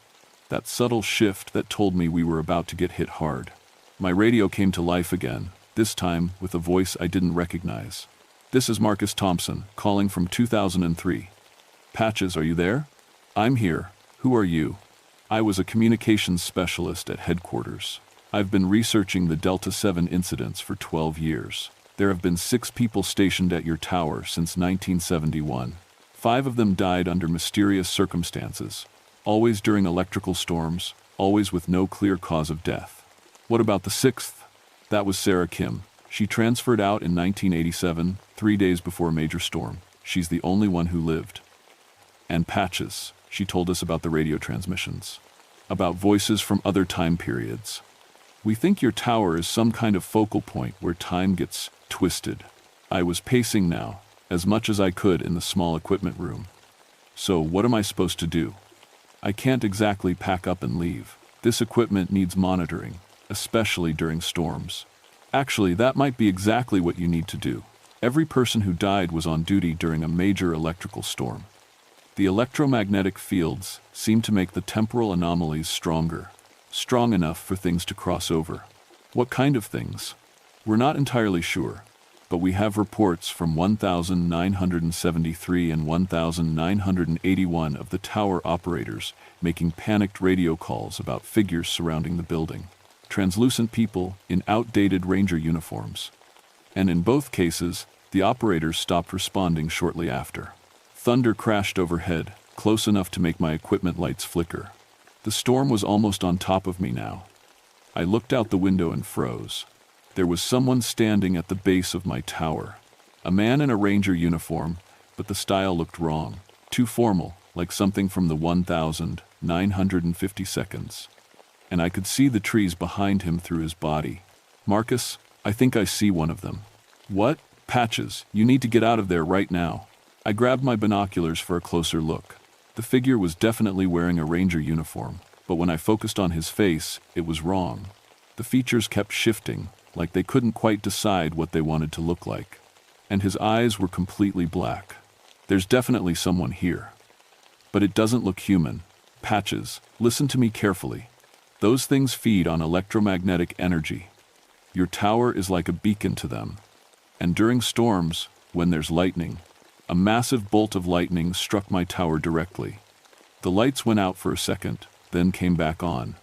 Speaker 1: that subtle shift that told me we were about to get hit hard. My radio came to life again, this time with a voice I didn't recognize. "This is Marcus Thompson, calling from 2003. Patches, are you there?" "I'm here. Who are you?" I was a communications specialist at headquarters. I've been researching the Delta 7 incidents for 12 years. There have been 6 people stationed at your tower since 1971. 5 of them died under mysterious circumstances, always during electrical storms, always with no clear cause of death. What about the 6th? That was Sarah Kim. She transferred out in 1987, 3 days before a major storm. She's the only one who lived. And Patches, she told us about the radio transmissions, about voices from other time periods. "We think your tower is some kind of focal point where time gets twisted." I was pacing now, as much as I could in the small equipment room. "So what am I supposed to do?" "I can't exactly pack up and leave. This equipment needs monitoring, especially during storms." "Actually, that might be exactly what you need to do. Every person who died was on duty during a major electrical storm. The electromagnetic fields seem to make the temporal anomalies stronger, strong enough for things to cross over." "What kind of things?" "We're not entirely sure, but we have reports from 1973 and 1981 of the tower operators making panicked radio calls about figures surrounding the building. Translucent people in outdated ranger uniforms. And in both cases, the operators stopped responding shortly after. Thunder crashed overhead, close enough to make my equipment lights flicker. The storm was almost on top of me now. I looked out the window and froze. There was someone standing at the base of my tower. A man in a ranger uniform, but the style looked wrong. Too formal, like something from the 1950 seconds. And I could see the trees behind him through his body. "Marcus, I think I see one of them." "What? Patches, you need to get out of there right now." I grabbed my binoculars for a closer look. The figure was definitely wearing a ranger uniform, but when I focused on his face, it was wrong. The features kept shifting, like they couldn't quite decide what they wanted to look like. And his eyes were completely black. There's definitely someone here. But it doesn't look human. Patches, listen to me carefully. Those things feed on electromagnetic energy. Your tower is like a beacon to them. And during storms, when there's lightning, a massive bolt of lightning struck my tower directly. The lights went out for a second, then came back on.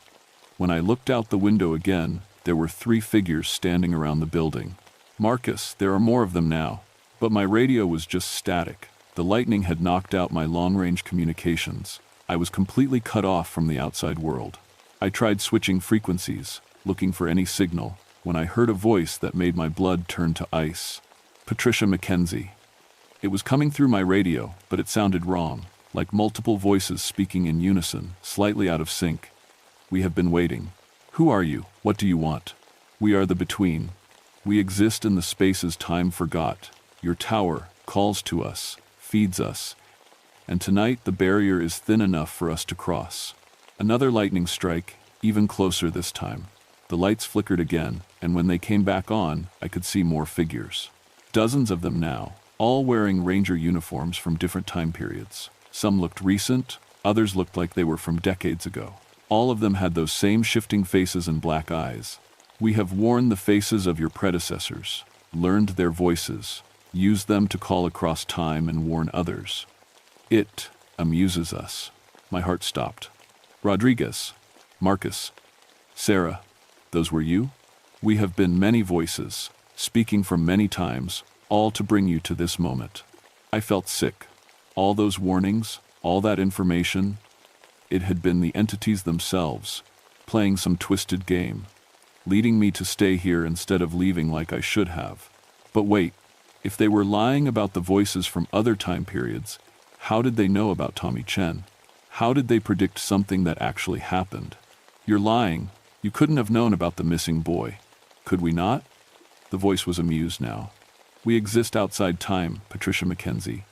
Speaker 1: When I looked out the window again, there were 3 figures standing around the building. "Marcus, there are more of them now." But my radio was just static. The lightning had knocked out my long-range communications. I was completely cut off from the outside world. I tried switching frequencies, looking for any signal, when I heard a voice that made my blood turn to ice. Patricia Mackenzie. It was coming through my radio, but it sounded wrong, like multiple voices speaking in unison, slightly out of sync. "We have been waiting. Who are you? What do you want?" "We are the Between. We exist in the spaces time forgot. Your tower calls to us, feeds us, and tonight the barrier is thin enough for us to cross." Another lightning strike, even closer this time. The lights flickered again, and when they came back on, I could see more figures. Dozens of them now, all wearing ranger uniforms from different time periods. Some looked recent, others looked like they were from decades ago. All of them had those same shifting faces and black eyes. "We have worn the faces of your predecessors, learned their voices, used them to call across time and warn others. It amuses us." My heart stopped. "Rodriguez, Marcus, Sarah, those were you? We have been many voices, speaking from many times, all to bring you to this moment." I felt sick. All those warnings, all that information, it had been the entities themselves, playing some twisted game, leading me to stay here instead of leaving like I should have. But wait, if they were lying about the voices from other time periods, how did they know about Tommy Chen? How did they predict something that actually happened? "You're lying. You couldn't have known about the missing boy. Could we not?" The voice was amused now. We exist outside time, Patricia Mackenzie.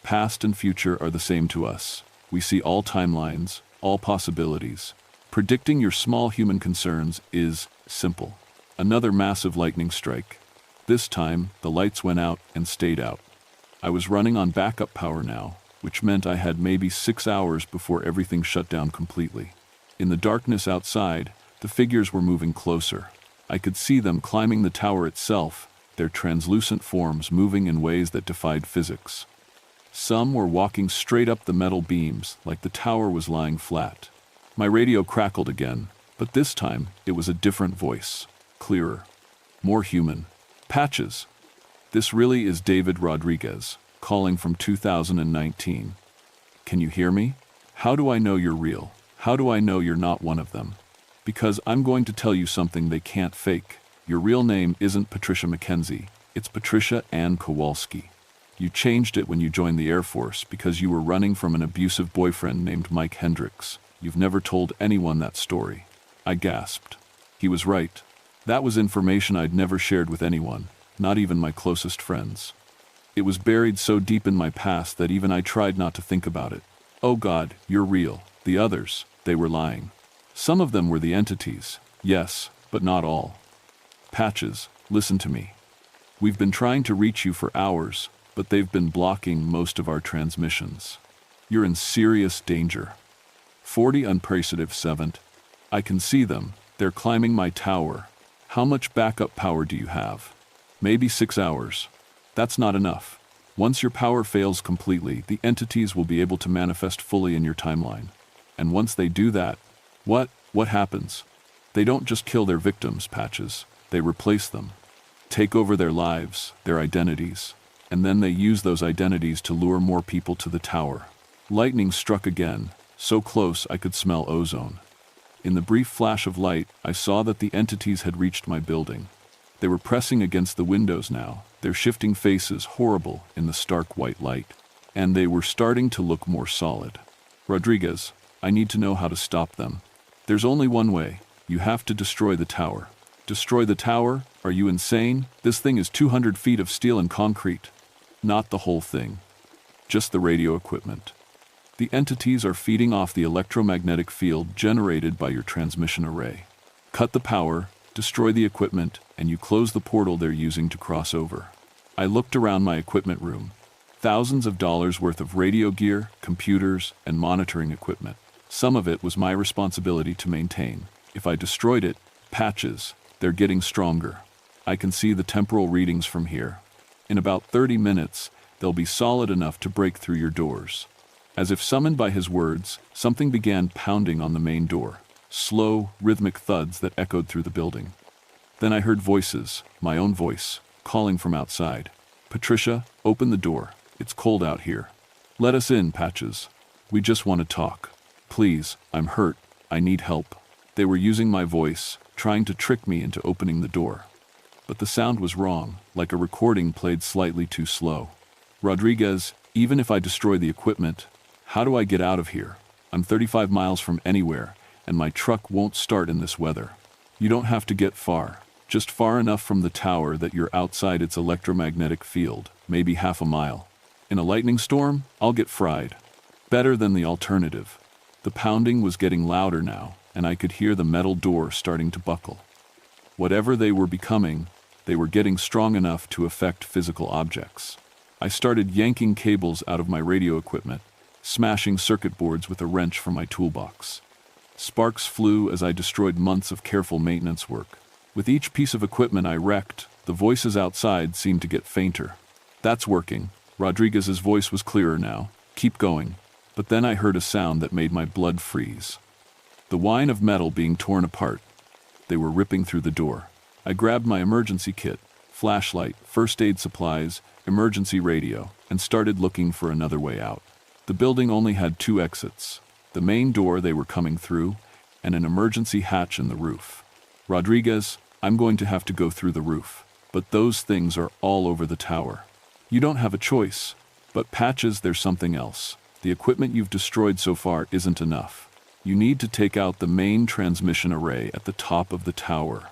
Speaker 1: Past and future are the same to us. We see all timelines, all possibilities. Predicting your small human concerns is simple. Another massive lightning strike. This time, the lights went out and stayed out. I was running on backup power now, which meant I had maybe 6 hours before everything shut down completely. In the darkness outside, the figures were moving closer. I could see them climbing the tower itself, their translucent forms moving in ways that defied physics. Some were walking straight up the metal beams, like the tower was lying flat. My radio crackled again, but this time it was a different voice, clearer, more human. Patches. This really is David Rodriguez, calling from 2019. Can you hear me? How do I know you're real? How do I know you're not one of them? Because I'm going to tell you something they can't fake. Your real name isn't Patricia Mackenzie, it's Patricia Ann Kowalski. You changed it when you joined the Air Force because you were running from an abusive boyfriend named Mike Hendricks. You've never told anyone that story. I gasped. He was right. That was information I'd never shared with anyone, not even my closest friends. It was buried so deep in my past that even I tried not to think about it. Oh God, you're real. The others, they were lying. Some of them were the entities, yes, but not all. Patches, listen to me. We've been trying to reach you for hours, but they've been blocking most of our transmissions. You're in serious danger. 40 unprecedented 7. I can see them. They're climbing my tower. How much backup power do you have? Maybe 6 hours. That's not enough. Once your power fails completely, the entities will be able to manifest fully in your timeline. And once they do that, what happens? They don't just kill their victims, Patches. They replace them, take over their lives, their identities, and then they use those identities to lure more people to the tower. Lightning struck again, so close I could smell ozone. In the brief flash of light, I saw that the entities had reached my building. They were pressing against the windows now, their shifting faces horrible in the stark white light. And they were starting to look more solid. Rodriguez, I need to know how to stop them. There's only one way. You have to destroy the tower. Destroy the tower? Are you insane? This thing is 200 feet of steel and concrete. Not the whole thing. Just the radio equipment. The entities are feeding off the electromagnetic field generated by your transmission array. Cut the power, destroy the equipment, and you close the portal they're using to cross over. I looked around my equipment room. Thousands of dollars worth of radio gear, computers, and monitoring equipment. Some of it was my responsibility to maintain. If I destroyed it, Patches, they're getting stronger. I can see the temporal readings from here. In about 30 minutes, they'll be solid enough to break through your doors. As if summoned by his words, something began pounding on the main door. Slow, rhythmic thuds that echoed through the building. Then I heard voices, my own voice, calling from outside. Patricia, open the door. It's cold out here. Let us in, Patches. We just want to talk. Please, I'm hurt. I need help. They were using my voice, trying to trick me into opening the door. But the sound was wrong, like a recording played slightly too slow. Rodriguez, even if I destroy the equipment, how do I get out of here? I'm 35 miles from anywhere, and my truck won't start in this weather. You don't have to get far, just far enough from the tower that you're outside its electromagnetic field, maybe half a mile. In a lightning storm, I'll get fried. Better than the alternative. The pounding was getting louder now, and I could hear the metal door starting to buckle. Whatever they were becoming, they were getting strong enough to affect physical objects. I started yanking cables out of my radio equipment, smashing circuit boards with a wrench from my toolbox. Sparks flew as I destroyed months of careful maintenance work. With each piece of equipment I wrecked, the voices outside seemed to get fainter. That's working. Rodriguez's voice was clearer now. Keep going. But then I heard a sound that made my blood freeze. The whine of metal being torn apart. They were ripping through the door. I grabbed my emergency kit, flashlight, first aid supplies, emergency radio, and started looking for another way out. The building only had 2 exits, the main door they were coming through, and an emergency hatch in the roof. Rodriguez, I'm going to have to go through the roof, but those things are all over the tower. You don't have a choice. But Patches, there's something else. The equipment you've destroyed so far isn't enough. You need to take out the main transmission array at the top of the tower.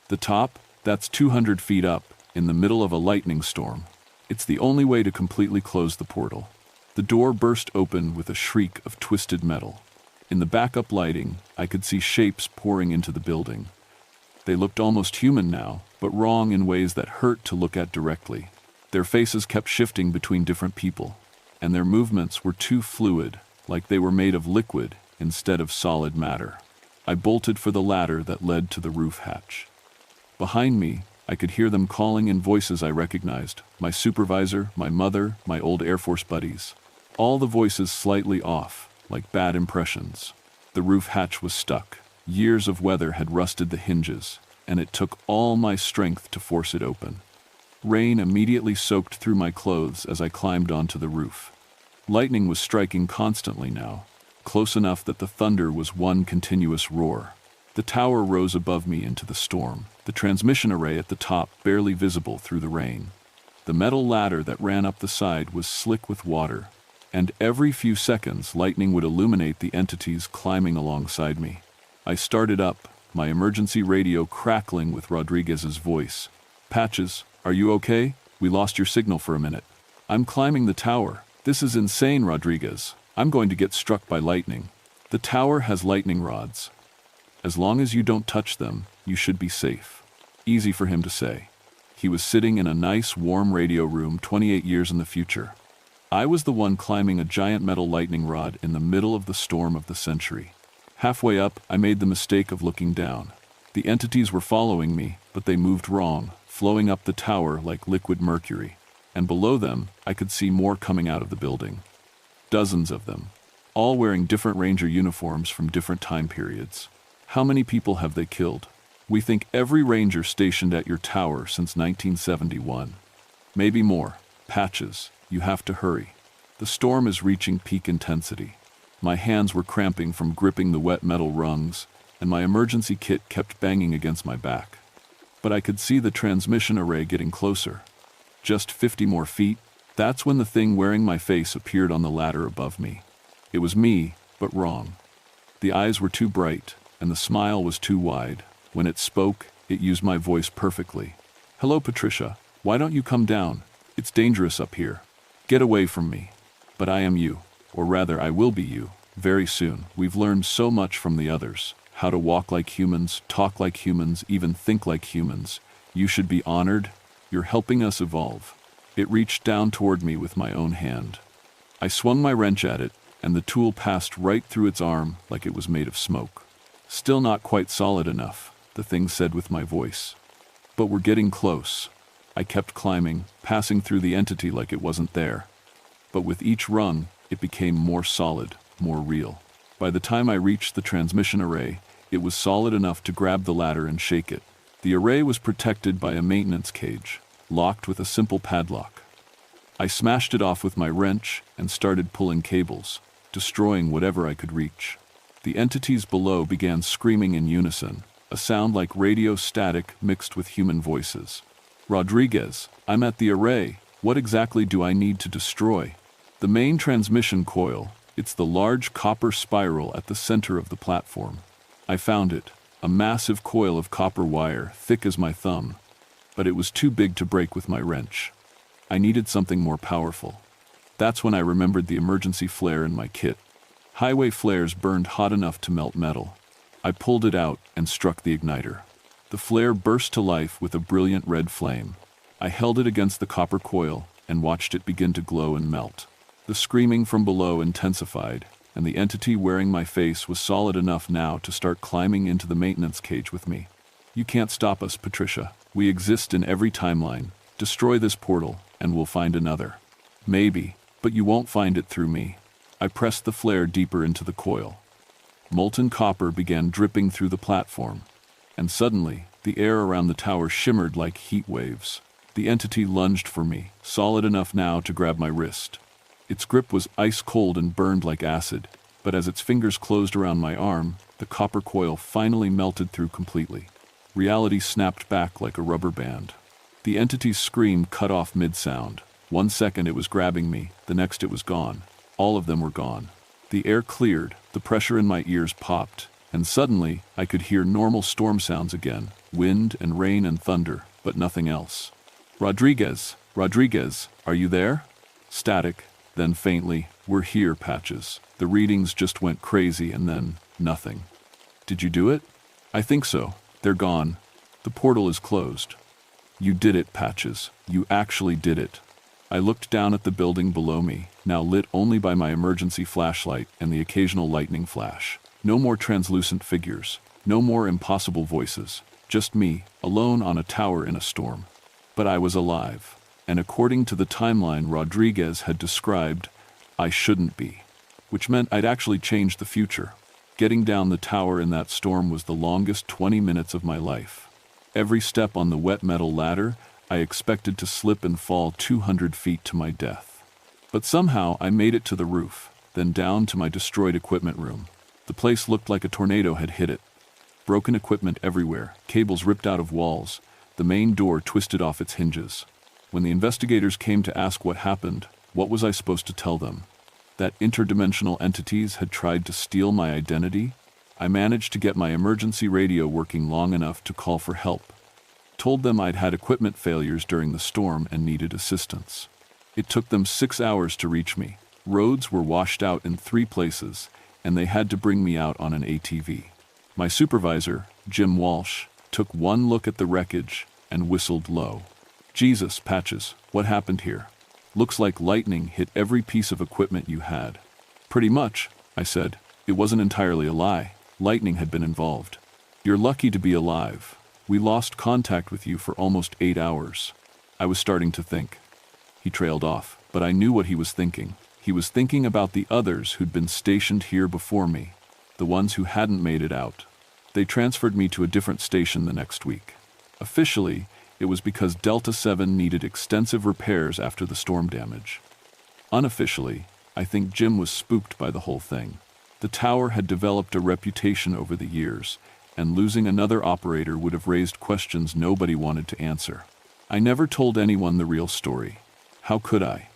Speaker 1: The top? That's 200 feet up, in the middle of a lightning storm. It's the only way to completely close the portal. The door burst open with a shriek of twisted metal. In the backup lighting, I could see shapes pouring into the building. They looked almost human now, but wrong in ways that hurt to look at directly. Their faces kept shifting between different people, and their movements were too fluid, like they were made of liquid instead of solid matter. I bolted for the ladder that led to the roof hatch. Behind me, I could hear them calling in voices I recognized, my supervisor, my mother, my old Air Force buddies. All the voices slightly off, like bad impressions. The roof hatch was stuck. Years of weather had rusted the hinges, and it took all my strength to force it open. Rain immediately soaked through my clothes as I climbed onto the roof. Lightning was striking constantly now, close enough that the thunder was one continuous roar. The tower rose above me into the storm, the transmission array at the top barely visible through the rain. The metal ladder that ran up the side was slick with water, and every few seconds lightning would illuminate the entities climbing alongside me. I started up, my emergency radio crackling with Rodriguez's voice. "Patches, are you okay? We lost your signal for a minute." "I'm climbing the tower. This is insane, Rodriguez. I'm going to get struck by lightning." "The tower has lightning rods. As long as you don't touch them, you should be safe." Easy for him to say. He was sitting in a nice, warm radio room 28 years in the future. I was the one climbing a giant metal lightning rod in the middle of the storm of the century. Halfway up, I made the mistake of looking down. The entities were following me, but they moved wrong, flowing up the tower like liquid mercury. And below them, I could see more coming out of the building. Dozens of them, all wearing different ranger uniforms from different time periods. How many people have they killed? "We think every ranger stationed at your tower since 1971. Maybe more. Patches, you have to hurry. The storm is reaching peak intensity." My hands were cramping from gripping the wet metal rungs, and my emergency kit kept banging against my back. But I could see the transmission array getting closer. Just 50 more feet. That's when the thing wearing my face appeared on the ladder above me. It was me, but wrong. The eyes were too bright, and the smile was too wide. When it spoke, it used my voice perfectly. "Hello, Patricia. Why don't you come down? It's dangerous up here. Get away from me." "But I am you. Or rather, I will be you, very soon. We've learned so much from the others. How to walk like humans, talk like humans, even think like humans. You should be honored. You're helping us evolve." It reached down toward me with my own hand. I swung my wrench at it, and the tool passed right through its arm like it was made of smoke. "Still not quite solid enough," the thing said with my voice. "But we're getting close." I kept climbing, passing through the entity like it wasn't there. But with each rung, it became more solid, more real. By the time I reached the transmission array, it was solid enough to grab the ladder and shake it. The array was protected by a maintenance cage, locked with a simple padlock. I smashed it off with my wrench and started pulling cables, destroying whatever I could reach. The entities below began screaming in unison, a sound like radio static mixed with human voices. "Rodriguez, I'm at the array. What exactly do I need to destroy?" "The main transmission coil. It's the large copper spiral at the center of the platform." I found it, a massive coil of copper wire, thick as my thumb. But it was too big to break with my wrench. I needed something more powerful. That's when I remembered the emergency flare in my kit. Highway flares burned hot enough to melt metal. I pulled it out and struck the igniter. The flare burst to life with a brilliant red flame. I held it against the copper coil and watched it begin to glow and melt. The screaming from below intensified, and the entity wearing my face was solid enough now to start climbing into the maintenance cage with me. "You can't stop us, Patricia. We exist in every timeline. Destroy this portal, and we'll find another." "Maybe, but you won't find it through me." I pressed the flare deeper into the coil. Molten copper began dripping through the platform, and suddenly, the air around the tower shimmered like heat waves. The entity lunged for me, solid enough now to grab my wrist. Its grip was ice cold and burned like acid, but as its fingers closed around my arm, the copper coil finally melted through completely. Reality snapped back like a rubber band. The entity's scream cut off mid-sound. 1 second it was grabbing me, the next it was gone. All of them were gone. The air cleared, the pressure in my ears popped, And suddenly, I could hear normal storm sounds again, wind and rain and thunder, but nothing else. Rodriguez, are you there? Static, then faintly, we're here, Patches. The readings just went crazy and then, nothing. Did you do it? I think so. They're gone. The portal is closed. You did it, Patches. You actually did it. I looked down at the building below me, now lit only by my emergency flashlight and the occasional lightning flash. No more translucent figures. No more impossible voices. Just me, alone on a tower in a storm. But I was alive. And according to the timeline Rodriguez had described, I shouldn't be. Which meant I'd actually changed the future. Getting down the tower in that storm was the longest 20 minutes of my life. Every step on the wet metal ladder, I expected to slip and fall 200 feet to my death. But somehow I made it to the roof, then down to my destroyed equipment room. The place looked like a tornado had hit it. Broken equipment everywhere, cables ripped out of walls, the main door twisted off its hinges. When the investigators came to ask what happened, what was I supposed to tell them? That interdimensional entities had tried to steal my identity? I managed to get my emergency radio working long enough to call for help. Told them I'd had equipment failures during the storm and needed assistance. It took them 6 hours to reach me. Roads were washed out in 3 places, and they had to bring me out on an ATV. My supervisor, Jim Walsh, took one look at the wreckage and whistled low. Jesus, Patches, what happened here? Looks like lightning hit every piece of equipment you had. Pretty much, I said. It wasn't entirely a lie. Lightning had been involved. You're lucky to be alive. We lost contact with you for almost 8 hours. I was starting to think. He trailed off, but I knew what he was thinking. He was thinking about the others who'd been stationed here before me, the ones who hadn't made it out. They transferred me to a different station the next week. Officially, it was because Delta 7 needed extensive repairs after the storm damage. Unofficially, I think Jim was spooked by the whole thing. The tower had developed a reputation over the years, and losing another operator would have raised questions nobody wanted to answer. I never told anyone the real story. How could I?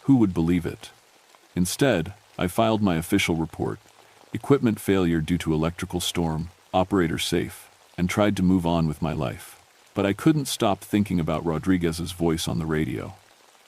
Speaker 1: Who would believe it? Instead, I filed my official report, equipment failure due to electrical storm, operator safe, and tried to move on with my life. But I couldn't stop thinking about Rodriguez's voice on the radio.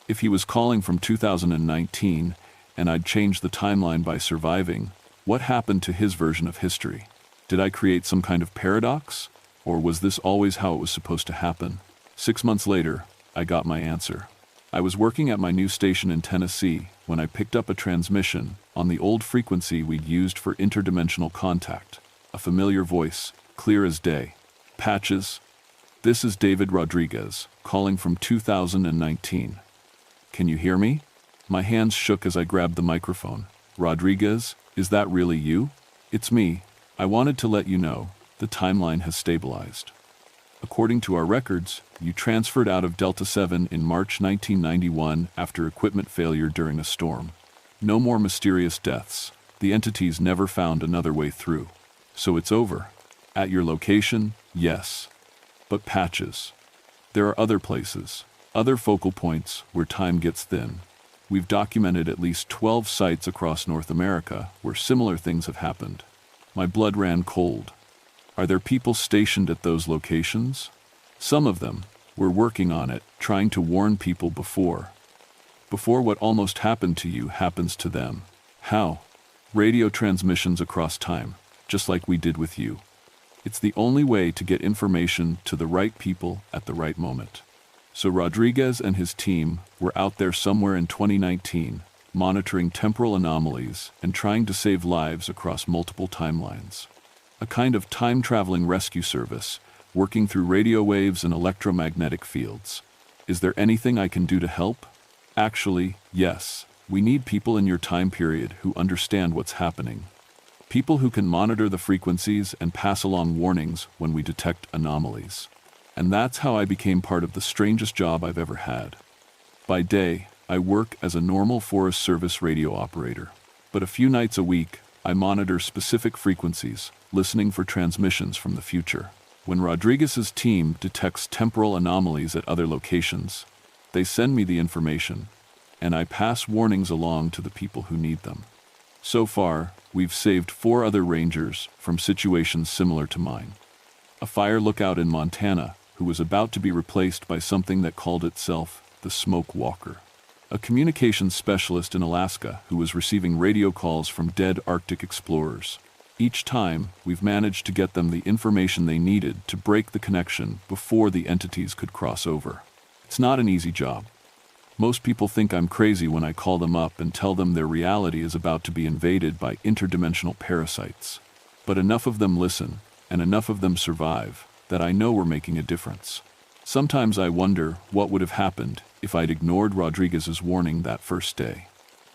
Speaker 1: If he was calling from 2019, and I'd changed the timeline by surviving, what happened to his version of history? Did I create some kind of paradox? Or was this always how it was supposed to happen? 6 months later, I got my answer. I was working at my new station in Tennessee when I picked up a transmission on the old frequency we'd used for interdimensional contact. A familiar voice, clear as day. Patches, this is David Rodriguez, calling from 2019. Can you hear me? My hands shook as I grabbed the microphone. Rodriguez, is that really you? It's me. I wanted to let you know, the timeline has stabilized. According to our records, you transferred out of Delta 7 in March 1991 after equipment failure during a storm. No more mysterious deaths. The entities never found another way through. So it's over. At your location, yes. But Patches. There are other places, other focal points where time gets thin. We've documented at least 12 sites across North America where similar things have happened. My blood ran cold. Are there people stationed at those locations? Some of them. We're working on it, trying to warn people before what almost happened to you happens to them. How? Radio transmissions across time, just like we did with you. It's the only way to get information to the right people at the right moment. So Rodriguez and his team were out there somewhere in 2019, monitoring temporal anomalies and trying to save lives across multiple timelines. A kind of time-traveling rescue service, working through radio waves and electromagnetic fields. Is there anything I can do to help? Actually, yes. We need people in your time period who understand what's happening. People who can monitor the frequencies and pass along warnings when we detect anomalies. And that's how I became part of the strangest job I've ever had. By day, I work as a normal Forest Service radio operator. But a few nights a week, I monitor specific frequencies, listening for transmissions from the future. When Rodriguez's team detects temporal anomalies at other locations, they send me the information, and I pass warnings along to the people who need them. So far, we've saved 4 other rangers from situations similar to mine. A fire lookout in Montana who was about to be replaced by something that called itself the Smoke Walker. A communications specialist in Alaska who was receiving radio calls from dead Arctic explorers. Each time, we've managed to get them the information they needed to break the connection before the entities could cross over. It's not an easy job. Most people think I'm crazy when I call them up and tell them their reality is about to be invaded by interdimensional parasites. But enough of them listen, and enough of them survive, that I know we're making a difference. Sometimes I wonder what would have happened if I'd ignored Rodriguez's warning that first day.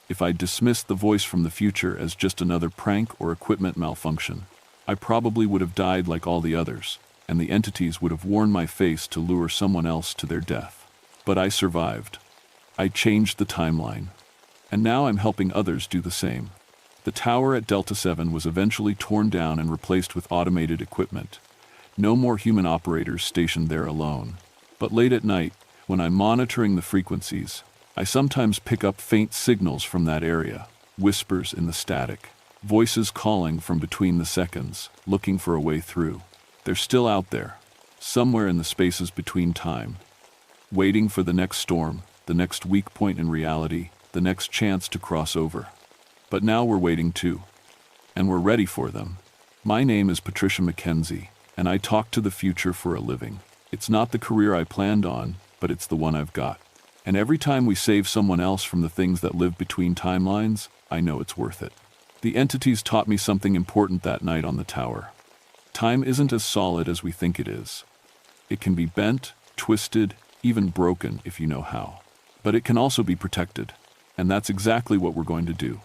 Speaker 1: If I'd dismissed the voice from the future as just another prank or equipment malfunction, I probably would have died like all the others, and the entities would have worn my face to lure someone else to their death. But I survived. I changed the timeline. And now I'm helping others do the same. The tower at Delta 7 was eventually torn down and replaced with automated equipment. No more human operators stationed there alone. But late at night, when I'm monitoring the frequencies, I sometimes pick up faint signals from that area, whispers in the static, voices calling from between the seconds, looking for a way through. They're still out there, somewhere in the spaces between time, waiting for the next storm, the next weak point in reality, the next chance to cross over. But now we're waiting too, and we're ready for them. My name is Patricia Mackenzie, and I talk to the future for a living. It's not the career I planned on, but it's the one I've got. And every time we save someone else from the things that live between timelines, I know it's worth it. The entities taught me something important that night on the tower. Time isn't as solid as we think it is. It can be bent, twisted, even broken if you know how. But it can also be protected, and that's exactly what we're going to do.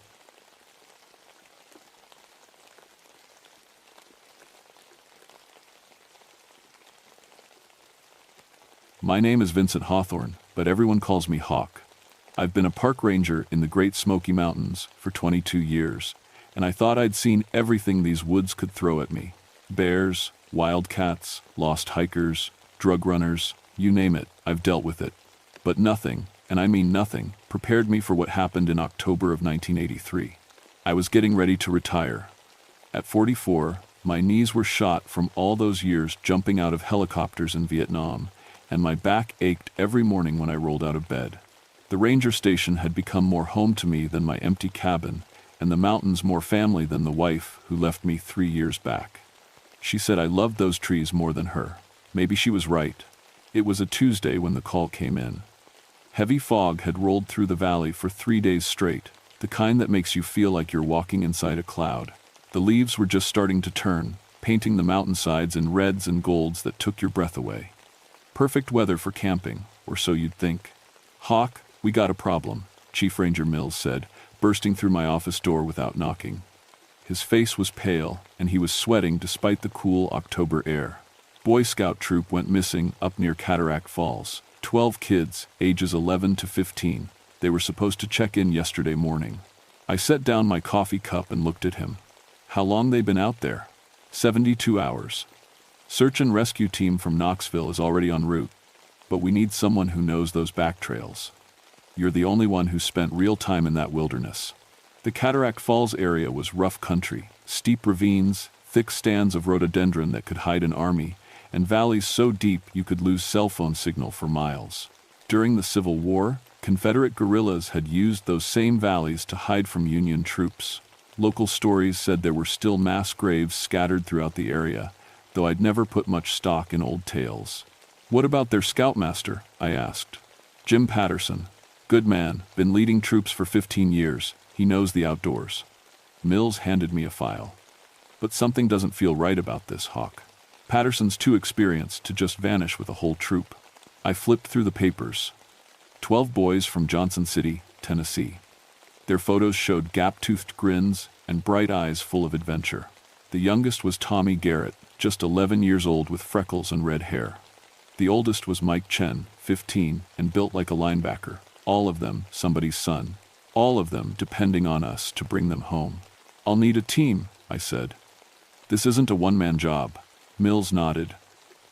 Speaker 1: My name is Vincent Hawthorne, but everyone calls me Hawk. I've been a park ranger in the Great Smoky Mountains for 22 years, and I thought I'd seen everything these woods could throw at me. Bears, wildcats, lost hikers, drug runners, you name it, I've dealt with it. But nothing, and I mean nothing, prepared me for what happened in October of 1983. I was getting ready to retire. At 44, my knees were shot from all those years jumping out of helicopters in Vietnam, and my back ached every morning when I rolled out of bed. The ranger station had become more home to me than my empty cabin, and the mountains more family than the wife who left me 3 years back. She said I loved those trees more than her. Maybe she was right. It was a Tuesday when the call came in. Heavy fog had rolled through the valley for 3 days straight, the kind that makes you feel like you're walking inside a cloud. The leaves were just starting to turn, painting the mountainsides in reds and golds that took your breath away. Perfect weather for camping, or so you'd think. Hawk, we got a problem, Chief Ranger Mills said, bursting through my office door without knocking. His face was pale, and he was sweating despite the cool October air. Boy Scout troop went missing up near Cataract Falls. 12 kids, ages 11 to 15. They were supposed to check in yesterday morning. I set down my coffee cup and looked at him. How long they been out there? 72 hours. Search and rescue team from Knoxville is already en route, but we need someone who knows those back trails. You're the only one who spent real time in that wilderness. The Cataract Falls area was rough country, steep ravines, thick stands of rhododendron that could hide an army, and valleys so deep you could lose cell phone signal for miles. During the Civil War, Confederate guerrillas had used those same valleys to hide from Union troops. Local stories said there were still mass graves scattered throughout the area, though I'd never put much stock in old tales. What about their scoutmaster? I asked. Jim Patterson. Good man, been leading troops for 15 years. He knows the outdoors. Mills handed me a file. But something doesn't feel right about this, Hawk. Patterson's too experienced to just vanish with a whole troop. I flipped through the papers. 12 boys from Johnson City, Tennessee. Their photos showed gap-toothed grins and bright eyes full of adventure. The youngest was Tommy Garrett, just 11 years old with freckles and red hair. The oldest was Mike Chen, 15, and built like a linebacker. All of them somebody's son. All of them depending on us to bring them home. I'll need a team, I said. This isn't a one-man job. Mills nodded.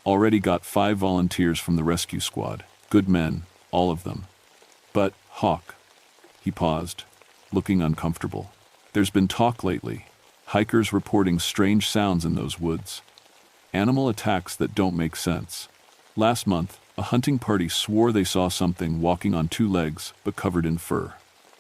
Speaker 1: Already got 5 volunteers from the rescue squad. Good men, all of them. But, Hawk. He paused, looking uncomfortable. There's been talk lately. Hikers reporting strange sounds in those woods. Animal attacks that don't make sense. Last month, a hunting party swore they saw something walking on two legs but covered in fur.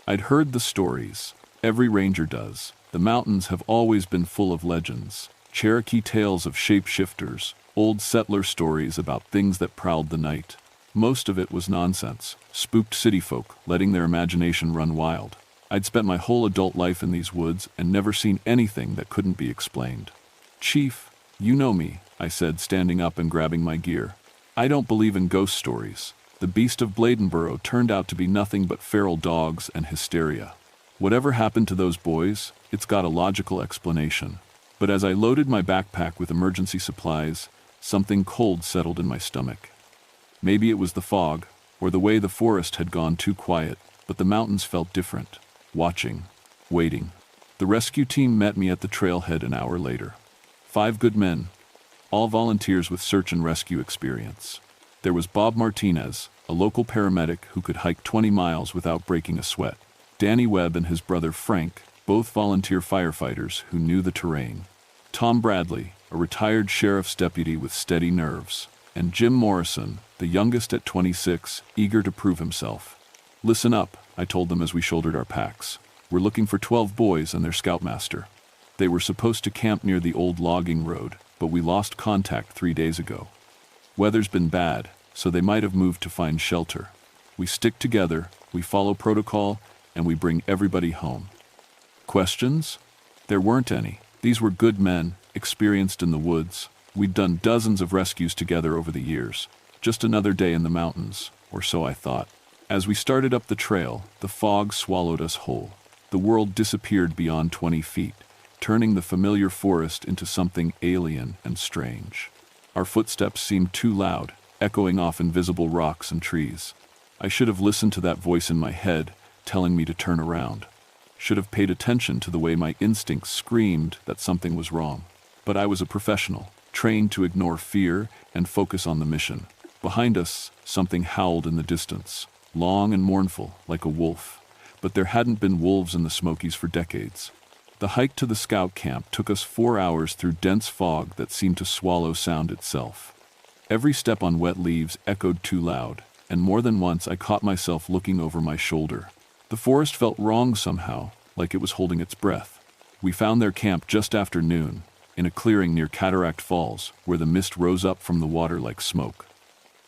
Speaker 1: I'd heard the stories. Every ranger does. The mountains have always been full of legends. Cherokee tales of shapeshifters, old settler stories about things that prowled the night. Most of it was nonsense, spooked city folk letting their imagination run wild. I'd spent my whole adult life in these woods and never seen anything that couldn't be explained. "Chief, you know me," I said, standing up and grabbing my gear. "I don't believe in ghost stories. The beast of Bladenboro turned out to be nothing but feral dogs and hysteria. Whatever happened to those boys, it's got a logical explanation." But as I loaded my backpack with emergency supplies, something cold settled in my stomach. Maybe it was the fog, or the way the forest had gone too quiet, but the mountains felt different. Watching, waiting. The rescue team met me at the trailhead an hour later. 5 good men, all volunteers with search and rescue experience. There was Bob Martinez, a local paramedic who could hike 20 miles without breaking a sweat. Danny Webb and his brother Frank, both volunteer firefighters who knew the terrain. Tom Bradley, a retired sheriff's deputy with steady nerves. And Jim Morrison, the youngest at 26, eager to prove himself. "Listen up," I told them as we shouldered our packs. "We're looking for 12 boys and their scoutmaster. They were supposed to camp near the old logging road, but we lost contact 3 days ago. Weather's been bad, so they might have moved to find shelter. We stick together, we follow protocol, and we bring everybody home." Questions? There weren't any. These were good men, experienced in the woods. We'd done dozens of rescues together over the years. Just another day in the mountains, or so I thought. As we started up the trail, the fog swallowed us whole. The world disappeared beyond 20 feet, turning the familiar forest into something alien and strange. Our footsteps seemed too loud, echoing off invisible rocks and trees. I should have listened to that voice in my head, telling me to turn around. Should have paid attention to the way my instincts screamed that something was wrong. But I was a professional, trained to ignore fear and focus on the mission. Behind us, something howled in the distance, long and mournful, like a wolf. But there hadn't been wolves in the Smokies for decades. The hike to the scout camp took us 4 hours through dense fog that seemed to swallow sound itself. Every step on wet leaves echoed too loud, and more than once I caught myself looking over my shoulder. The forest felt wrong somehow, like it was holding its breath. We found their camp just after noon, in a clearing near Cataract Falls, where the mist rose up from the water like smoke.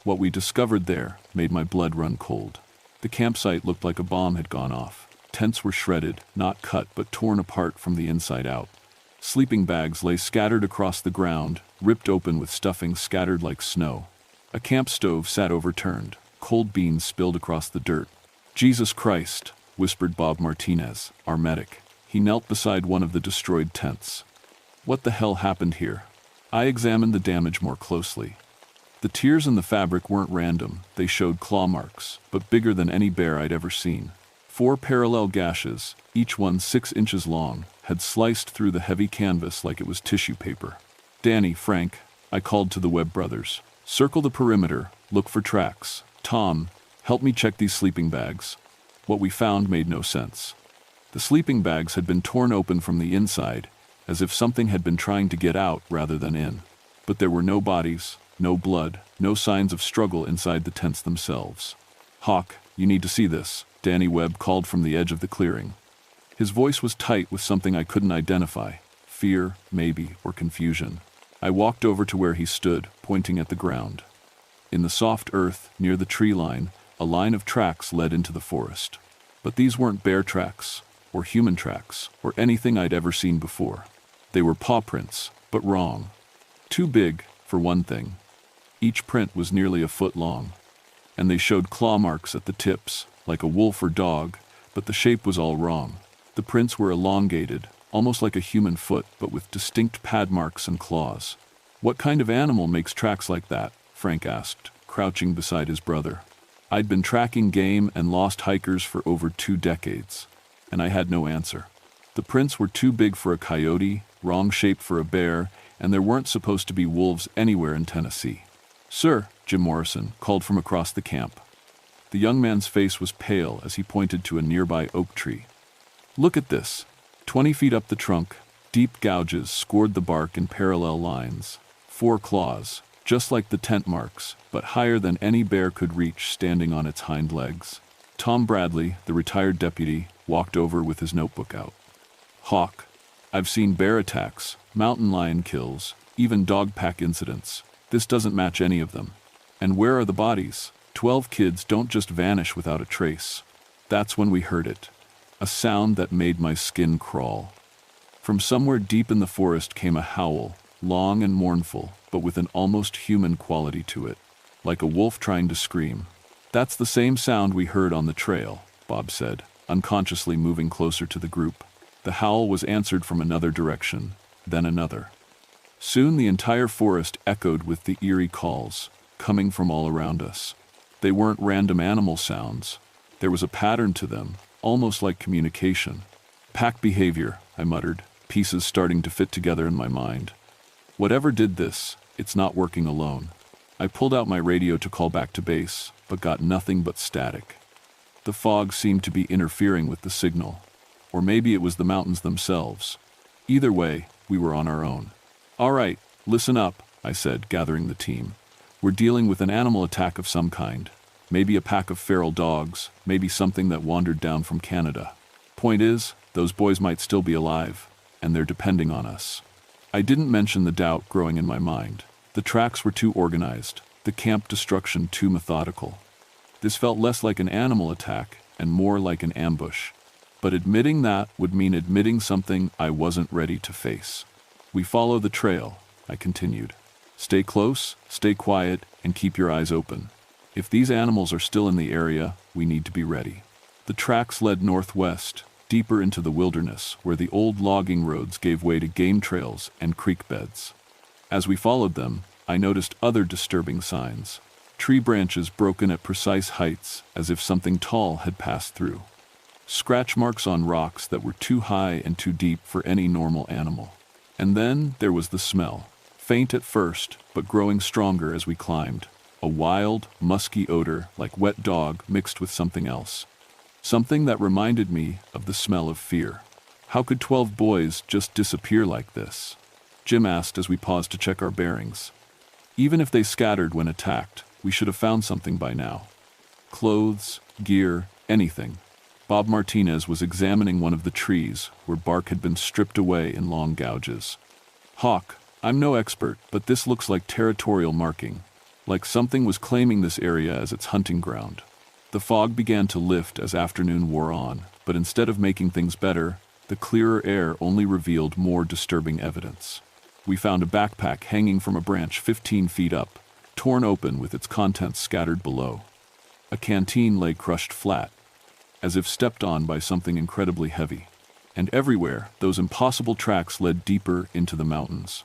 Speaker 1: What we discovered there made my blood run cold. The campsite looked like a bomb had gone off. Tents were shredded, not cut but torn apart from the inside out. Sleeping bags lay scattered across the ground, ripped open with stuffing scattered like snow. A camp stove sat overturned, cold beans spilled across the dirt. "Jesus Christ," whispered Bob Martinez, our medic. He knelt beside one of the destroyed tents. "What the hell happened here?" I examined the damage more closely. The tears in the fabric weren't random. They showed claw marks, but bigger than any bear I'd ever seen. 4 parallel gashes, each one 6 inches long, had sliced through the heavy canvas like it was tissue paper. "Danny, Frank," I called to the Webb brothers. "Circle the perimeter, look for tracks. Tom, help me check these sleeping bags." What we found made no sense. The sleeping bags had been torn open from the inside, as if something had been trying to get out rather than in. But there were no bodies, no blood, no signs of struggle inside the tents themselves. "Hawk, you need to see this," Danny Webb called from the edge of the clearing. His voice was tight with something I couldn't identify. Fear, maybe, or confusion. I walked over to where he stood, pointing at the ground. In the soft earth, near the tree line, a line of tracks led into the forest. But these weren't bear tracks, or human tracks, or anything I'd ever seen before. They were paw prints, but wrong. Too big, for one thing. Each print was nearly a foot long, and they showed claw marks at the tips, like a wolf or dog, but the shape was all wrong. The prints were elongated, almost like a human foot, but with distinct pad marks and claws. "What kind of animal makes tracks like that?" Frank asked, crouching beside his brother. I'd been tracking game and lost hikers for over 2 decades, and I had no answer. The prints were too big for a coyote, wrong shape for a bear, and there weren't supposed to be wolves anywhere in Tennessee. "Sir," Jim Morrison called from across the camp. The young man's face was pale as he pointed to a nearby oak tree. "Look at this." 20 feet up the trunk, deep gouges scored the bark in parallel lines. 4 claws, just like the tent marks, but higher than any bear could reach standing on its hind legs. Tom Bradley, the retired deputy, walked over with his notebook out. Hawk. I've seen bear attacks, mountain lion kills, even dog pack incidents. This doesn't match any of them. And where are the bodies? 12 kids don't just vanish without a trace. That's when we heard it. A sound that made my skin crawl. From somewhere deep in the forest came a howl, long and mournful, but with an almost human quality to it, like a wolf trying to scream. That's the same sound we heard on the trail, Bob said, unconsciously moving closer to the group. The howl was answered from another direction, then another. Soon the entire forest echoed with the eerie calls, coming from all around us. They weren't random animal sounds. There was a pattern to them, almost like communication. Pack behavior, I muttered, pieces starting to fit together in my mind. Whatever did this, it's not working alone. I pulled out my radio to call back to base, but got nothing but static. The fog seemed to be interfering with the signal. Or maybe it was the mountains themselves. Either way, we were on our own. All right, listen up, I said, gathering the team. We're dealing with an animal attack of some kind. Maybe a pack of feral dogs, maybe something that wandered down from Canada. Point is, those boys might still be alive, and they're depending on us. I didn't mention the doubt growing in my mind. The tracks were too organized, the camp destruction too methodical. This felt less like an animal attack and more like an ambush. But admitting that would mean admitting something I wasn't ready to face. We follow the trail, I continued. Stay close, stay quiet, and keep your eyes open. If these animals are still in the area, we need to be ready. The tracks led northwest, deeper into the wilderness, where the old logging roads gave way to game trails and creek beds. As we followed them, I noticed other disturbing signs. Tree branches broken at precise heights, as if something tall had passed through. Scratch marks on rocks that were too high and too deep for any normal animal. And then there was the smell. Faint at first, but growing stronger as we climbed. A wild, musky odor like wet dog mixed with something else. Something that reminded me of the smell of fear. How could 12 boys just disappear like this? Jim asked as we paused to check our bearings. Even if they scattered when attacked, we should have found something by now. Clothes, gear, anything. Bob Martinez was examining one of the trees where bark had been stripped away in long gouges. Hawk, I'm no expert, but this looks like territorial marking. Like something was claiming this area as its hunting ground. The fog began to lift as afternoon wore on, but instead of making things better, the clearer air only revealed more disturbing evidence. We found a backpack hanging from a branch 15 feet up, torn open with its contents scattered below. A canteen lay crushed flat, as if stepped on by something incredibly heavy. And everywhere, those impossible tracks led deeper into the mountains.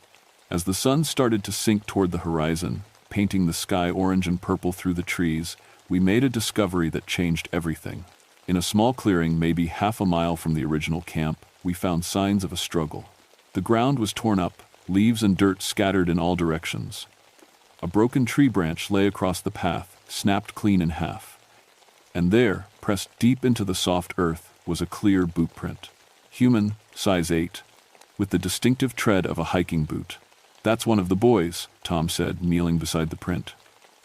Speaker 1: As the sun started to sink toward the horizon, painting the sky orange and purple through the trees, we made a discovery that changed everything. In a small clearing maybe half a mile from the original camp, we found signs of a struggle. The ground was torn up, leaves and dirt scattered in all directions. A broken tree branch lay across the path, snapped clean in half. And there, pressed deep into the soft earth, was a clear boot print. Human, size 8, with the distinctive tread of a hiking boot. That's one of the boys, Tom said, kneeling beside the print.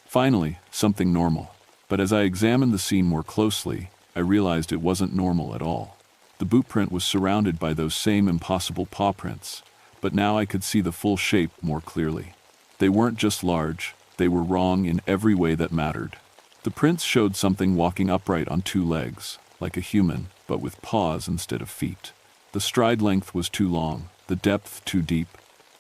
Speaker 1: Finally, something normal. But as I examined the scene more closely, I realized it wasn't normal at all. The boot print was surrounded by those same impossible paw prints, but now I could see the full shape more clearly. They weren't just large, they were wrong in every way that mattered. The prints showed something walking upright on 2 legs, like a human, but with paws instead of feet. The stride length was too long, the depth too deep,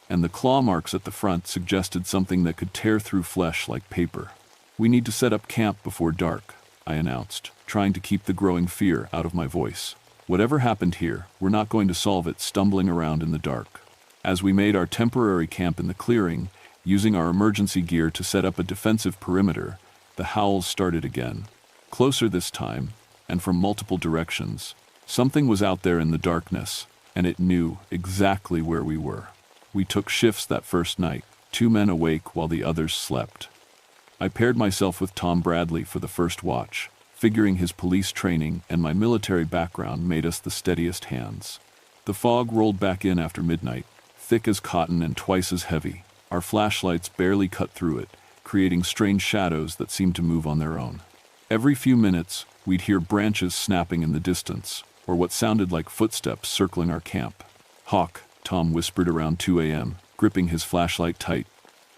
Speaker 1: and the claw marks at the front suggested something that could tear through flesh like paper. We need to set up camp before dark, I announced, trying to keep the growing fear out of my voice. Whatever happened here, we're not going to solve it stumbling around in the dark. As we made our temporary camp in the clearing, using our emergency gear to set up a defensive perimeter, the howls started again. Closer this time, and from multiple directions. Something was out there in the darkness, and it knew exactly where we were. We took shifts that first night, 2 men awake while the others slept. I paired myself with Tom Bradley for the first watch, figuring his police training and my military background made us the steadiest hands. The fog rolled back in after midnight, thick as cotton and twice as heavy. Our flashlights barely cut through it, creating strange shadows that seemed to move on their own. Every few minutes, we'd hear branches snapping in the distance, or what sounded like footsteps circling our camp. "Hawk," Tom whispered around 2 a.m., gripping his flashlight tight.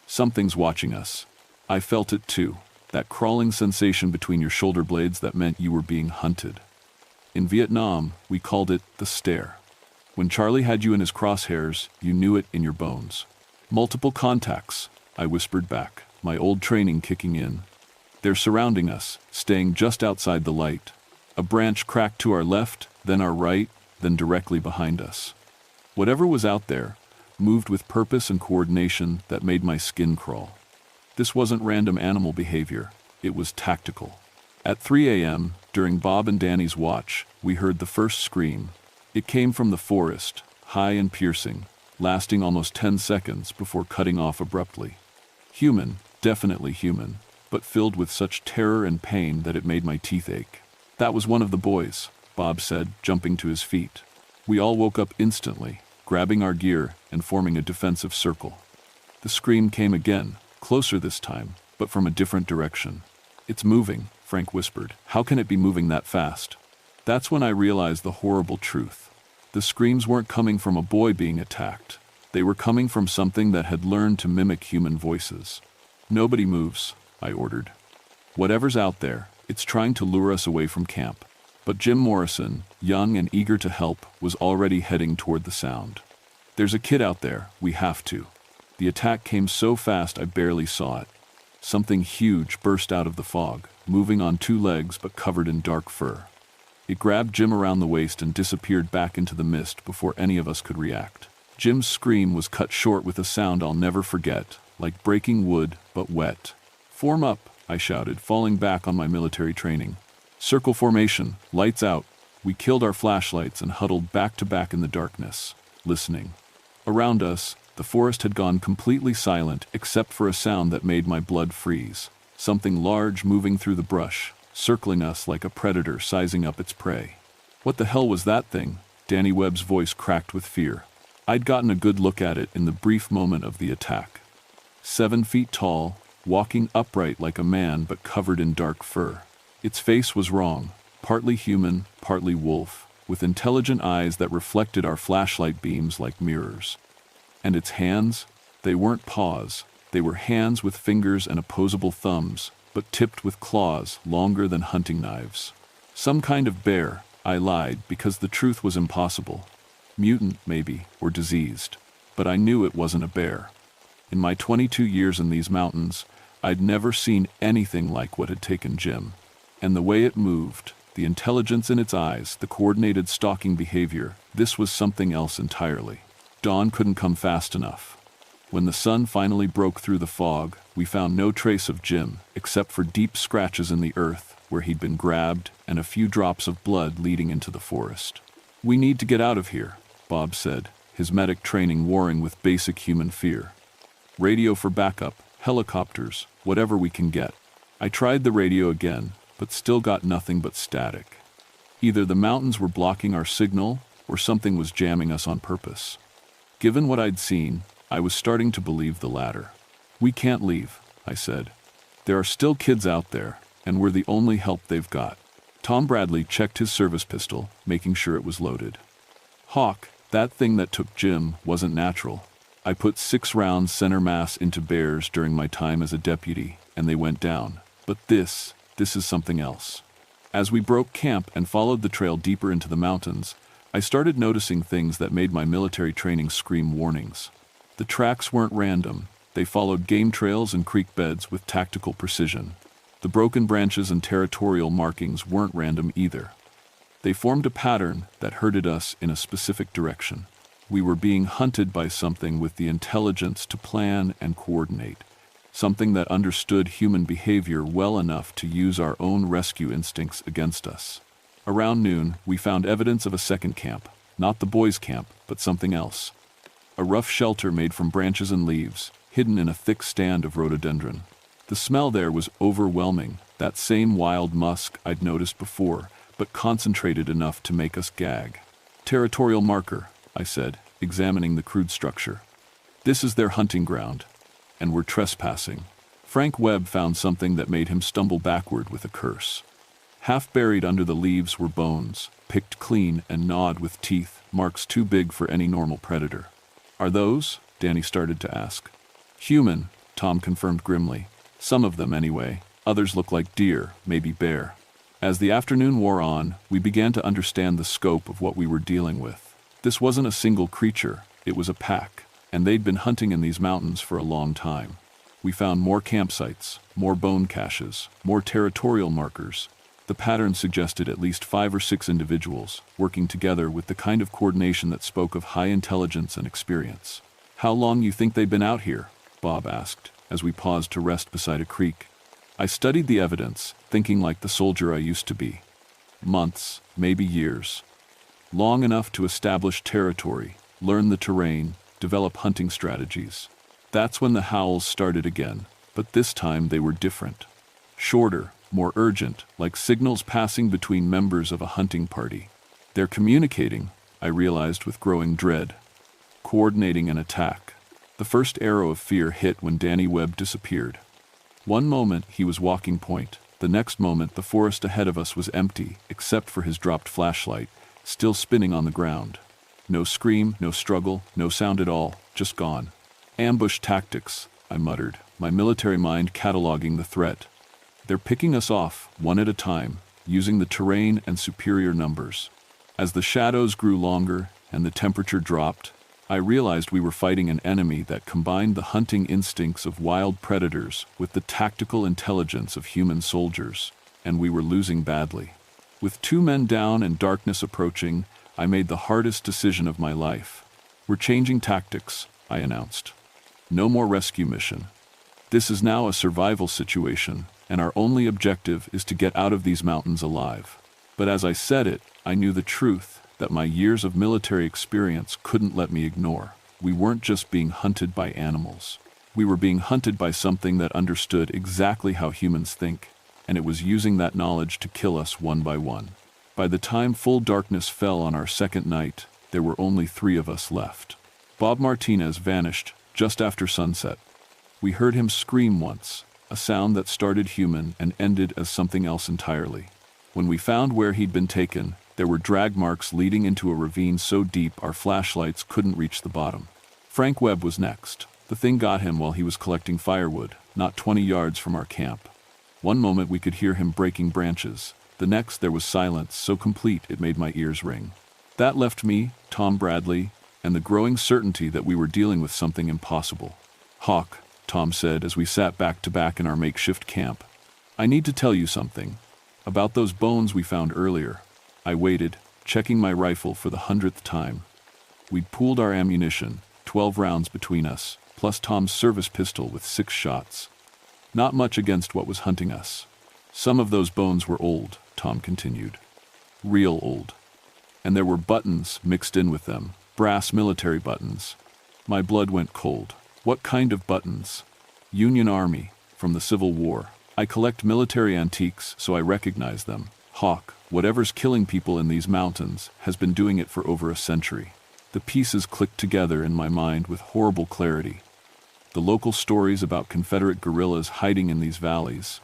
Speaker 1: "Something's watching us." I felt it too, that crawling sensation between your shoulder blades that meant you were being hunted. In Vietnam, we called it the stare. When Charlie had you in his crosshairs, you knew it in your bones. "Multiple contacts," I whispered back, my old training kicking in. "They're surrounding us, staying just outside the light." A branch cracked to our left, then our right, then directly behind us. Whatever was out there moved with purpose and coordination that made my skin crawl. This wasn't random animal behavior, it was tactical. At 3 a.m., during Bob and Danny's watch, we heard the first scream. It came from the forest, high and piercing, lasting almost 10 seconds before cutting off abruptly. Human, definitely human, but filled with such terror and pain that it made my teeth ache. "That was one of the boys," Bob said, jumping to his feet. We all woke up instantly, grabbing our gear and forming a defensive circle. The scream came again, closer this time, but from a different direction. "It's moving," Frank whispered. "How can it be moving that fast?" That's when I realized the horrible truth. The screams weren't coming from a boy being attacked. They were coming from something that had learned to mimic human voices. "Nobody moves," I ordered. "Whatever's out there, it's trying to lure us away from camp." But Jim Morrison, young and eager to help, was already heading toward the sound. "There's a kid out there, we have to." The attack came so fast I barely saw it. Something huge burst out of the fog, moving on 2 legs but covered in dark fur. It grabbed Jim around the waist and disappeared back into the mist before any of us could react. Jim's scream was cut short with a sound I'll never forget, like breaking wood, but wet. "Form up," I shouted, falling back on my military training. "Circle formation, lights out." We killed our flashlights and huddled back to back in the darkness, listening. Around us, the forest had gone completely silent except for a sound that made my blood freeze. Something large moving through the brush, circling us like a predator sizing up its prey. "What the hell was that thing?" Danny Webb's voice cracked with fear. I'd gotten a good look at it in the brief moment of the attack. 7 feet tall, walking upright like a man but covered in dark fur. Its face was wrong, partly human, partly wolf, with intelligent eyes that reflected our flashlight beams like mirrors. And its hands? They weren't paws. They were hands with fingers and opposable thumbs, but tipped with claws longer than hunting knives. Some kind of bear, I lied, because the truth was impossible. Mutant, maybe, or diseased. But I knew it wasn't a bear. In my 22 years in these mountains, I'd never seen anything like what had taken Jim. And the way it moved, the intelligence in its eyes, the coordinated stalking behavior, this was something else entirely. Dawn couldn't come fast enough. When the sun finally broke through the fog, we found no trace of Jim, except for deep scratches in the earth where he'd been grabbed and a few drops of blood leading into the forest. "We need to get out of here," Bob said, his medic training warring with basic human fear. "Radio for backup, helicopters, whatever we can get." I tried the radio again, but still got nothing but static. Either the mountains were blocking our signal, or something was jamming us on purpose. Given what I'd seen, I was starting to believe the latter. "We can't leave," I said. "There are still kids out there, and we're the only help they've got." Tom Bradley checked his service pistol, making sure it was loaded. "Hawk, that thing that took Jim wasn't natural. I put 6 rounds center mass into bears during my time as a deputy, and they went down. But this is something else." As we broke camp and followed the trail deeper into the mountains, I started noticing things that made my military training scream warnings. The tracks weren't random. They followed game trails and creek beds with tactical precision. The broken branches and territorial markings weren't random either. They formed a pattern that herded us in a specific direction. We were being hunted by something with the intelligence to plan and coordinate, something that understood human behavior well enough to use our own rescue instincts against us. Around noon, we found evidence of a second camp, not the boys' camp, but something else. A rough shelter made from branches and leaves, hidden in a thick stand of rhododendron. The smell there was overwhelming, that same wild musk I'd noticed before, but concentrated enough to make us gag. "Territorial marker," I said, examining the crude structure. "This is their hunting ground, and we're trespassing." Frank Webb found something that made him stumble backward with a curse. Half buried under the leaves were bones, picked clean and gnawed with teeth, marks too big for any normal predator. "Are those?" Danny started to ask. "Human," Tom confirmed grimly. "Some of them, anyway. Others look like deer, maybe bear." As the afternoon wore on, we began to understand the scope of what we were dealing with. This wasn't a single creature, it was a pack, and they'd been hunting in these mountains for a long time. We found more campsites, more bone caches, more territorial markers. The pattern suggested at least 5 or 6 individuals, working together with the kind of coordination that spoke of high intelligence and experience. "How long you think they've been out here?" Bob asked, as we paused to rest beside a creek. I studied the evidence, thinking like the soldier I used to be. Months, maybe years. Long enough to establish territory, learn the terrain, develop hunting strategies. That's when the howls started again, but this time they were different. Shorter, more urgent, like signals passing between members of a hunting party. They're communicating, I realized with growing dread. Coordinating an attack. The first arrow of fear hit when Danny Webb disappeared. One moment he was walking point, the next moment the forest ahead of us was empty, except for his dropped flashlight, still spinning on the ground. No scream, no struggle, no sound at all, just gone. "Ambush tactics," I muttered, my military mind cataloging the threat. "They're picking us off, one at a time, using the terrain and superior numbers." As the shadows grew longer and the temperature dropped, I realized we were fighting an enemy that combined the hunting instincts of wild predators with the tactical intelligence of human soldiers, and we were losing badly. With 2 men down and darkness approaching, I made the hardest decision of my life. "We're changing tactics," I announced. "No more rescue mission. This is now a survival situation, and our only objective is to get out of these mountains alive." But as I said it, I knew the truth that my years of military experience couldn't let me ignore. We weren't just being hunted by animals. We were being hunted by something that understood exactly how humans think, and it was using that knowledge to kill us one by one. By the time full darkness fell on our second night, there were only 3 of us left. Bob Martinez vanished just after sunset. We heard him scream once, a sound that started human and ended as something else entirely. When we found where he'd been taken, there were drag marks leading into a ravine so deep our flashlights couldn't reach the bottom. Frank Webb was next. The thing got him while he was collecting firewood, not 20 yards from our camp. One moment we could hear him breaking branches. The next there was silence so complete it made my ears ring. That left me, Tom Bradley, and the growing certainty that we were dealing with something impossible. "Hawk," Tom said as we sat back to back in our makeshift camp, "I need to tell you something. About those bones we found earlier." I waited, checking my rifle for the 100th time. We'd pooled our ammunition, 12 rounds between us, plus Tom's service pistol with 6 shots. Not much against what was hunting us. "Some of those bones were old," Tom continued. "Real old. And there were buttons mixed in with them, brass military buttons." My blood went cold. "What kind of buttons?" "Union Army, from the Civil War. I collect military antiques, so I recognize them. Hawk, whatever's killing people in these mountains has been doing it for over a century." The pieces clicked together in my mind with horrible clarity. The local stories about Confederate guerrillas hiding in these valleys,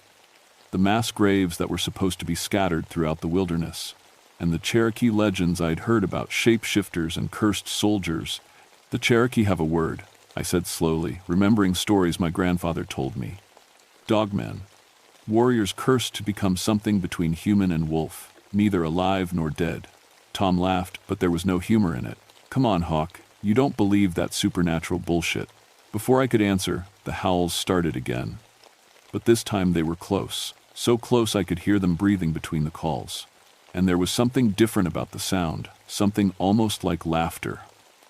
Speaker 1: the mass graves that were supposed to be scattered throughout the wilderness, and the Cherokee legends I'd heard about shapeshifters and cursed soldiers. "The Cherokee have a word," I said slowly, remembering stories my grandfather told me. "Dogmen. Warriors cursed to become something between human and wolf, neither alive nor dead." Tom laughed, but there was no humor in it. "Come on, Hawk, you don't believe that supernatural bullshit." Before I could answer, the howls started again. But this time they were close, so close I could hear them breathing between the calls. And there was something different about the sound, something almost like laughter.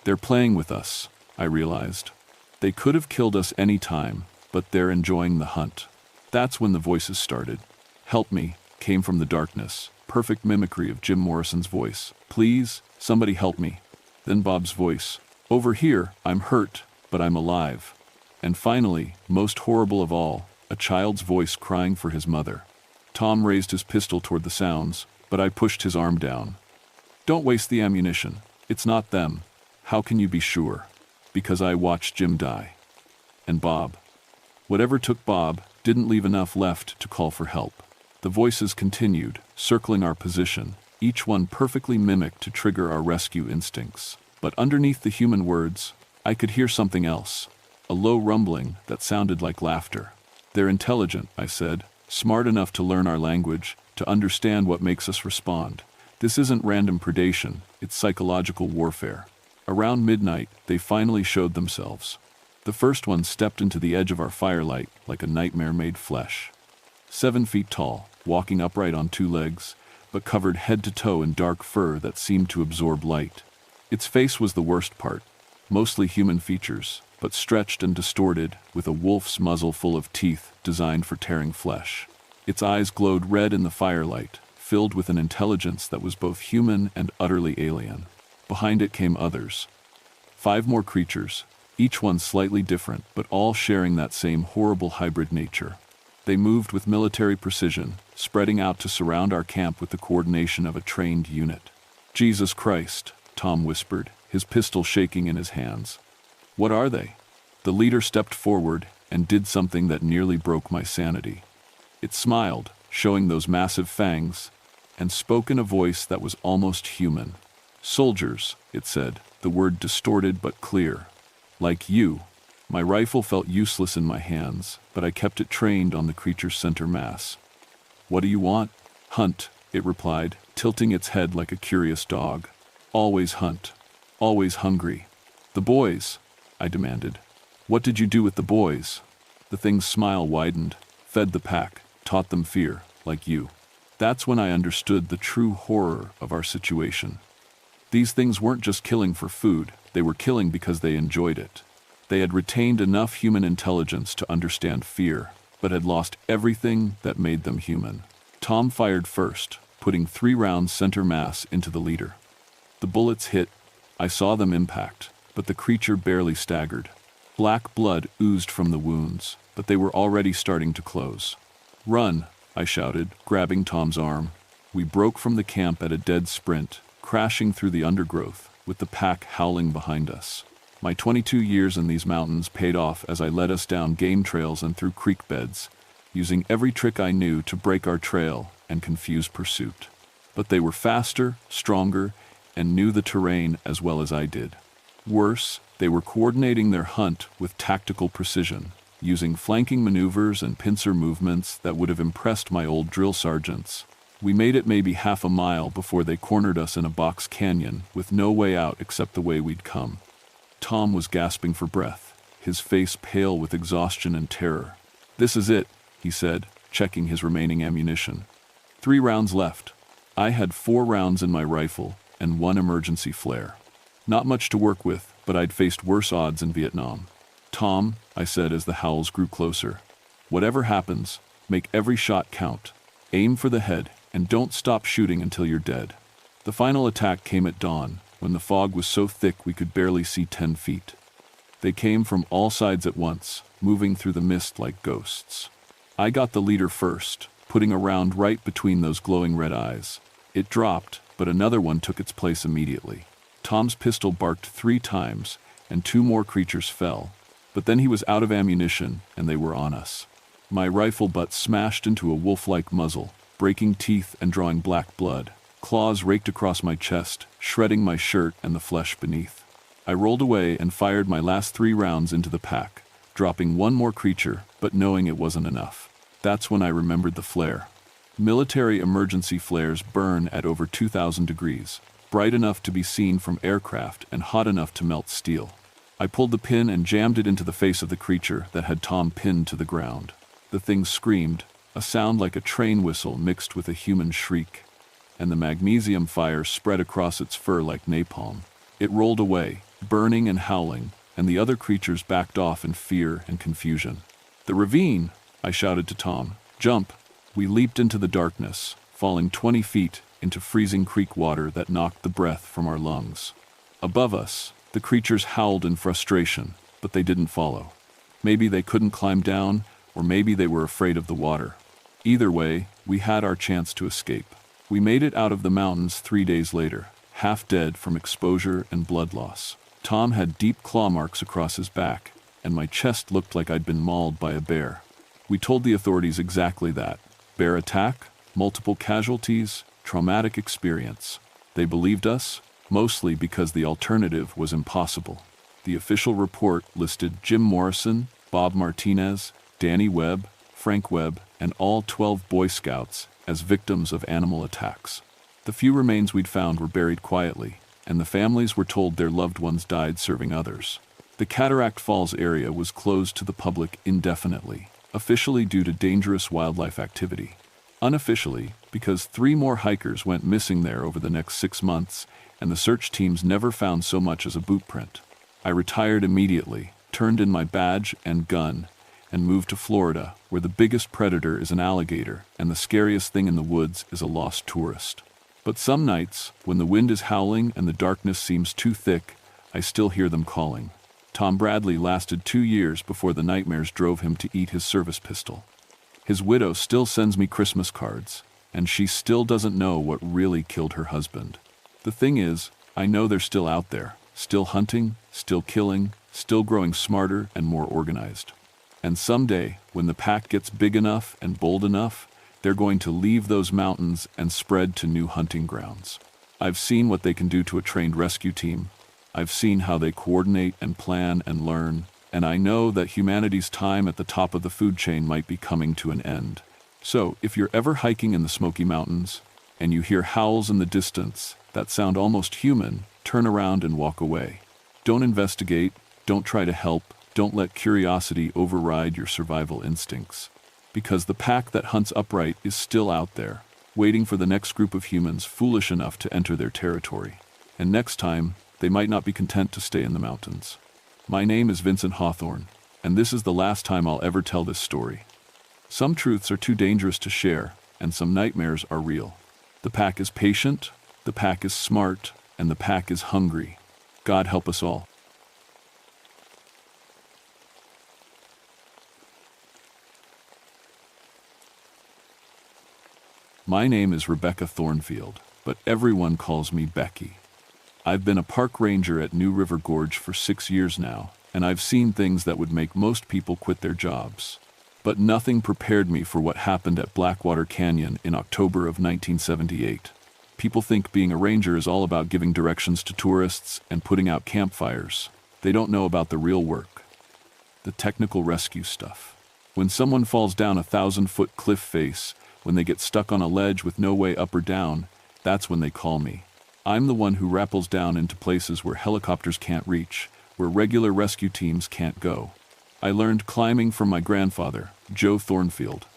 Speaker 1: "They're playing with us," I realized. "They could have killed us any time, but they're enjoying the hunt." That's when the voices started. "Help me," came from the darkness, perfect mimicry of Jim Morrison's voice. "Please, somebody help me." Then Bob's voice. "Over here, I'm hurt, but I'm alive." And finally, most horrible of all, a child's voice crying for his mother. Tom raised his pistol toward the sounds, but I pushed his arm down. "Don't waste the ammunition. It's not them. How can you be sure? Because I watched Jim die. And Bob. Whatever took Bob didn't leave enough left to call for help. The voices continued, circling our position, each one perfectly mimicked to trigger our rescue instincts. But underneath the human words, I could hear something else, a low rumbling that sounded like laughter. They're intelligent, I said, smart enough to learn our language, to understand what makes us respond. This isn't random predation, it's psychological warfare. Around midnight, they finally showed themselves. The first one stepped into the edge of our firelight like a nightmare made flesh. 7 feet tall, walking upright on 2 legs, but covered head to toe in dark fur that seemed to absorb light. Its face was the worst part, mostly human features, but stretched and distorted, with a wolf's muzzle full of teeth designed for tearing flesh. Its eyes glowed red in the firelight, filled with an intelligence that was both human and utterly alien. Behind it came others. 5 more creatures, each one slightly different, but all sharing that same horrible hybrid nature. They moved with military precision, spreading out to surround our camp with the coordination of a trained unit. Jesus Christ, Tom whispered, his pistol shaking in his hands. What are they? The leader stepped forward and did something that nearly broke my sanity. It smiled, showing those massive fangs, and spoke in a voice that was almost human. Soldiers, it said, the word distorted but clear. Like you. My rifle felt useless in my hands, but I kept it trained on the creature's center mass. What do you want? Hunt, it replied, tilting its head like a curious dog. Always hunt. Always hungry. The boys, I demanded. What did you do with the boys? The thing's smile widened, fed the pack, taught them fear, like you. That's when I understood the true horror of our situation. These things weren't just killing for food, they were killing because they enjoyed it. They had retained enough human intelligence to understand fear, but had lost everything that made them human. Tom fired first, putting 3 rounds center mass into the leader. The bullets hit. I saw them impact, but the creature barely staggered. Black blood oozed from the wounds, but they were already starting to close. Run, I shouted, grabbing Tom's arm. We broke from the camp at a dead sprint, crashing through the undergrowth, with the pack howling behind us. My 22 years in these mountains paid off as I led us down game trails and through creek beds, using every trick I knew to break our trail and confuse pursuit. But they were faster, stronger, and knew the terrain as well as I did. Worse, they were coordinating their hunt with tactical precision, using flanking maneuvers and pincer movements that would have impressed my old drill sergeants. We made it maybe half a mile before they cornered us in a box canyon with no way out except the way we'd come. Tom was gasping for breath, his face pale with exhaustion and terror. This is it, he said, checking his remaining ammunition. 3 rounds left. I had 4 rounds in my rifle and 1 emergency flare. Not much to work with, but I'd faced worse odds in Vietnam. Tom, I said as the howls grew closer, whatever happens, make every shot count. Aim for the head, and don't stop shooting until you're dead. The final attack came at dawn, when the fog was so thick we could barely see 10 feet. They came from all sides at once, moving through the mist like ghosts. I got the leader first, putting a round right between those glowing red eyes. It dropped, but another one took its place immediately. Tom's pistol barked 3 times, and 2 more creatures fell. But then he was out of ammunition, and they were on us. My rifle butt smashed into a wolf-like muzzle, breaking teeth and drawing black blood. Claws raked across my chest, shredding my shirt and the flesh beneath. I rolled away and fired my last 3 rounds into the pack, dropping 1 more creature, but knowing it wasn't enough. That's when I remembered the flare. Military emergency flares burn at over 2,000 degrees, bright enough to be seen from aircraft and hot enough to melt steel. I pulled the pin and jammed it into the face of the creature that had Tom pinned to the ground. The thing screamed, a sound like a train whistle mixed with a human shriek, and the magnesium fire spread across its fur like napalm. It rolled away, burning and howling, and the other creatures backed off in fear and confusion. "The ravine!" I shouted to Tom. "Jump!" We leaped into the darkness, falling 20 feet into freezing creek water that knocked the breath from our lungs. Above us, the creatures howled in frustration, but they didn't follow. Maybe they couldn't climb down, or maybe they were afraid of the water. Either way, we had our chance to escape. We made it out of the mountains 3 days later, half dead from exposure and blood loss. Tom had deep claw marks across his back, and my chest looked like I'd been mauled by a bear. We told the authorities exactly that. Bear attack, multiple casualties, traumatic experience. They believed us, mostly because the alternative was impossible. The official report listed Jim Morrison, Bob Martinez, Danny Webb, Frank Webb, and all 12 Boy Scouts as victims of animal attacks. The few remains we'd found were buried quietly, and the families were told their loved ones died serving others. The Cataract Falls area was closed to the public indefinitely, officially due to dangerous wildlife activity. Unofficially, because 3 more hikers went missing there over the next 6 months, and the search teams never found so much as a boot print. I retired immediately, turned in my badge and gun, and moved to Florida, where the biggest predator is an alligator, and the scariest thing in the woods is a lost tourist. But some nights, when the wind is howling and the darkness seems too thick, I still hear them calling. Tom Bradley lasted 2 years before the nightmares drove him to eat his service pistol. His widow still sends me Christmas cards, and she still doesn't know what really killed her husband. The thing is, I know they're still out there, still hunting, still killing, still growing smarter and more organized. And someday, when the pack gets big enough and bold enough, they're going to leave those mountains and spread to new hunting grounds. I've seen what they can do to a trained rescue team. I've seen how they coordinate and plan and learn, and I know that humanity's time at the top of the food chain might be coming to an end. So, if you're ever hiking in the Smoky Mountains, and you hear howls in the distance that sound almost human, turn around and walk away. Don't investigate, don't try to help, don't let curiosity override your survival instincts. Because the pack that hunts upright is still out there, waiting for the next group of humans foolish enough to enter their territory. And next time, they might not be content to stay in the mountains. My name is Vincent Hawthorne, and this is the last time I'll ever tell this story. Some truths are too dangerous to share, and some nightmares are real. The pack is patient, the pack is smart, and the pack is hungry. God help us all. My name is Rebecca Thornfield, but everyone calls me Becky. I've been a park ranger at New River Gorge for 6 years now, and I've seen things that would make most people quit their jobs. But nothing prepared me for what happened at Blackwater Canyon in October of 1978. People think being a ranger is all about giving directions to tourists and putting out campfires. They don't know about the real work, the technical rescue stuff. When someone falls down a 1,000-foot cliff face, when they get stuck on a ledge with no way up or down, that's when they call me. I'm the one who rappels down into places where helicopters can't reach, where regular rescue teams can't go. I learned climbing from my grandfather, Joe Thornfield.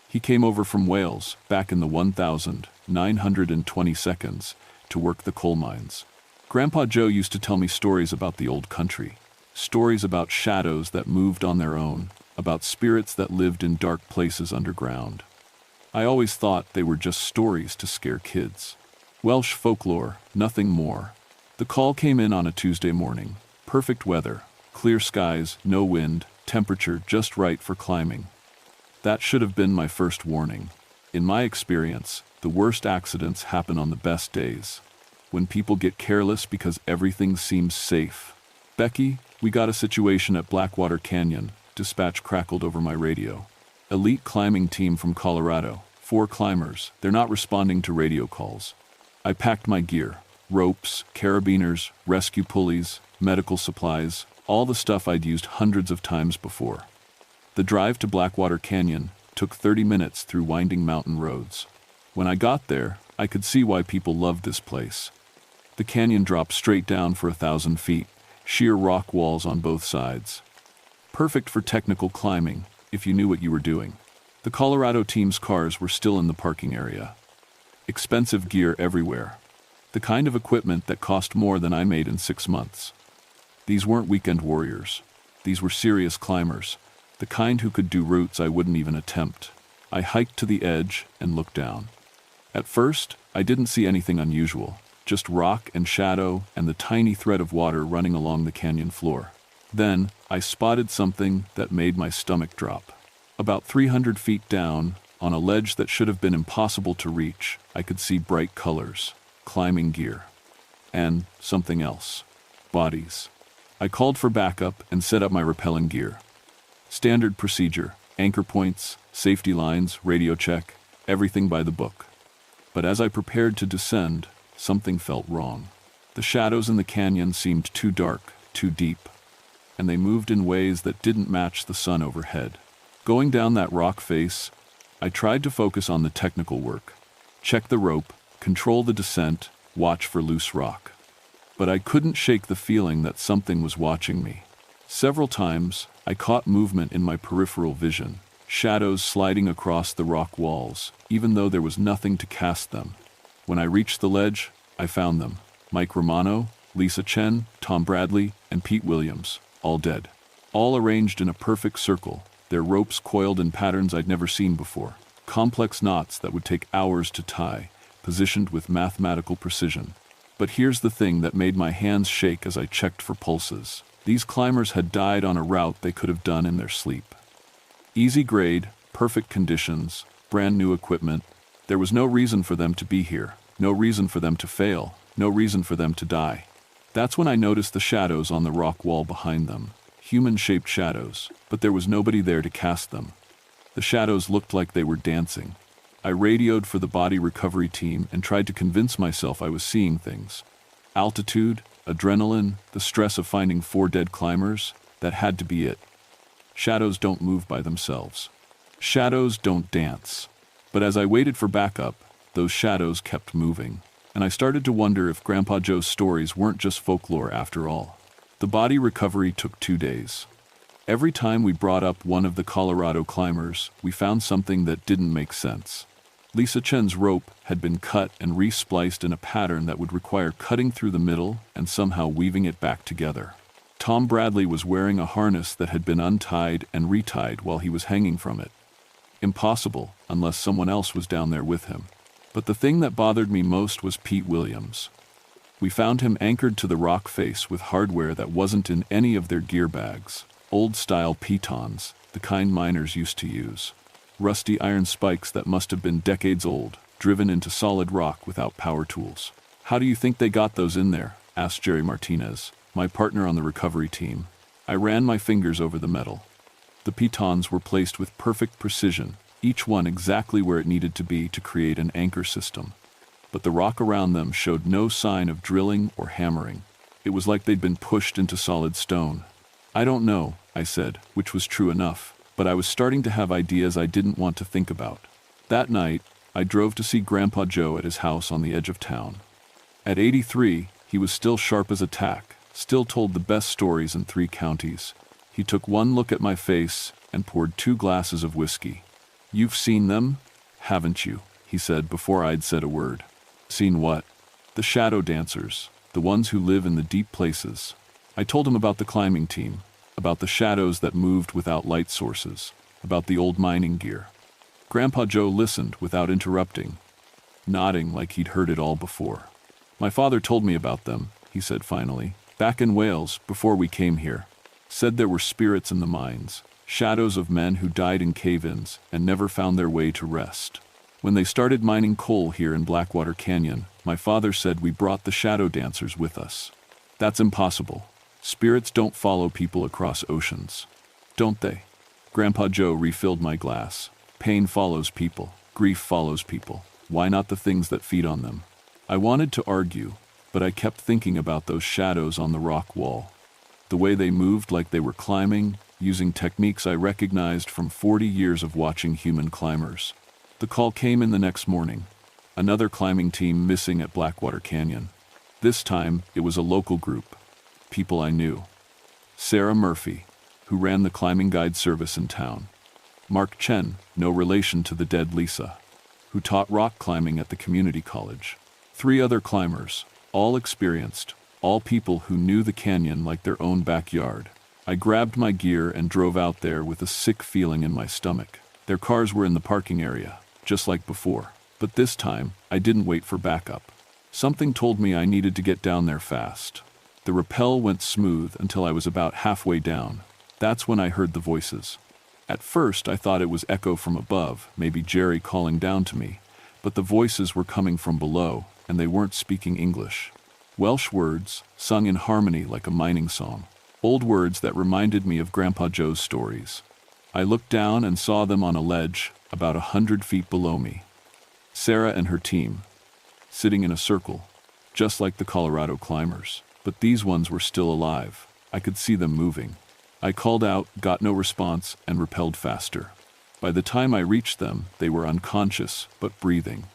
Speaker 1: He came over from Wales back in the 1922 to work the coal mines. Grandpa Joe used to tell me stories about the old country, stories about shadows that moved on their own, about spirits that lived in dark places underground. I always thought they were just stories to scare kids. Welsh folklore, nothing more. The call came in on a Tuesday morning. Perfect weather, clear skies, no wind, temperature just right for climbing. That should have been my first warning. In my experience, the worst accidents happen on the best days, when people get careless because everything seems safe. Becky, we got a situation at Blackwater Canyon, dispatch crackled over my radio. Elite climbing team from Colorado, 4 climbers, they're not responding to radio calls. I packed my gear, ropes, carabiners, rescue pulleys, medical supplies, all the stuff I'd used hundreds of times before. The drive to Blackwater Canyon took 30 minutes through winding mountain roads. When I got there, I could see why people loved this place. The canyon dropped straight down for 1,000 feet, sheer rock walls on both sides. Perfect for technical climbing, if you knew what you were doing. The Colorado team's cars were still in the parking area. Expensive gear everywhere. The kind of equipment that cost more than I made in 6 months. These weren't weekend warriors. These were serious climbers, the kind who could do routes I wouldn't even attempt. I hiked to the edge and looked down. At first, I didn't see anything unusual, just rock and shadow and the tiny thread of water running along the canyon floor. Then, I spotted something that made my stomach drop. About 300 feet down, on a ledge that should have been impossible to reach, I could see bright colors, climbing gear, and something else. Bodies. I called for backup and set up my rappelling gear. Standard procedure, anchor points, safety lines, radio check, everything by the book. But as I prepared to descend, something felt wrong. The shadows in the canyon seemed too dark, too deep, and they moved in ways that didn't match the sun overhead. Going down that rock face, I tried to focus on the technical work. Check the rope, control the descent, watch for loose rock. But I couldn't shake the feeling that something was watching me. Several times, I caught movement in my peripheral vision, shadows sliding across the rock walls, even though there was nothing to cast them. When I reached the ledge, I found them. Mike Romano, Lisa Chen, Tom Bradley, and Pete Williams, all dead. All arranged in a perfect circle, their ropes coiled in patterns I'd never seen before. Complex knots that would take hours to tie, positioned with mathematical precision. But here's the thing that made my hands shake as I checked for pulses. These climbers had died on a route they could have done in their sleep. Easy grade, perfect conditions, brand new equipment. There was no reason for them to be here, no reason for them to fail, no reason for them to die. That's when I noticed the shadows on the rock wall behind them. Human-shaped shadows, but there was nobody there to cast them. The shadows looked like they were dancing. I radioed for the body recovery team and tried to convince myself I was seeing things. Altitude, adrenaline, the stress of finding 4 dead climbers, that had to be it. Shadows don't move by themselves. Shadows don't dance. But as I waited for backup, those shadows kept moving, and I started to wonder if Grandpa Joe's stories weren't just folklore after all. The body recovery took 2 days. Every time we brought up one of the Colorado climbers, we found something that didn't make sense. Lisa Chen's rope had been cut and re-spliced in a pattern that would require cutting through the middle and somehow weaving it back together. Tom Bradley was wearing a harness that had been untied and retied while he was hanging from it. Impossible, unless someone else was down there with him. But the thing that bothered me most was Pete Williams. We found him anchored to the rock face with hardware that wasn't in any of their gear bags. Old-style pitons, the kind miners used to use. Rusty iron spikes that must have been decades old, driven into solid rock without power tools. "How do you think they got those in there?" asked Jerry Martinez, my partner on the recovery team. I ran my fingers over the metal. The pitons were placed with perfect precision, each one exactly where it needed to be to create an anchor system. But the rock around them showed no sign of drilling or hammering. It was like they'd been pushed into solid stone. "I don't know," I said, which was true enough, but I was starting to have ideas I didn't want to think about. That night, I drove to see Grandpa Joe at his house on the edge of town. At 83, he was still sharp as a tack, still told the best stories in 3 counties. He took one look at my face and poured 2 glasses of whiskey. "You've seen them, haven't you?" he said before I'd said a word. "Seen what?" "The shadow dancers, the ones who live in the deep places." I told him about the climbing team, about the shadows that moved without light sources, about the old mining gear. Grandpa Joe listened without interrupting, nodding like he'd heard it all before. "My father told me about them," he said finally, "back in Wales, before we came here. Said there were spirits in the mines, shadows of men who died in cave-ins and never found their way to rest. When they started mining coal here in Blackwater Canyon, my father said we brought the shadow dancers with us. That's impossible. Spirits don't follow people across oceans. Don't they?" Grandpa Joe refilled my glass. "Pain follows people. Grief follows people. Why not the things that feed on them?" I wanted to argue, but I kept thinking about those shadows on the rock wall. The way they moved like they were climbing, using techniques I recognized from 40 years of watching human climbers. The call came in the next morning. Another climbing team missing at Blackwater Canyon. This time, it was a local group. People I knew. Sarah Murphy, who ran the climbing guide service in town. Mark Chen, no relation to the dead Lisa, who taught rock climbing at the community college. 3 other climbers, all experienced, all people who knew the canyon like their own backyard. I grabbed my gear and drove out there with a sick feeling in my stomach. Their cars were in the parking area, just like before. But this time, I didn't wait for backup. Something told me I needed to get down there fast. The rappel went smooth until I was about halfway down. That's when I heard the voices. At first, I thought it was echo from above, maybe Jerry calling down to me. But the voices were coming from below, and they weren't speaking English. Welsh words, sung in harmony like a mining song. Old words that reminded me of Grandpa Joe's stories. I looked down and saw them on a ledge about 100 feet below me. Sarah and her team, sitting in a circle, just like the Colorado climbers. But these ones were still alive. I could see them moving. I called out, got no response, and rappelled faster. By the time I reached them, they were unconscious, but breathing.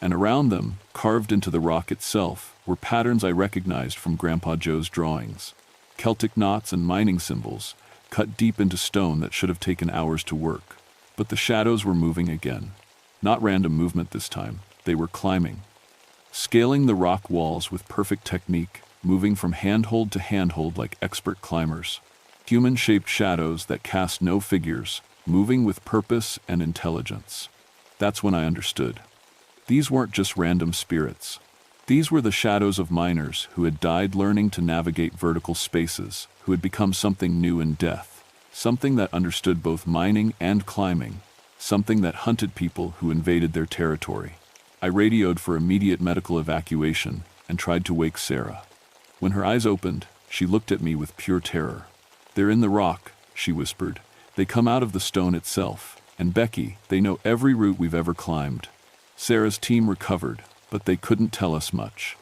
Speaker 1: And around them, carved into the rock itself, were patterns I recognized from Grandpa Joe's drawings. Celtic knots and mining symbols, cut deep into stone that should have taken hours to work. But the shadows were moving again. Not random movement this time. They were climbing. Scaling the rock walls with perfect technique, moving from handhold to handhold like expert climbers. Human-shaped shadows that cast no figures, moving with purpose and intelligence. That's when I understood. These weren't just random spirits. These were the shadows of miners who had died learning to navigate vertical spaces, who had become something new in death, something that understood both mining and climbing, something that hunted people who invaded their territory. I radioed for immediate medical evacuation and tried to wake Sarah. When her eyes opened, she looked at me with pure terror. "They're in the rock," she whispered. "They come out of the stone itself. And Becky, they know every route we've ever climbed." Sarah's team recovered, but they couldn't tell us much.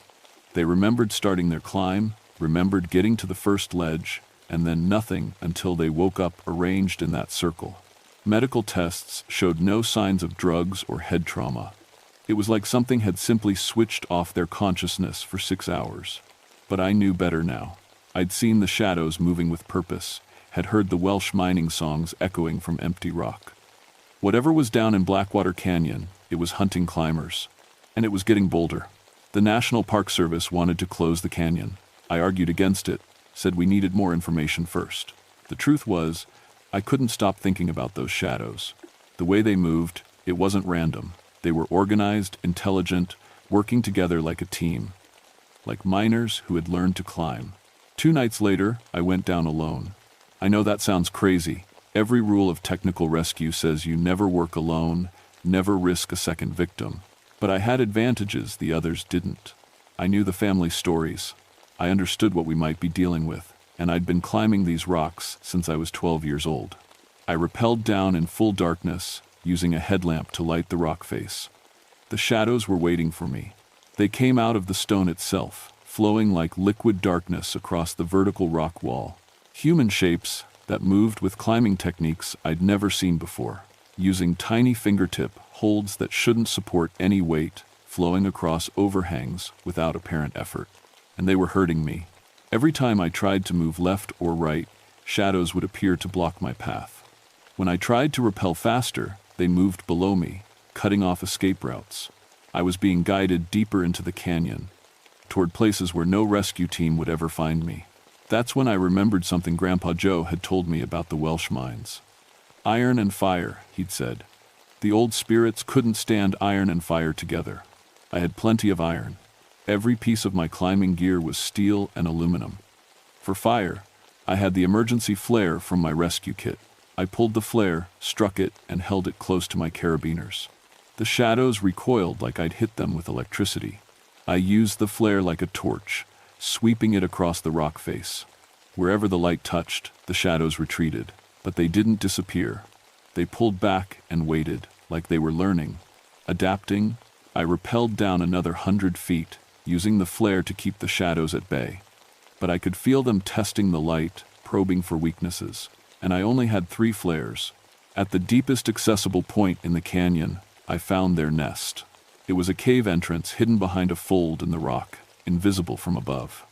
Speaker 1: They remembered starting their climb, remembered getting to the first ledge, and then nothing until they woke up arranged in that circle. Medical tests showed no signs of drugs or head trauma. It was like something had simply switched off their consciousness for 6 hours. But I knew better now. I'd seen the shadows moving with purpose, had heard the Welsh mining songs echoing from empty rock. Whatever was down in Blackwater Canyon, it was hunting climbers. And it was getting bolder. The National Park Service wanted to close the canyon. I argued against it, said we needed more information first. The truth was, I couldn't stop thinking about those shadows. The way they moved, it wasn't random. They were organized, intelligent, working together like a team. Like miners who had learned to climb. 2 nights later, I went down alone. I know that sounds crazy. Every rule of technical rescue says you never work alone, never risk a second victim. But I had advantages the others didn't. I knew the family stories. I understood what we might be dealing with, and I'd been climbing these rocks since I was 12 years old. I rappelled down in full darkness, using a headlamp to light the rock face. The shadows were waiting for me. They came out of the stone itself, flowing like liquid darkness across the vertical rock wall. Human shapes that moved with climbing techniques I'd never seen before, using tiny fingertip holds that shouldn't support any weight, flowing across overhangs without apparent effort. And they were hurting me. Every time I tried to move left or right, shadows would appear to block my path. When I tried to rappel faster, they moved below me, cutting off escape routes. I was being guided deeper into the canyon, toward places where no rescue team would ever find me. That's when I remembered something Grandpa Joe had told me about the Welsh mines. Iron and fire, he'd said. The old spirits couldn't stand iron and fire together. I had plenty of iron. Every piece of my climbing gear was steel and aluminum. For fire, I had the emergency flare from my rescue kit. I pulled the flare, struck it, and held it close to my carabiners. The shadows recoiled like I'd hit them with electricity. I used the flare like a torch, sweeping it across the rock face. Wherever the light touched, the shadows retreated, but they didn't disappear. They pulled back and waited, like they were learning. Adapting, I rappelled down another 100 feet, using the flare to keep the shadows at bay. But I could feel them testing the light, probing for weaknesses, and I only had 3 flares. At the deepest accessible point in the canyon, I found their nest. It was a cave entrance hidden behind a fold in the rock, invisible from above.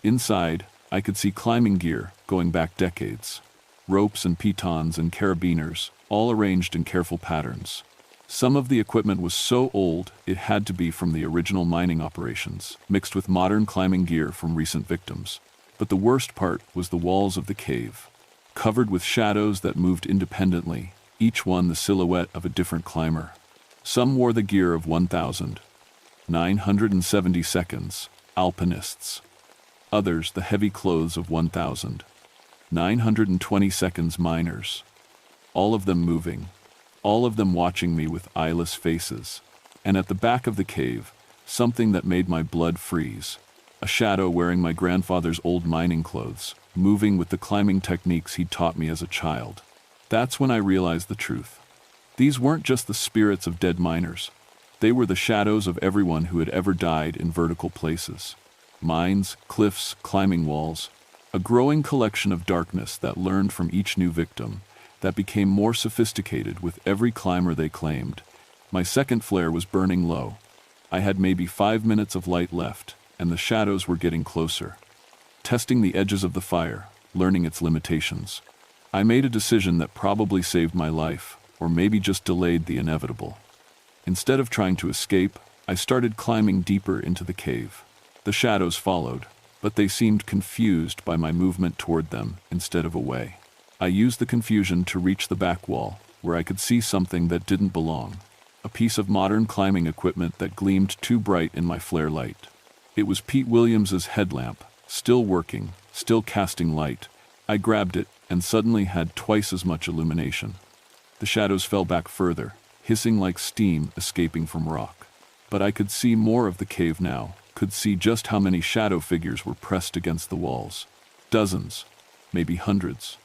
Speaker 1: Inside, I could see climbing gear going back decades. Ropes and pitons and carabiners, all arranged in careful patterns. Some of the equipment was so old it had to be from the original mining operations, mixed with modern climbing gear from recent victims. But the worst part was the walls of the cave, covered with shadows that moved independently, each one the silhouette of a different climber. Some wore the gear of 1,970 seconds, alpinists. Others the heavy clothes of 1,920 seconds miners. All of them moving, all of them watching me with eyeless faces. And at the back of the cave, something that made my blood freeze. A shadow wearing my grandfather's old mining clothes, moving with the climbing techniques he'd taught me as a child. That's when I realized the truth. These weren't just the spirits of dead miners. They were the shadows of everyone who had ever died in vertical places. Mines, cliffs, climbing walls. A growing collection of darkness that learned from each new victim, that became more sophisticated with every climber they claimed. My second flare was burning low. I had maybe 5 minutes of light left, and the shadows were getting closer. Testing the edges of the fire, learning its limitations. I made a decision that probably saved my life, or maybe just delayed the inevitable. Instead of trying to escape, I started climbing deeper into the cave. The shadows followed, but they seemed confused by my movement toward them instead of away. I used the confusion to reach the back wall, where I could see something that didn't belong. A piece of modern climbing equipment that gleamed too bright in my flare light. It was Pete Williams's headlamp, still working, still casting light. I grabbed it, and suddenly had twice as much illumination. The shadows fell back further, hissing like steam escaping from rock. But I could see more of the cave now, could see just how many shadow figures were pressed against the walls. Dozens, maybe hundreds.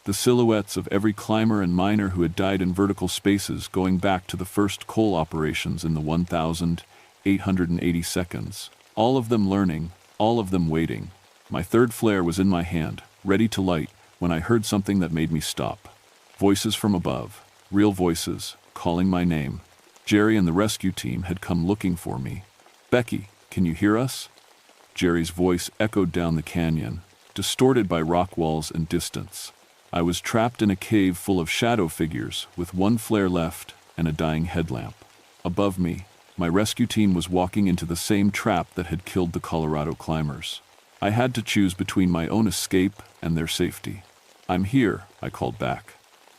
Speaker 1: The silhouettes of every climber and miner who had died in vertical spaces going back to the first coal operations in the 1,880 seconds. All of them learning, all of them waiting. My third flare was in my hand, ready to light, when I heard something that made me stop. Voices from above, real voices, calling my name. Jerry and the rescue team had come looking for me. "Becky, can you hear us?" Jerry's voice echoed down the canyon, distorted by rock walls and distance. I was trapped in a cave full of shadow figures, with one flare left and a dying headlamp. Above me, my rescue team was walking into the same trap that had killed the Colorado climbers. I had to choose between my own escape and their safety. "I'm here," I called back.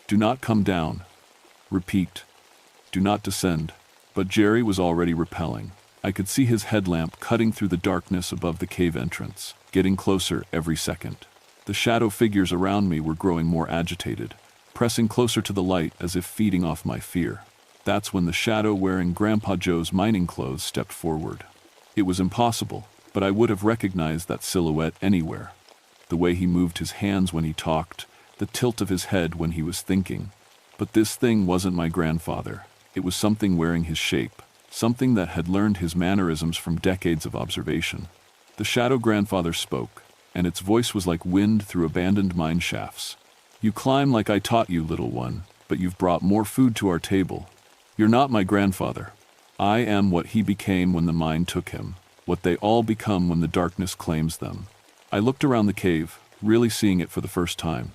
Speaker 1: "Do not come down." Repeat. "Do not descend." But Jerry was already rappelling. I could see his headlamp cutting through the darkness above the cave entrance, getting closer every second. The shadow figures around me were growing more agitated, pressing closer to the light as if feeding off my fear. That's when the shadow wearing Grandpa Joe's mining clothes stepped forward. It was impossible, but I would have recognized that silhouette anywhere. The way he moved his hands when he talked, the tilt of his head when he was thinking. But this thing wasn't my grandfather. It was something wearing his shape, something that had learned his mannerisms from decades of observation. The shadow grandfather spoke, and its voice was like wind through abandoned mine shafts. "You climb like I taught you, little one, but you've brought more food to our table. You're not my grandfather. I am what he became when the mine took him, what they all become when the darkness claims them." I looked around the cave, really seeing it for the first time.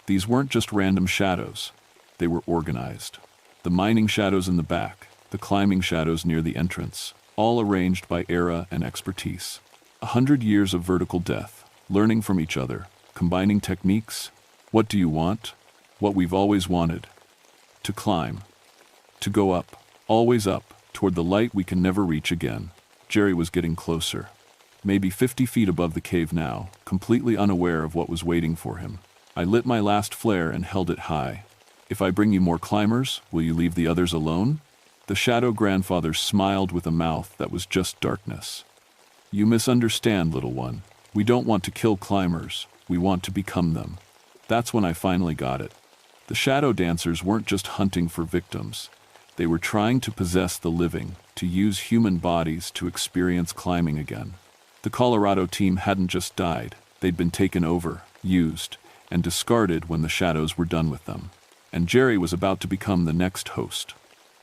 Speaker 1: These weren't just random shadows. They were organized. The mining shadows in the back, the climbing shadows near the entrance, all arranged by era and expertise. 100 years of vertical death, learning from each other, combining techniques. What do you want? What we've always wanted. To climb. To go up, always up, toward the light we can never reach again. Jerry was getting closer. Maybe 50 feet above the cave now, completely unaware of what was waiting for him. I lit my last flare and held it high. "If I bring you more climbers, will you leave the others alone?" The shadow grandfather smiled with a mouth that was just darkness. "You misunderstand, little one. We don't want to kill climbers. We want to become them." That's when I finally got it. The shadow dancers weren't just hunting for victims. They were trying to possess the living, to use human bodies to experience climbing again. The Colorado team hadn't just died. They'd been taken over, used, and discarded when the shadows were done with them. And Jerry was about to become the next host.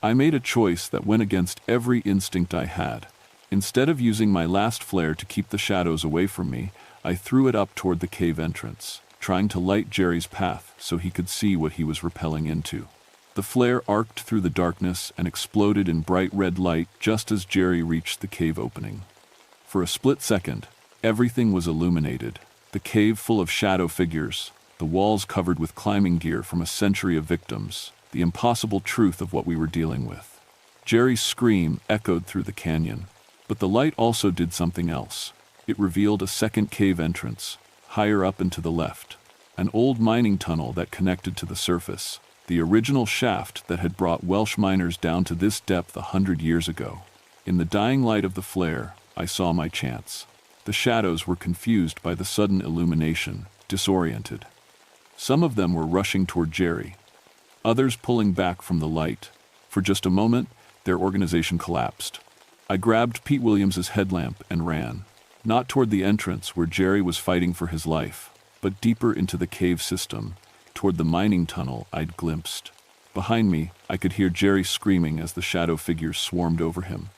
Speaker 1: I made a choice that went against every instinct I had. Instead of using my last flare to keep the shadows away from me, I threw it up toward the cave entrance, trying to light Jerry's path so he could see what he was rappelling into. The flare arced through the darkness and exploded in bright red light just as Jerry reached the cave opening. For a split second, everything was illuminated. The cave full of shadow figures, the walls covered with climbing gear from a century of victims, the impossible truth of what we were dealing with. Jerry's scream echoed through the canyon. But the light also did something else. It revealed a second cave entrance, higher up and to the left. An old mining tunnel that connected to the surface. The original shaft that had brought Welsh miners down to this depth 100 years ago. In the dying light of the flare, I saw my chance. The shadows were confused by the sudden illumination, disoriented. Some of them were rushing toward Jerry, others pulling back from the light. For just a moment, their organization collapsed. I grabbed Pete Williams's headlamp and ran, not toward the entrance where Jerry was fighting for his life, but deeper into the cave system, toward the mining tunnel I'd glimpsed. Behind me, I could hear Jerry screaming as the shadow figures swarmed over him.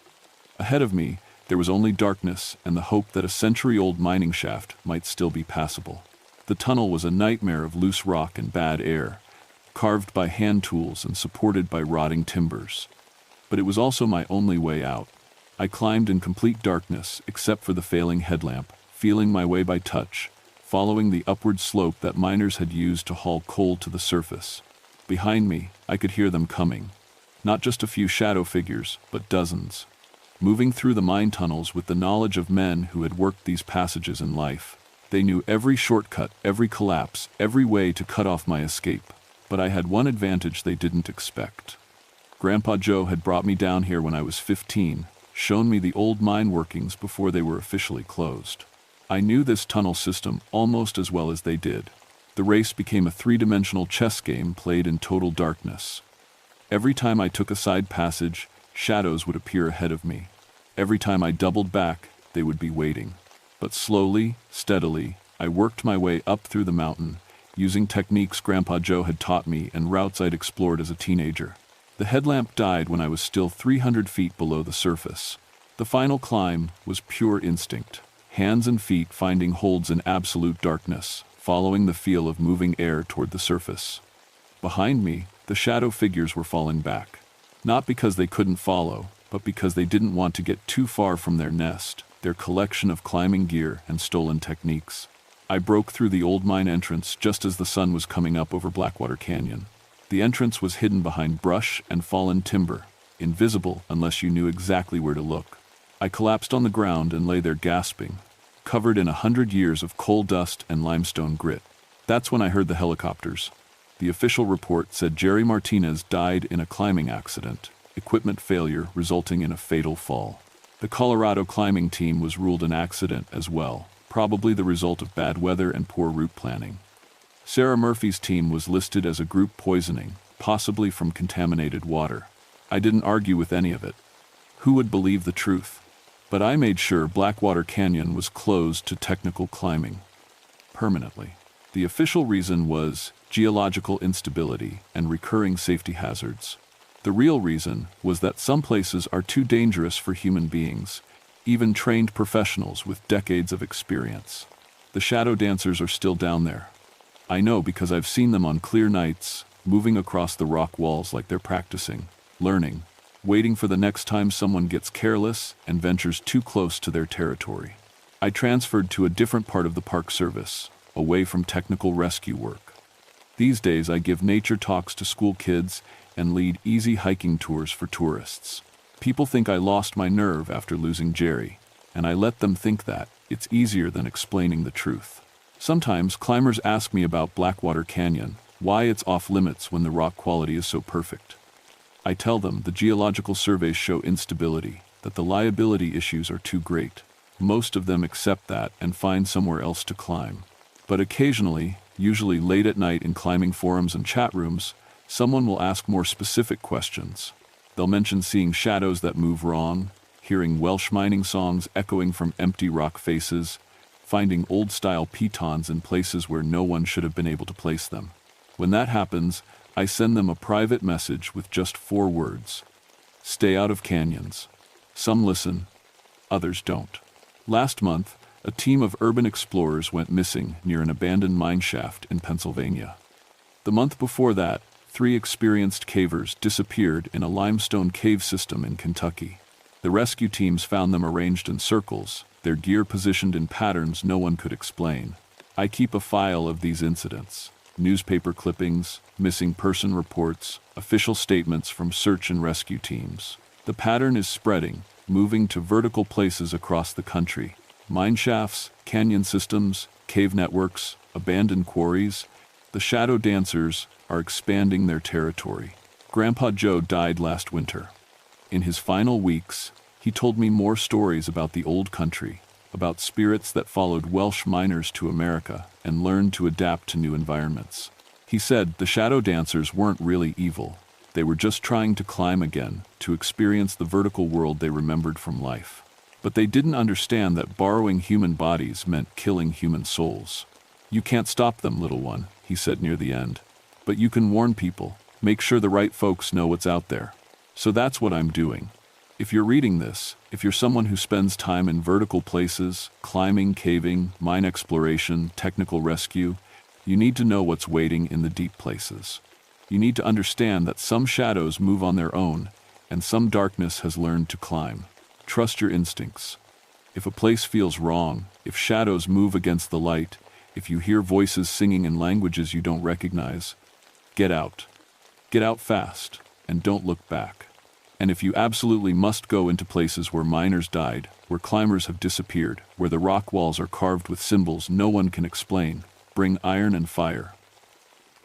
Speaker 1: Ahead of me, there was only darkness and the hope that a century-old mining shaft might still be passable. The tunnel was a nightmare of loose rock and bad air, carved by hand tools and supported by rotting timbers. But it was also my only way out. I climbed in complete darkness except for the failing headlamp, feeling my way by touch, following the upward slope that miners had used to haul coal to the surface. Behind me, I could hear them coming. Not just a few shadow figures, but dozens. Moving through the mine tunnels with the knowledge of men who had worked these passages in life. They knew every shortcut, every collapse, every way to cut off my escape. But I had one advantage they didn't expect. Grandpa Joe had brought me down here when I was 15, shown me the old mine workings before they were officially closed. I knew this tunnel system almost as well as they did. The race became a three-dimensional chess game played in total darkness. Every time I took a side passage, shadows would appear ahead of me. Every time I doubled back, they would be waiting. But slowly, steadily, I worked my way up through the mountain, using techniques Grandpa Joe had taught me and routes I'd explored as a teenager. The headlamp died when I was still 300 feet below the surface. The final climb was pure instinct, hands and feet finding holds in absolute darkness, following the feel of moving air toward the surface. Behind me, the shadow figures were falling back. Not because they couldn't follow, but because they didn't want to get too far from their nest, their collection of climbing gear and stolen techniques. I broke through the old mine entrance just as the sun was coming up over Blackwater Canyon. The entrance was hidden behind brush and fallen timber, invisible unless you knew exactly where to look. I collapsed on the ground and lay there gasping, covered in 100 years of coal dust and limestone grit. That's when I heard the helicopters. The official report said Jerry Martinez died in a climbing accident, equipment failure resulting in a fatal fall. The Colorado climbing team was ruled an accident as well, probably the result of bad weather and poor route planning. Sarah Murphy's team was listed as a group poisoning, possibly from contaminated water. I didn't argue with any of it. Who would believe the truth? But I made sure Blackwater Canyon was closed to technical climbing. Permanently. The official reason was geological instability and recurring safety hazards. The real reason was that some places are too dangerous for human beings, even trained professionals with decades of experience. The shadow dancers are still down there. I know because I've seen them on clear nights, moving across the rock walls like they're practicing, learning, waiting for the next time someone gets careless and ventures too close to their territory. I transferred to a different part of the Park Service, away from technical rescue work. These days I give nature talks to school kids and lead easy hiking tours for tourists. People think I lost my nerve after losing Jerry, and I let them think that. It's easier than explaining the truth. Sometimes climbers ask me about Blackwater Canyon, why it's off limits when the rock quality is so perfect. I tell them the geological surveys show instability, that the liability issues are too great. Most of them accept that and find somewhere else to climb. But occasionally, usually late at night in climbing forums and chat rooms, someone will ask more specific questions. They'll mention seeing shadows that move wrong, hearing Welsh mining songs echoing from empty rock faces, finding old-style pitons in places where no one should have been able to place them. When that happens, I send them a private message with just 4 words. Stay out of canyons. Some listen, others don't. Last month, a team of urban explorers went missing near an abandoned mine shaft in Pennsylvania. The month before that, 3 experienced cavers disappeared in a limestone cave system in Kentucky. The rescue teams found them arranged in circles, their gear positioned in patterns no one could explain. I keep a file of these incidents. Newspaper clippings, missing person reports, official statements from search and rescue teams. The pattern is spreading, moving to vertical places across the country. Mine shafts, canyon systems, cave networks, abandoned quarries. The shadow dancers are expanding their territory. Grandpa Joe died last winter. In his final weeks, he told me more stories about the old country, about spirits that followed Welsh miners to America and learned to adapt to new environments. He said the shadow dancers weren't really evil. They were just trying to climb again, to experience the vertical world they remembered from life. But they didn't understand that borrowing human bodies meant killing human souls. You can't stop them, little one, he said near the end. But you can warn people, make sure the right folks know what's out there. So that's what I'm doing. If you're reading this, if you're someone who spends time in vertical places, climbing, caving, mine exploration, technical rescue, you need to know what's waiting in the deep places. You need to understand that some shadows move on their own, and some darkness has learned to climb. Trust your instincts. If a place feels wrong, if shadows move against the light, if you hear voices singing in languages you don't recognize, get out. Get out fast, and don't look back. And if you absolutely must go into places where miners died, where climbers have disappeared, where the rock walls are carved with symbols no one can explain, bring iron and fire.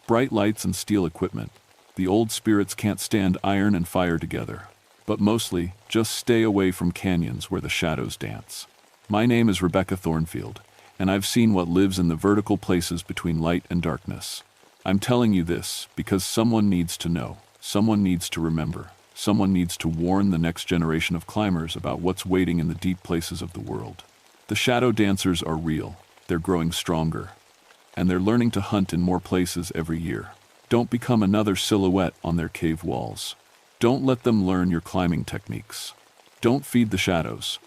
Speaker 1: Bright lights and steel equipment. The old spirits can't stand iron and fire together. But mostly, just stay away from canyons where the shadows dance. My name is Rebecca Thornfield, and I've seen what lives in the vertical places between light and darkness. I'm telling you this because someone needs to know, someone needs to remember. Someone needs to warn the next generation of climbers about what's waiting in the deep places of the world. The shadow dancers are real, they're growing stronger, and they're learning to hunt in more places every year. Don't become another silhouette on their cave walls. Don't let them learn your climbing techniques. Don't feed the shadows.